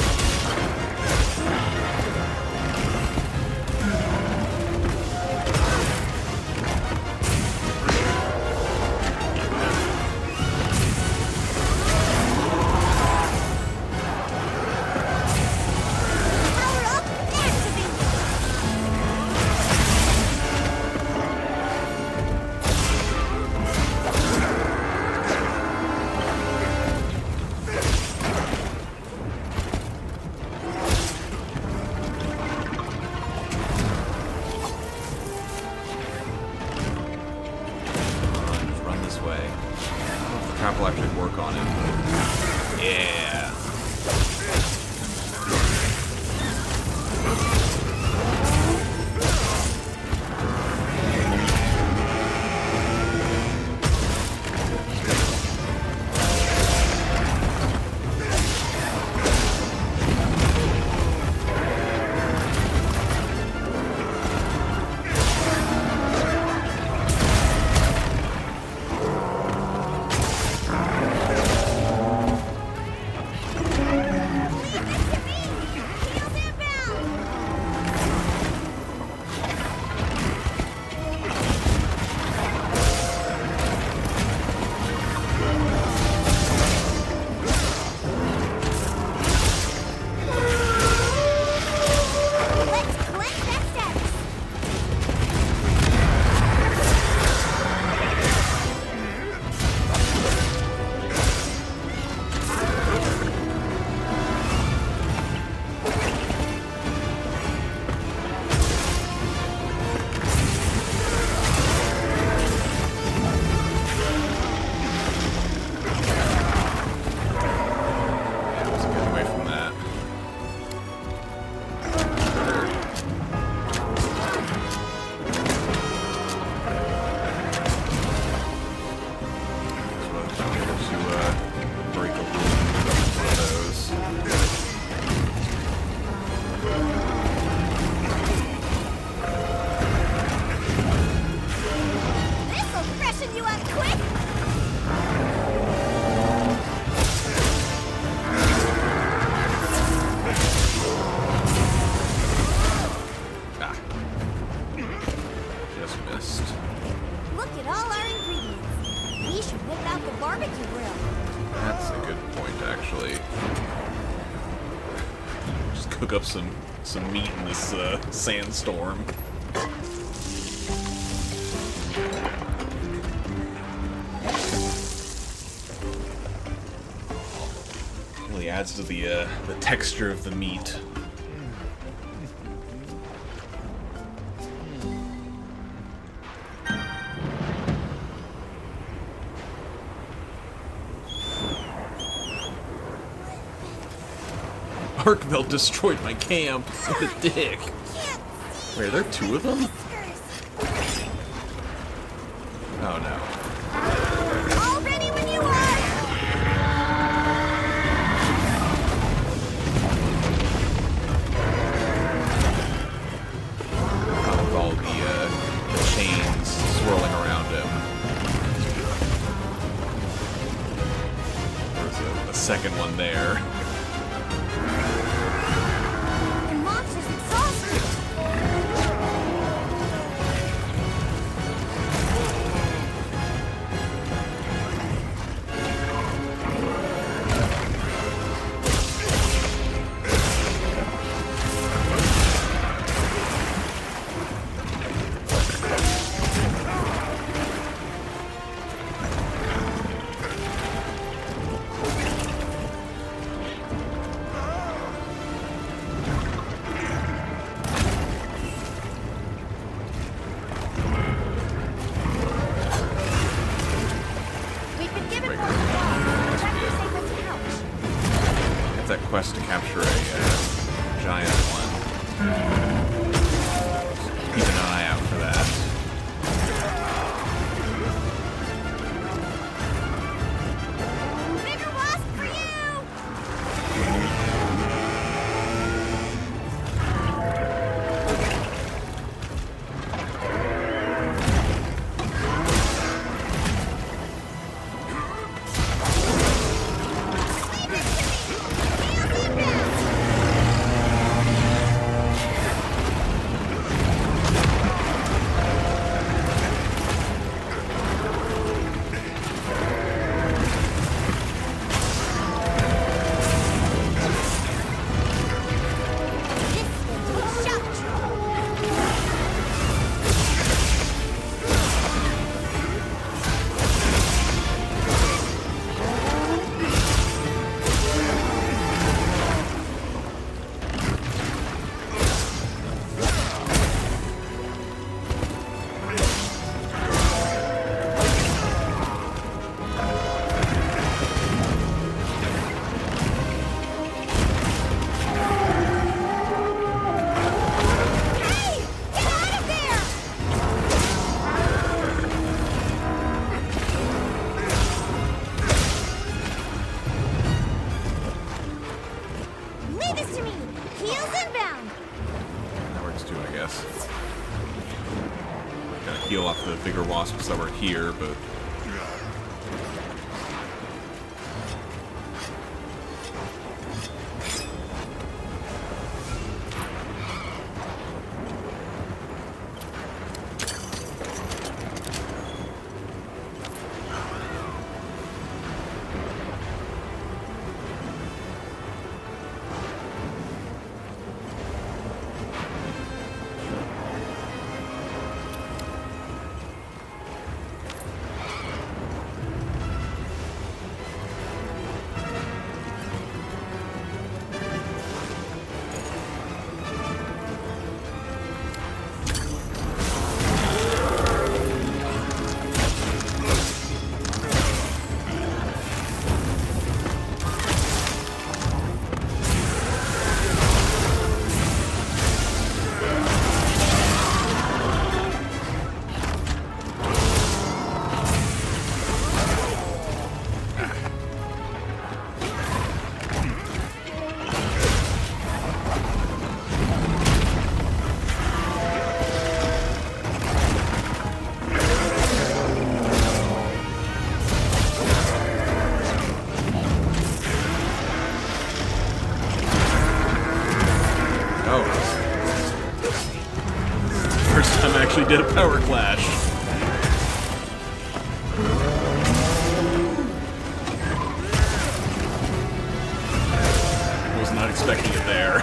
Just run this way. I don't know if the trap will actually work on him, but yeah.
Let's cleanse that status.
Yeah, let's get away from that. To break open one of those.
This'll freshen you up quick.
Ah. Just missed.
Look at all our ingredients. We should whip out the barbecue grill.
That's a good point, actually. Just cook up some meat in this sandstorm. Really adds to the texture of the meat. Arkveld destroyed my camp. What a dick. Wait, are there two of them? Oh no.
All ready when you are.
With all the second one there.
The monster's exhausted.
That quest to capture a giant one. Keep an eye out for that.
Bigger wasp for you! Leave this to me! Heels inbound!
That works too, I guess. Gotta heal off the bigger wasps that were here, but... Actually did a power clash. Was not expecting it there.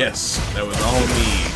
Yes, that was all me.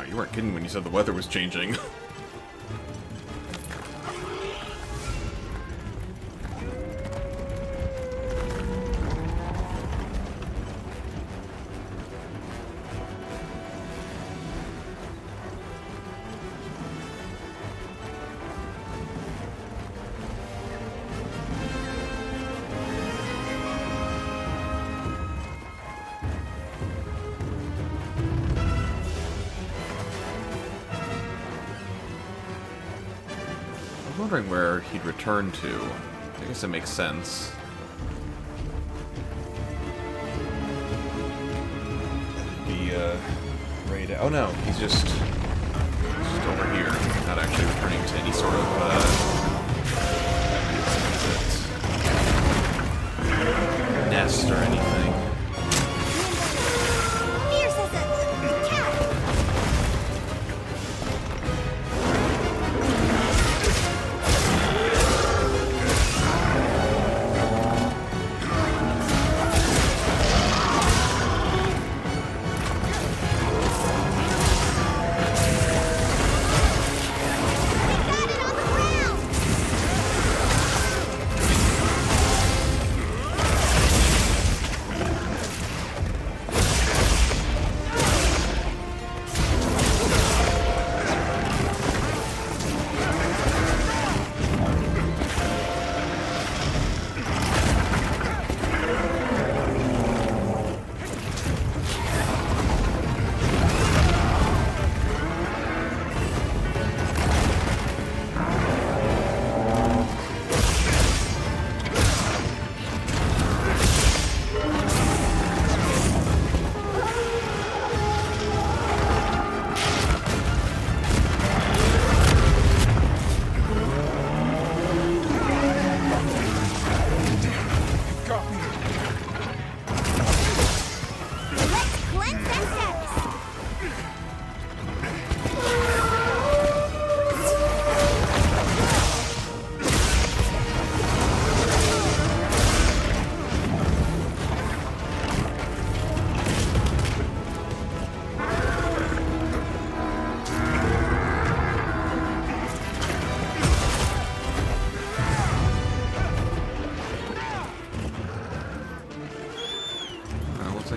You weren't kidding when you said the weather was changing. Wondering where he'd return to. I guess it makes sense. The raid. Oh no, he's just over here, not actually returning to any sort of nest or anything.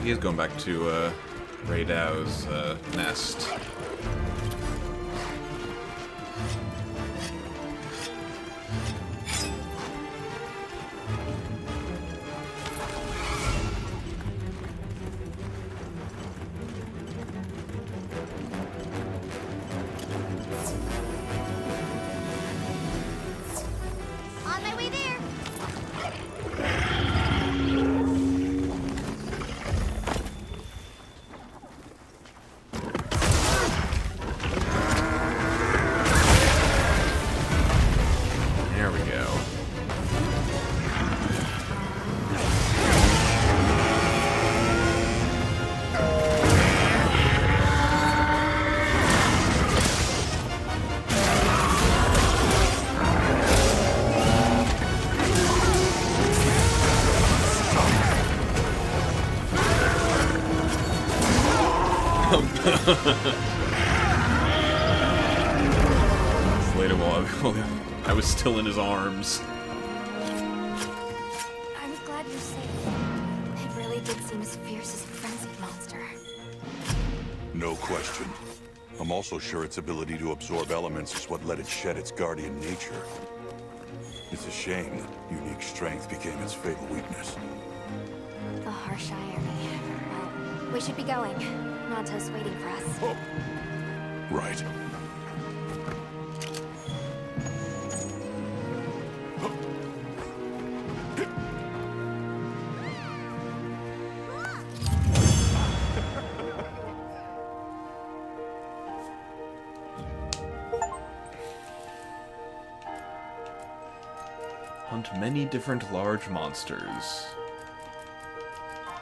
he is going back to Raydow's nest.
On my way there.
There we go. Later, while I was still in his arms.
I'm glad you're safe. It really did seem as fierce as a frenzied monster.
No question. I'm also sure its ability to absorb elements is what let it shed its guardian nature. It's a shame that unique strength became its fatal weakness.
The harsh irony. Well, we should be going. Nanto's waiting for us.
Right.
Hunt many different large monsters.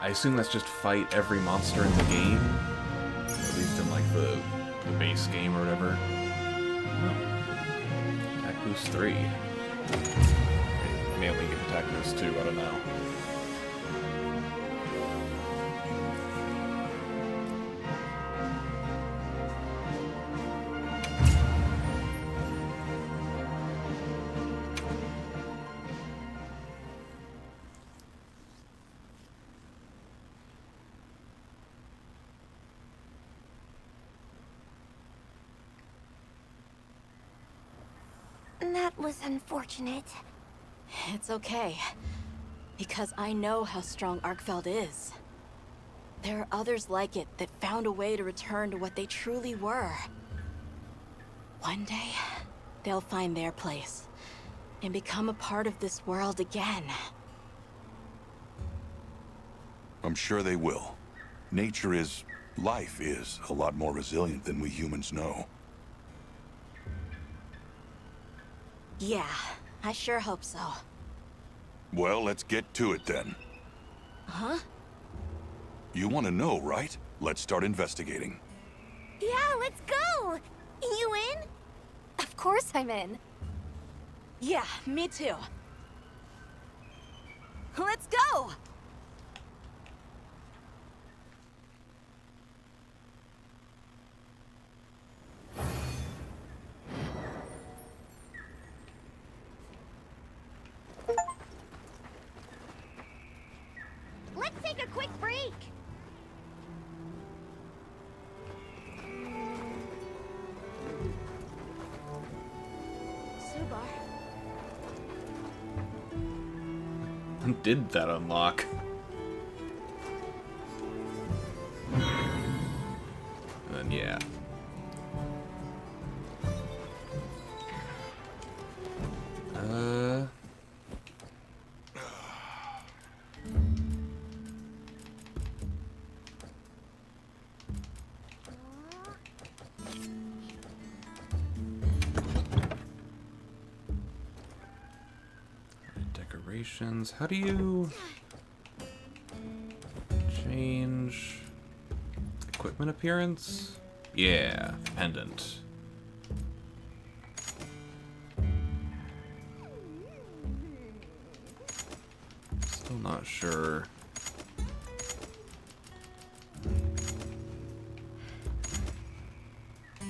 I assume that's just fight every monster in the game? At least in, like, the base game or whatever. Oh. Attack boost 3. I may only get attack boost 2, I don't know.
That was unfortunate.
It's okay. Because I know how strong Arkfeld is. There are others like it that found a way to return to what they truly were. One day, they'll find their place and become a part of this world again.
I'm sure they will. Life is a lot more resilient than we humans know.
Yeah, I sure hope so.
Well, let's get to it then.
Huh?
You want to know, right? Let's start investigating.
Yeah, let's go! You in?
Of course I'm in.
Yeah, me too. Let's go!
Let's take a quick break.
Subar.
Did that unlock? And then, yeah. Decorations. How do you change equipment appearance? Yeah, pendant. Still not sure.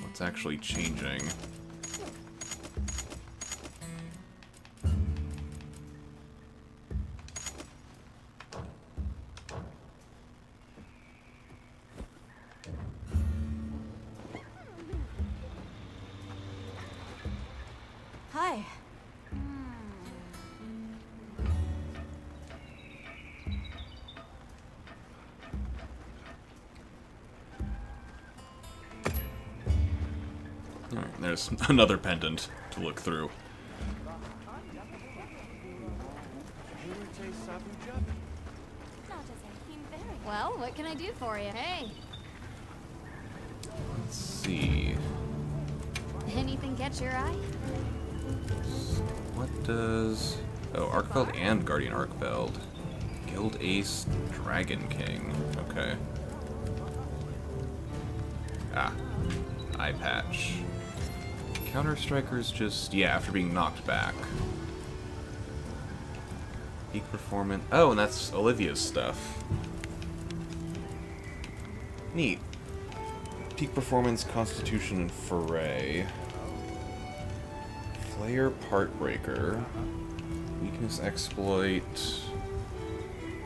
What's actually changing?
try.
Alright, there's another pendant to look through.
Well, what can I do for you? Hey,
Let's see.
anything catch your eye?
What does... Oh, Arkfeld and Guardian Arkfeld. Guild Ace, Dragon King. Okay. Ah. Eye patch. Counter Striker's just... Yeah, after being knocked back. Peak performance... Oh, and that's Olivia's stuff. Neat. Peak performance, Constitution, and Foray. Flare, Partbreaker. Weakness, Exploit.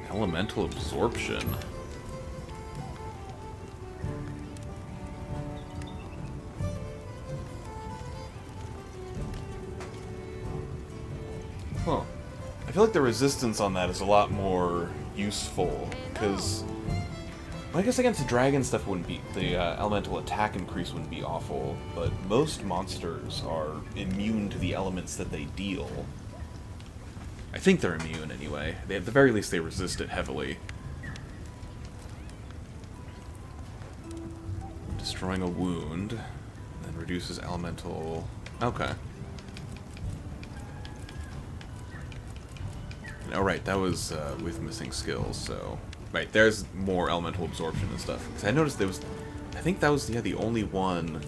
Elemental Absorption. Huh. I feel like the resistance on that is a lot more useful, because... Well, I guess against the dragon stuff wouldn't be... The elemental attack increase wouldn't be awful, but most monsters are immune to the elements that they deal. I think they're immune, anyway. At the very least, they resist it heavily. Destroying a wound, then reduces elemental... Okay. Oh, right, that was with missing skills, so... Right, there's more elemental absorption and stuff. Because I noticed there was... I think that was, yeah, the only one...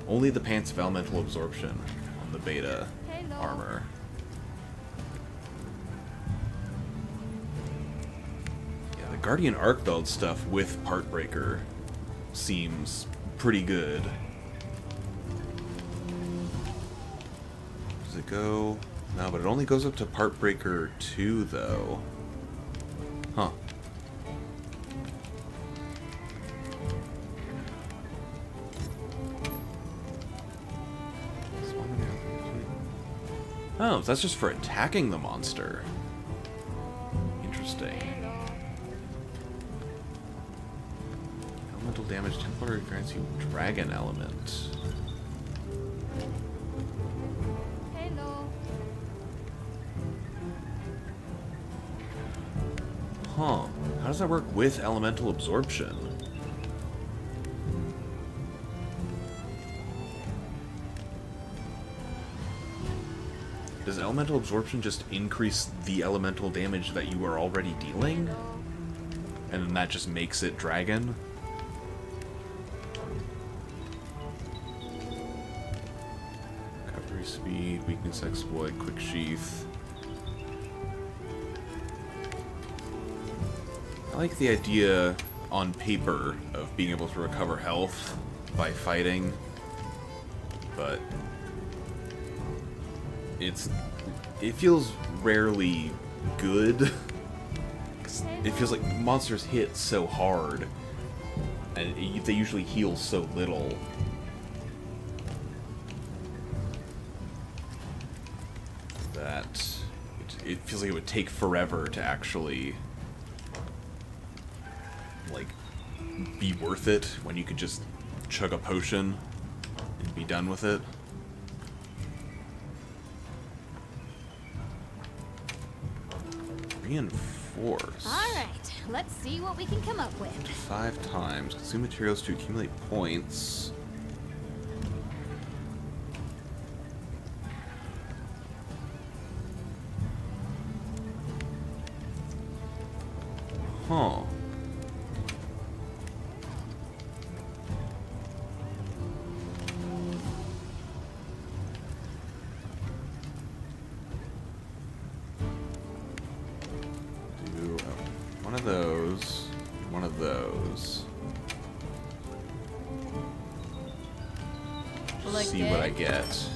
Only the Pants of Elemental Absorption on the beta armor. Yeah, the Guardian Arkfeld stuff with Partbreaker seems pretty good. Does it go... No, but it only goes up to Partbreaker 2, though. Huh. Oh, that's just for attacking the monster. Interesting. Elemental damage temporarily grants you dragon element. Huh. How does that work with elemental absorption? Does elemental absorption just increase the elemental damage that you are already dealing? And then that just makes it dragon? Recovery speed, weakness exploit, quick sheath. I like the idea on paper of being able to recover health by fighting, but it feels rarely good. It feels like monsters hit so hard, and they usually heal so little. That it feels like it would take forever to actually, like, be worth it when you could just chug a potion and be done with it. Reinforce.
Alright, let's see what we can come up with.
5 times. Consume materials to accumulate points. Huh. Do one of those, one of those.
Like
See what I get.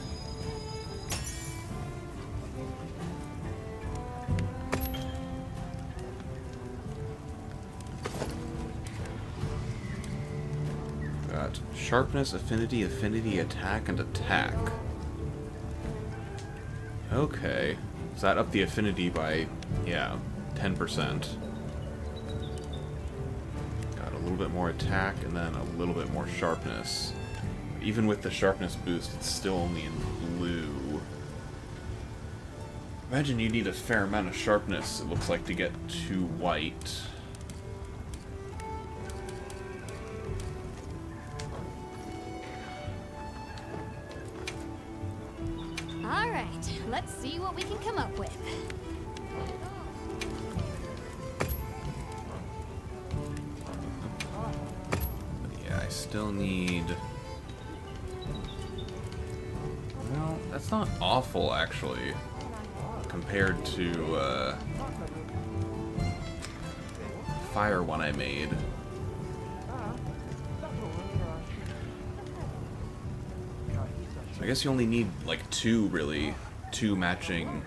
Got sharpness, affinity, attack, and attack. Okay. So that upped the affinity by, yeah, 10%. Got a little bit more attack and then a little bit more sharpness. Even with the sharpness boost, it's still only in blue. Imagine you need a fair amount of sharpness, it looks like, to get to white.
All right, let's see what we can come up with.
Yeah, I still need... Well, that's not awful, actually, compared to, fire one I made. I guess you only need, like, two matching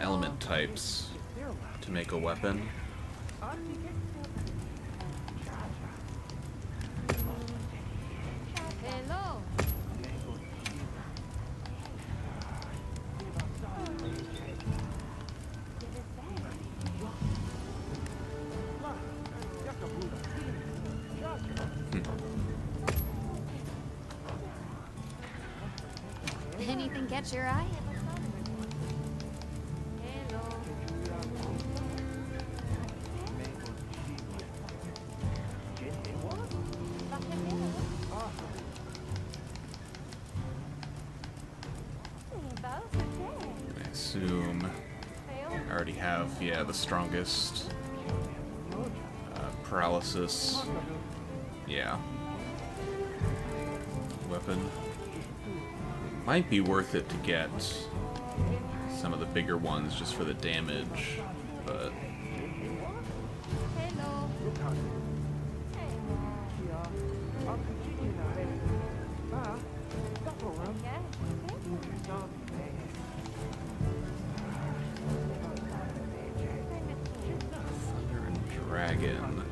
element types to make a weapon.
Hello. Anything catch your eye?
I assume I already have, yeah, the strongest paralysis, yeah, weapon. Might be worth it to get some of the bigger ones just for the damage, but... Thunder and Dragon.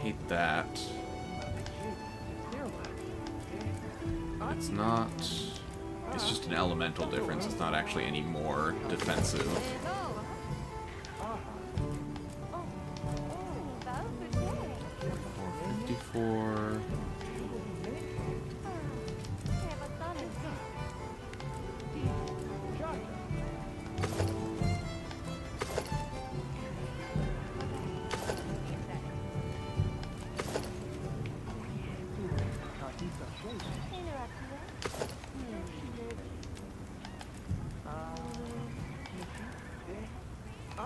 Hate that. It's not... It's just an elemental difference. It's not actually any more defensive. 454. I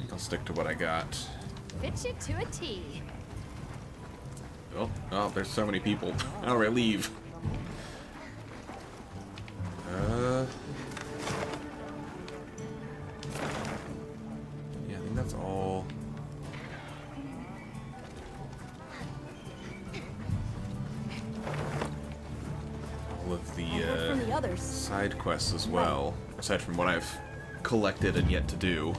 think I'll stick to what I got.
Fit you to a T.
Oh, there's so many people. How do I leave? Yeah, I think that's all. All of the side quests as well, aside from what I've collected and yet to do.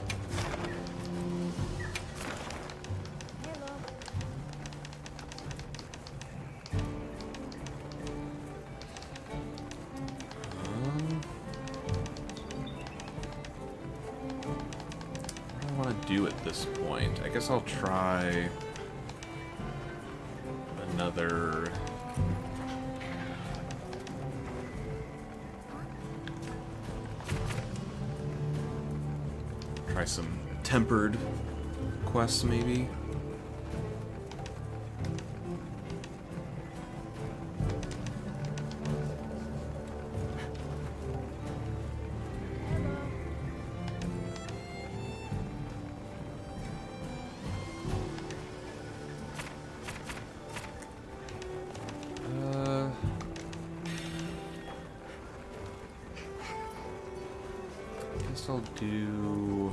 Do at this point. I guess I'll try another some tempered quests maybe. I'll do...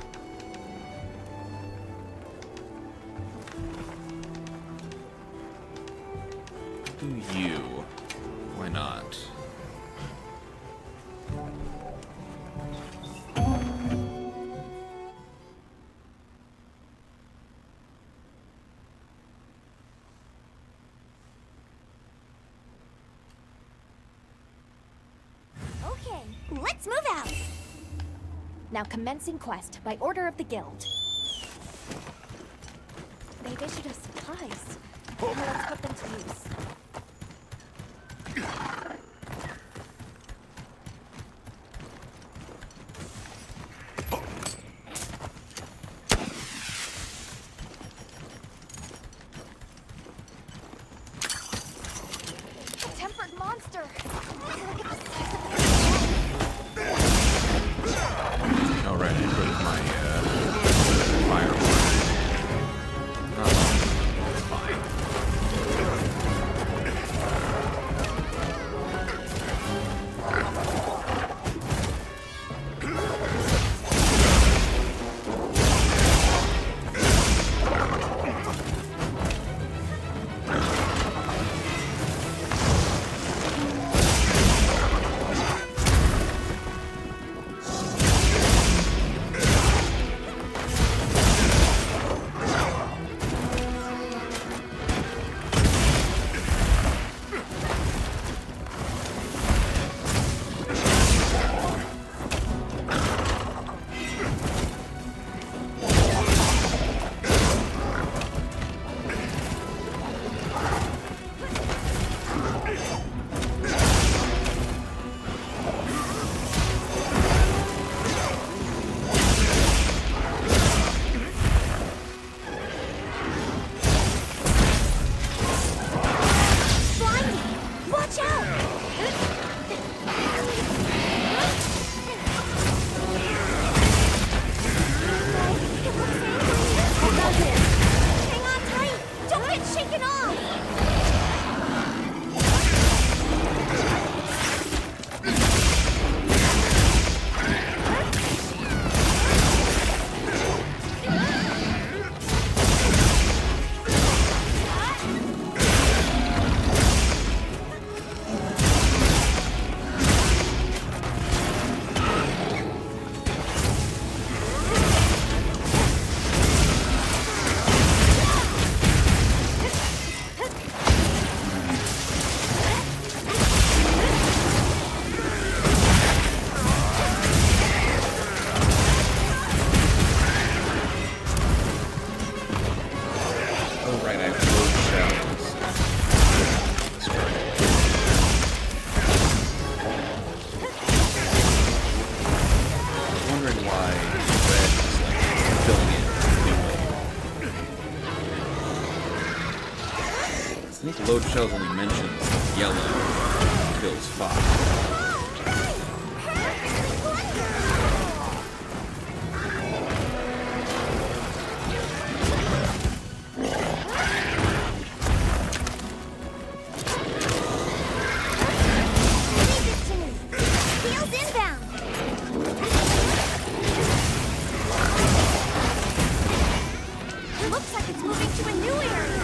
do you. Why not?
Okay, let's move out. Now commencing quest by order of the guild. They've issued us supplies. Now let's put them to use. A tempered monster! Look at the size of it.
Alright, I put my firework. Oh, it's fine. Load shells only mentions yellow kills fox.
Looks like it's moving to a new area.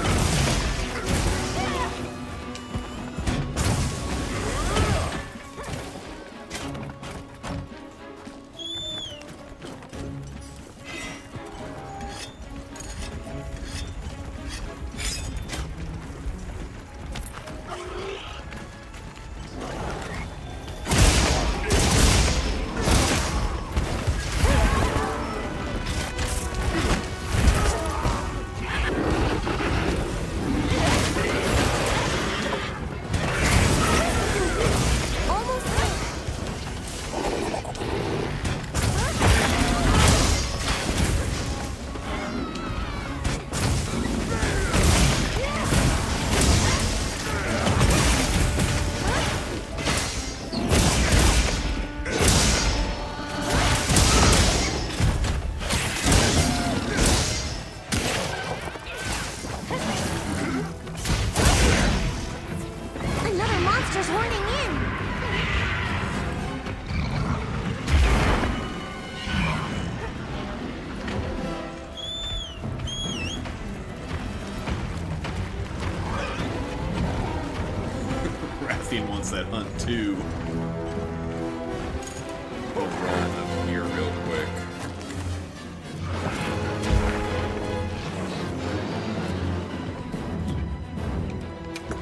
Delphine wants that hunt too. We'll roll them here real quick.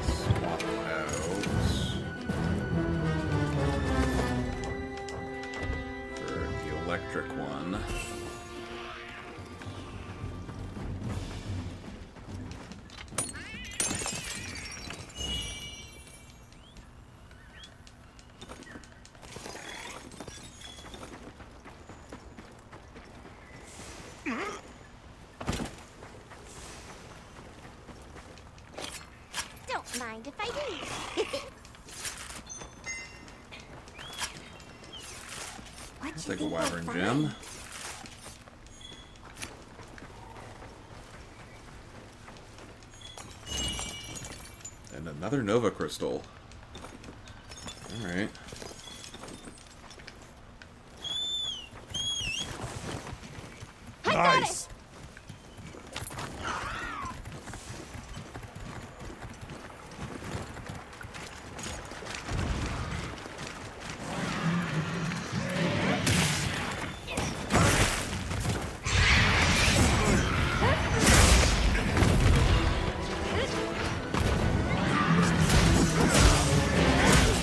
Swap out for the electric one.
Don't mind if I do.
I'll take a Wyvern Gem. And another Nova Crystal. Alright.
Nice!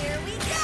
Here we go!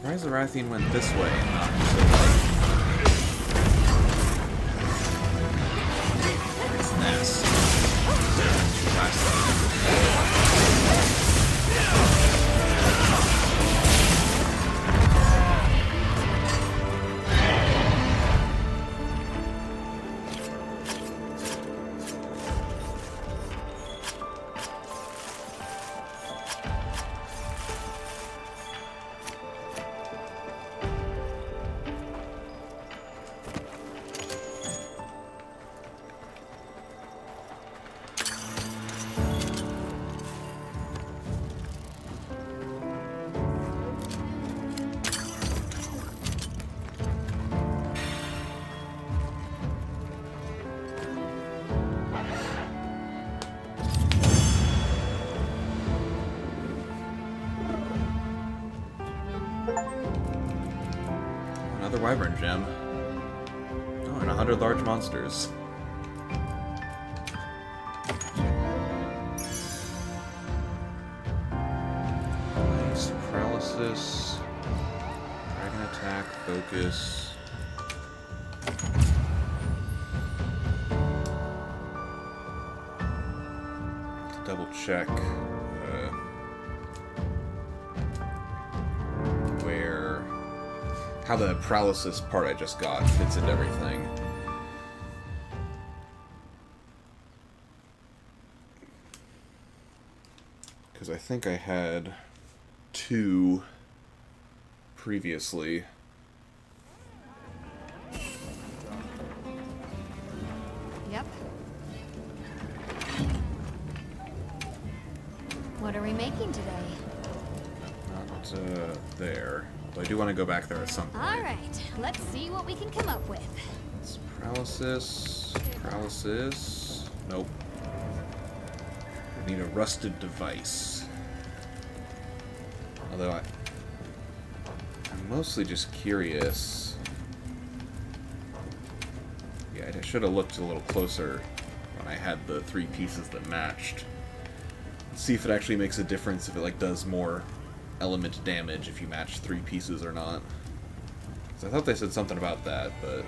Surprised the Rathian went this way and not to the right. Its nest. Last another Wyvern gem. Oh, and 100 large monsters. Nice. Paralysis. Dragon attack. Focus. Double check. How the paralysis part I just got fits into everything. Because I think I had 2 previously.
Yep. What are we making today?
Not there. But I do want to go back there at some point.
Alright, let's see what we can come up with.
It's paralysis. Paralysis. Nope. I need a rusted device. Although I'm mostly just curious. Yeah, I should have looked a little closer when I had the 3 pieces that matched. Let's see if it actually makes a difference if it like does more element damage if you match 3 pieces or not. So I thought they said something about that, but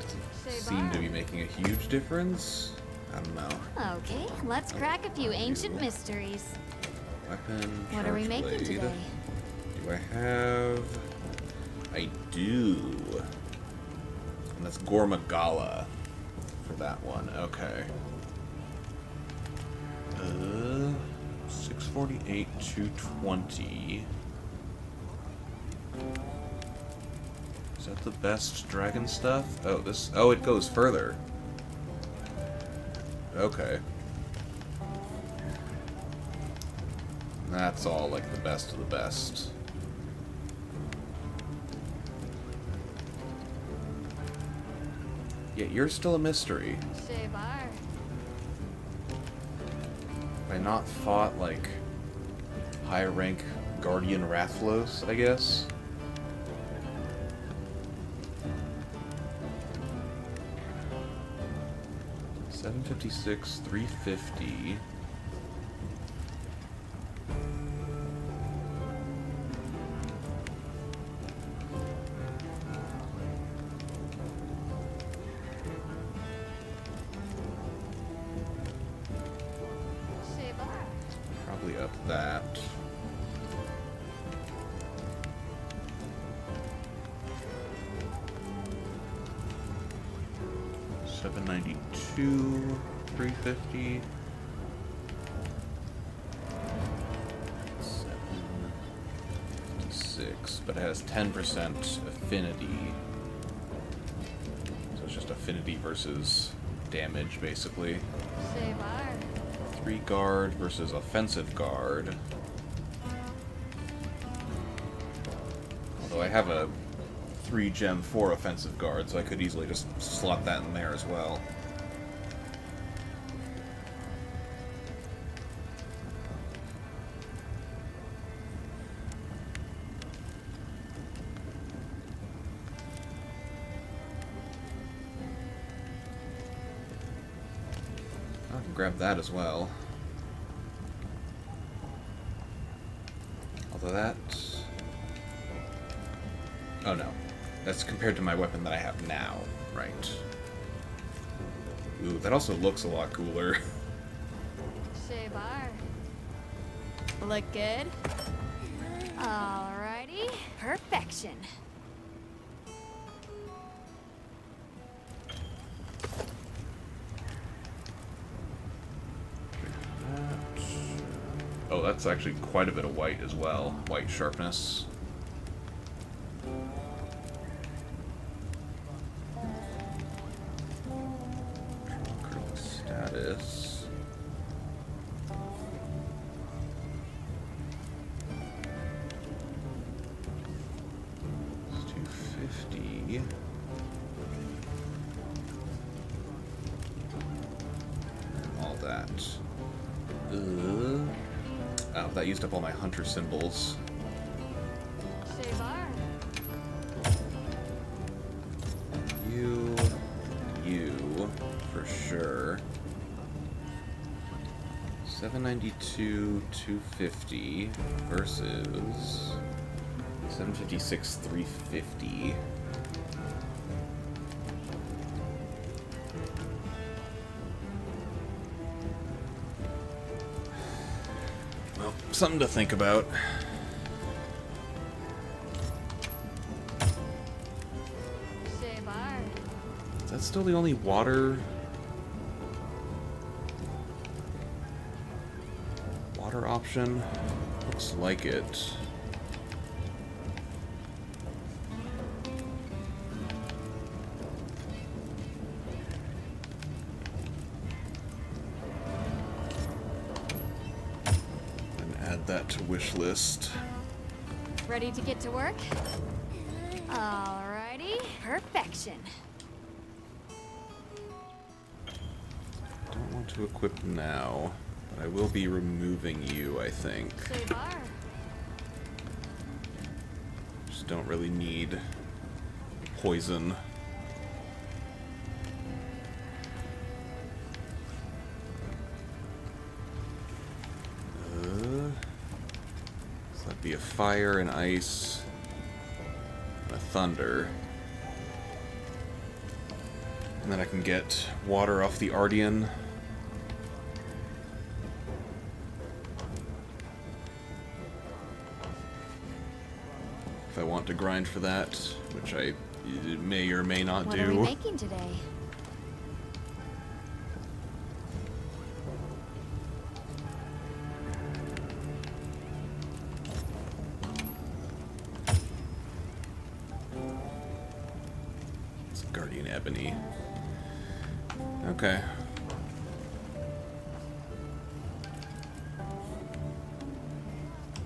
doesn't seem to be making a huge difference. I don't know.
Okay, let's crack a few ancient mysteries.
Weapon.
What are we making
blade.
today?
Do I have? I do. And that's Gormagala for that one. Okay. 648 to 20. Is that the best dragon stuff? Oh, this. Oh, it goes further. Okay. That's all like the best of the best. Yet you're still a mystery.
Shebar.
I not fought like high rank Guardian Rathlos, I guess. $756, $350. Probably up that. $792, $350. 756, but it has 10% affinity. So it's just affinity versus damage, basically. 3 guard versus offensive guard. Although I have a 3 gem 4 offensive guard, so I could easily just slot that in there as well. I can grab that as well. Although that... Oh no. That's compared to my weapon that I have now. Right. Ooh, that also looks a lot cooler.
Shebar. Look good? Alrighty. Perfection.
Oh, that's actually quite a bit of white as well. White sharpness. Critical status. It's 250. All that. Oh, that used up all my hunter symbols.
Shebar.
You, for sure. 792, 250 versus 756, 350. Well, something to think about.
Shebar.
Is that still the only water option? Looks like it. And add that to wish list.
Ready to get to work? Alrighty. Perfection.
Don't want to equip now, but I will be removing you, I think.
Shebar.
Just don't really need poison. So that'd be a fire, an ice, and a thunder. And then I can get water off the Ardian. If I want to grind for that, which I may or may not
What
do.
are we making today?
It's Guardian Ebony. Okay.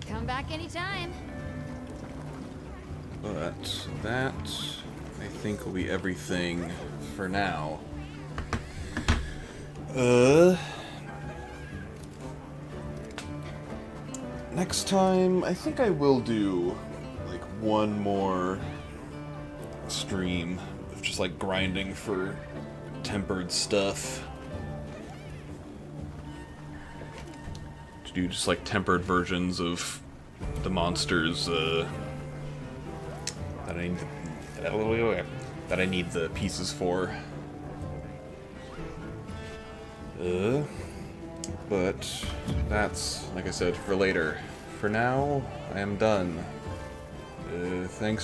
Come back anytime.
But that, I think, will be everything for now. Next time, I think I will do, like, one more stream of just, like, grinding for tempered stuff. To do just, like, tempered versions of the monsters, that I need the pieces for. But that's, like I said, for later. For now, I am done. Thanks